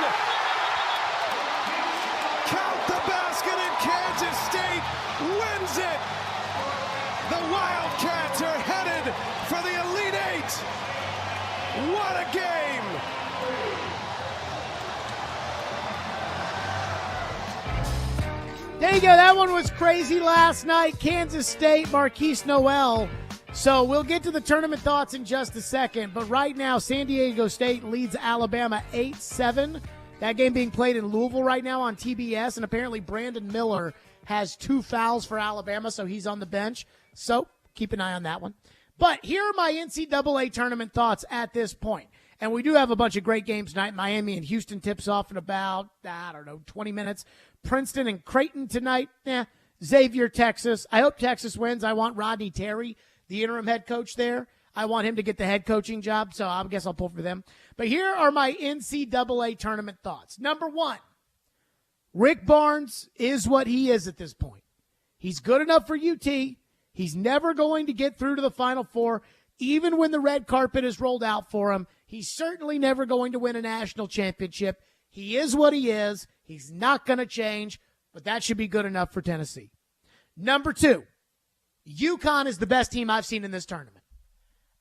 Count the basket, and Kansas State wins it. The Wildcats are headed for the Elite Eight. What a game! There you go. That one was crazy last night. Kansas State, Marquise Noel. So we'll get to the tournament thoughts in just a second. But right now, San Diego State leads Alabama 8-7. That game being played in Louisville right now on TBS. And apparently Brandon Miller has 2 fouls for Alabama, so he's on the bench. So keep an eye on that one. But here are my NCAA tournament thoughts at this point. And we do have a bunch of great games tonight. Miami and Houston tips off in about, 20 minutes. Princeton and Creighton tonight. Xavier, Texas. I hope Texas wins. I want Rodney Terry, the interim head coach there. I want him to get the head coaching job, so I guess I'll pull for them. But here are my NCAA tournament thoughts. Number 1, Rick Barnes is what he is at this point. He's good enough for UT. He's never going to get through to the Final Four, even when the red carpet is rolled out for him. He's certainly never going to win a national championship. He is what he is. He's not going to change, but that should be good enough for Tennessee. Number 2, UConn is the best team I've seen in this tournament.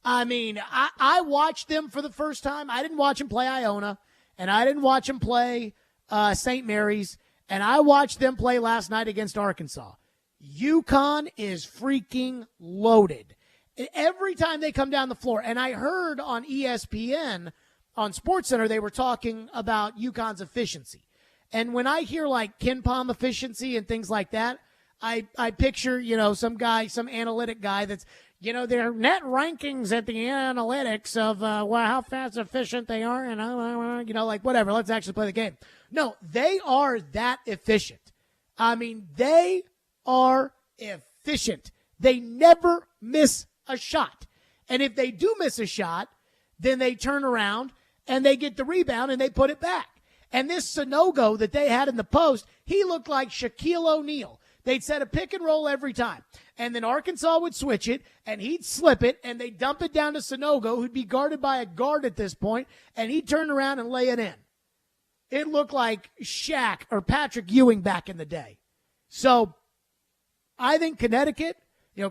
I mean, I watched them for the first time. I didn't watch them play Iona, and I didn't watch them play St. Mary's, and I watched them play last night against Arkansas. UConn is freaking loaded. Every time they come down the floor, and I heard on ESPN, on SportsCenter, they were talking about UConn's efficiency. And when I hear like KenPom efficiency and things like that, I picture, some guy, some analytic guy that's, their net rankings at the analytics of how fast efficient they are and, like whatever, let's actually play the game. No, they are that efficient. I mean, they are efficient. They never miss a shot. And if they do miss a shot, then they turn around and they get the rebound and they put it back. And this Sonogo that they had in the post, he looked like Shaquille O'Neal. They'd set a pick and roll every time. And then Arkansas would switch it, and he'd slip it, and they'd dump it down to Sonogo, who'd be guarded by a guard at this point, and he'd turn around and lay it in. It looked like Shaq or Patrick Ewing back in the day. So I think Connecticut,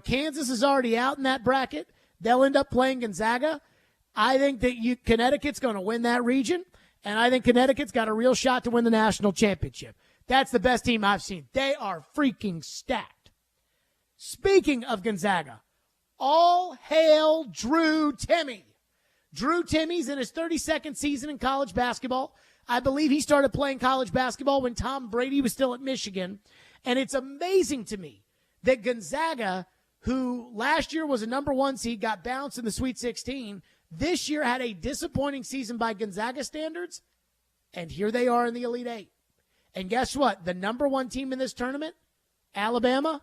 Kansas is already out in that bracket. They'll end up playing Gonzaga. I think that Connecticut's going to win that region, and I think Connecticut's got a real shot to win the national championship. That's the best team I've seen. They are freaking stacked. Speaking of Gonzaga, all hail Drew Timme. Drew Timme's in his 32nd season in college basketball. I believe he started playing college basketball when Tom Brady was still at Michigan. And it's amazing to me that Gonzaga, who last year was a number 1 seed, got bounced in the Sweet 16, this year had a disappointing season by Gonzaga standards, and here they are in the Elite Eight. And guess what? The number 1 team in this tournament, Alabama,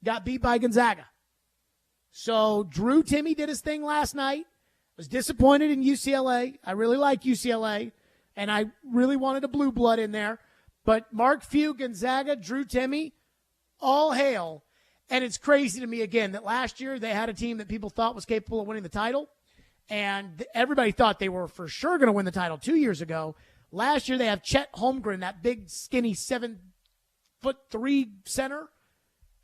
got beat by Gonzaga. So Drew Timme did his thing last night. Was disappointed in UCLA. I really like UCLA, and I really wanted a blue blood in there. But Mark Few, Gonzaga, Drew Timme, all hail. And it's crazy to me, again, that last year they had a team that people thought was capable of winning the title. And everybody thought they were for sure going to win the title 2 years ago. Last year they have Chet Holmgren, that big, skinny 7'3" center,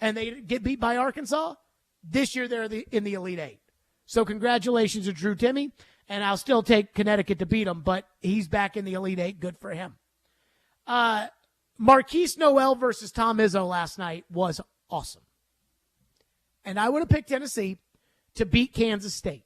and they get beat by Arkansas. This year they're in the Elite Eight. So congratulations to Drew Timme, and I'll still take Connecticut to beat him, but he's back in the Elite Eight. Good for him. Marquise Noel versus Tom Izzo last night was awesome. And I would have picked Tennessee to beat Kansas State.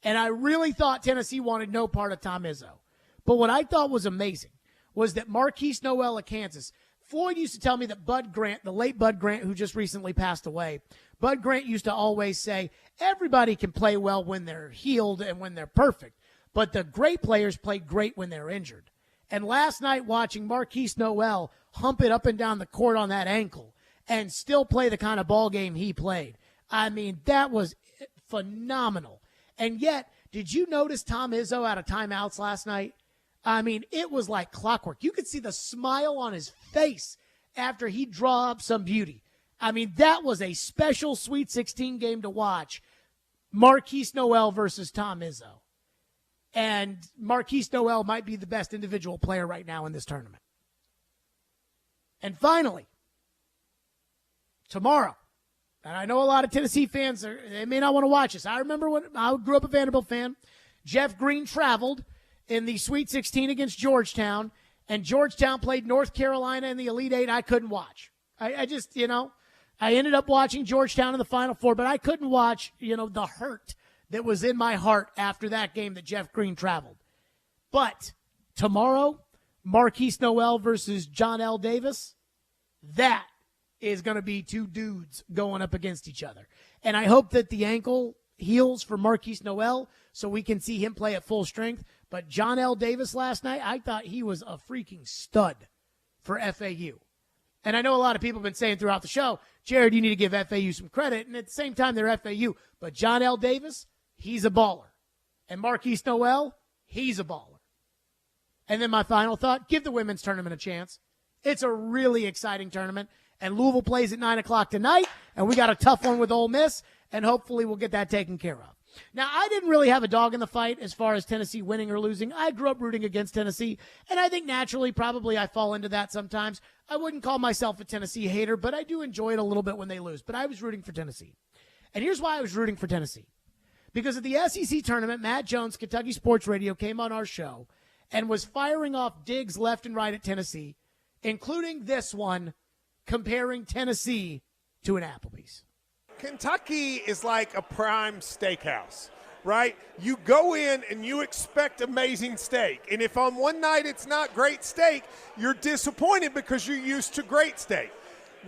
And I really thought Tennessee wanted no part of Tom Izzo. But what I thought was amazing was that Marquise Noel of Kansas, Floyd used to tell me that Bud Grant, the late Bud Grant, who just recently passed away, Bud Grant used to always say, everybody can play well when they're healed and when they're perfect, but the great players play great when they're injured. And last night watching Marquise Noel hump it up and down the court on that ankle and still play the kind of ball game he played, I mean, that was phenomenal. And yet, did you notice Tom Izzo out of timeouts last night? I mean, it was like clockwork. You could see the smile on his face after he draw up some beauty. I mean, that was a special Sweet 16 game to watch. Marquise Noel versus Tom Izzo. And Marquise Noel might be the best individual player right now in this tournament. And finally, tomorrow, and I know a lot of Tennessee fans, they may not want to watch this. I remember when I grew up a Vanderbilt fan. Jeff Green traveled in the Sweet 16 against Georgetown, and Georgetown played North Carolina in the Elite Eight. I couldn't watch. I just, I ended up watching Georgetown in the Final Four, but I couldn't watch, the hurt that was in my heart after that game that Jeff Green traveled. But tomorrow, Marquise Noel versus John L. Davis, that is going to be two dudes going up against each other. And I hope that the ankle heals for Marquise Noel so we can see him play at full strength. But John L. Davis last night, I thought he was a freaking stud for FAU. And I know a lot of people have been saying throughout the show, Jared, you need to give FAU some credit. And at the same time, they're FAU. But John L. Davis, he's a baller. And Marquise Noel, he's a baller. And then my final thought, give the women's tournament a chance. It's a really exciting tournament. And Louisville plays at 9 o'clock tonight, and we got a tough one with Ole Miss, and hopefully we'll get that taken care of. Now, I didn't really have a dog in the fight as far as Tennessee winning or losing. I grew up rooting against Tennessee, and I think naturally probably I fall into that sometimes. I wouldn't call myself a Tennessee hater, but I do enjoy it a little bit when they lose. But I was rooting for Tennessee. And here's why I was rooting for Tennessee. Because at the SEC tournament, Matt Jones, Kentucky Sports Radio, came on our show and was firing off digs left and right at Tennessee, including this one, comparing Tennessee to an Applebee's. Kentucky is like a prime steakhouse, right? You go in and you expect amazing steak. And if on one night it's not great steak, you're disappointed because you're used to great steak.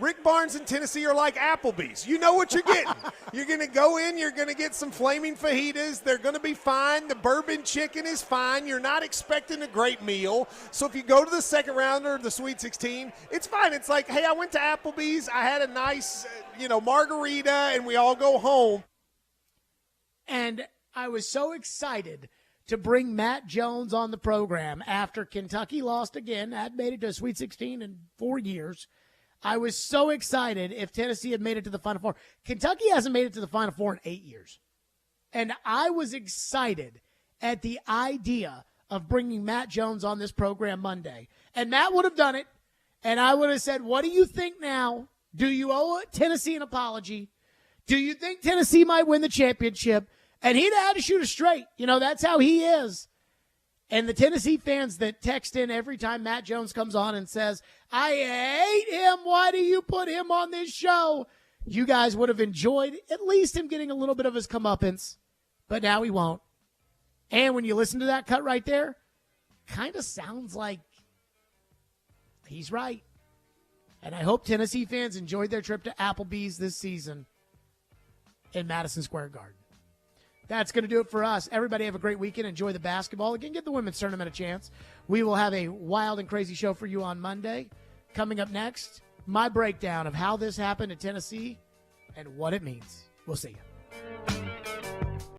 Rick Barnes and Tennessee are like Applebee's. You know what you're getting. You're going to go in, you're going to get some flaming fajitas. They're going to be fine. The bourbon chicken is fine. You're not expecting a great meal. So if you go to the second round or the Sweet 16, it's fine. It's like, hey, I went to Applebee's. I had a nice, margarita, and we all go home. And I was so excited to bring Matt Jones on the program after Kentucky lost again. Had made it to a Sweet 16 in 4 years. I was so excited if Tennessee had made it to the Final Four. Kentucky hasn't made it to the Final Four in 8 years. And I was excited at the idea of bringing Matt Jones on this program Monday. And Matt would have done it, and I would have said, what do you think now? Do you owe Tennessee an apology? Do you think Tennessee might win the championship? And he'd have had to shoot it straight. That's how he is. And the Tennessee fans that text in every time Matt Jones comes on and says, I hate him, why do you put him on this show? You guys would have enjoyed at least him getting a little bit of his comeuppance, but now he won't. And when you listen to that cut right there, kind of sounds like he's right. And I hope Tennessee fans enjoyed their trip to Applebee's this season in Madison Square Garden. That's going to do it for us. Everybody have a great weekend. Enjoy the basketball. Again, give the women's tournament a chance. We will have a wild and crazy show for you on Monday. Coming up next, my breakdown of how this happened in Tennessee and what it means. We'll see you.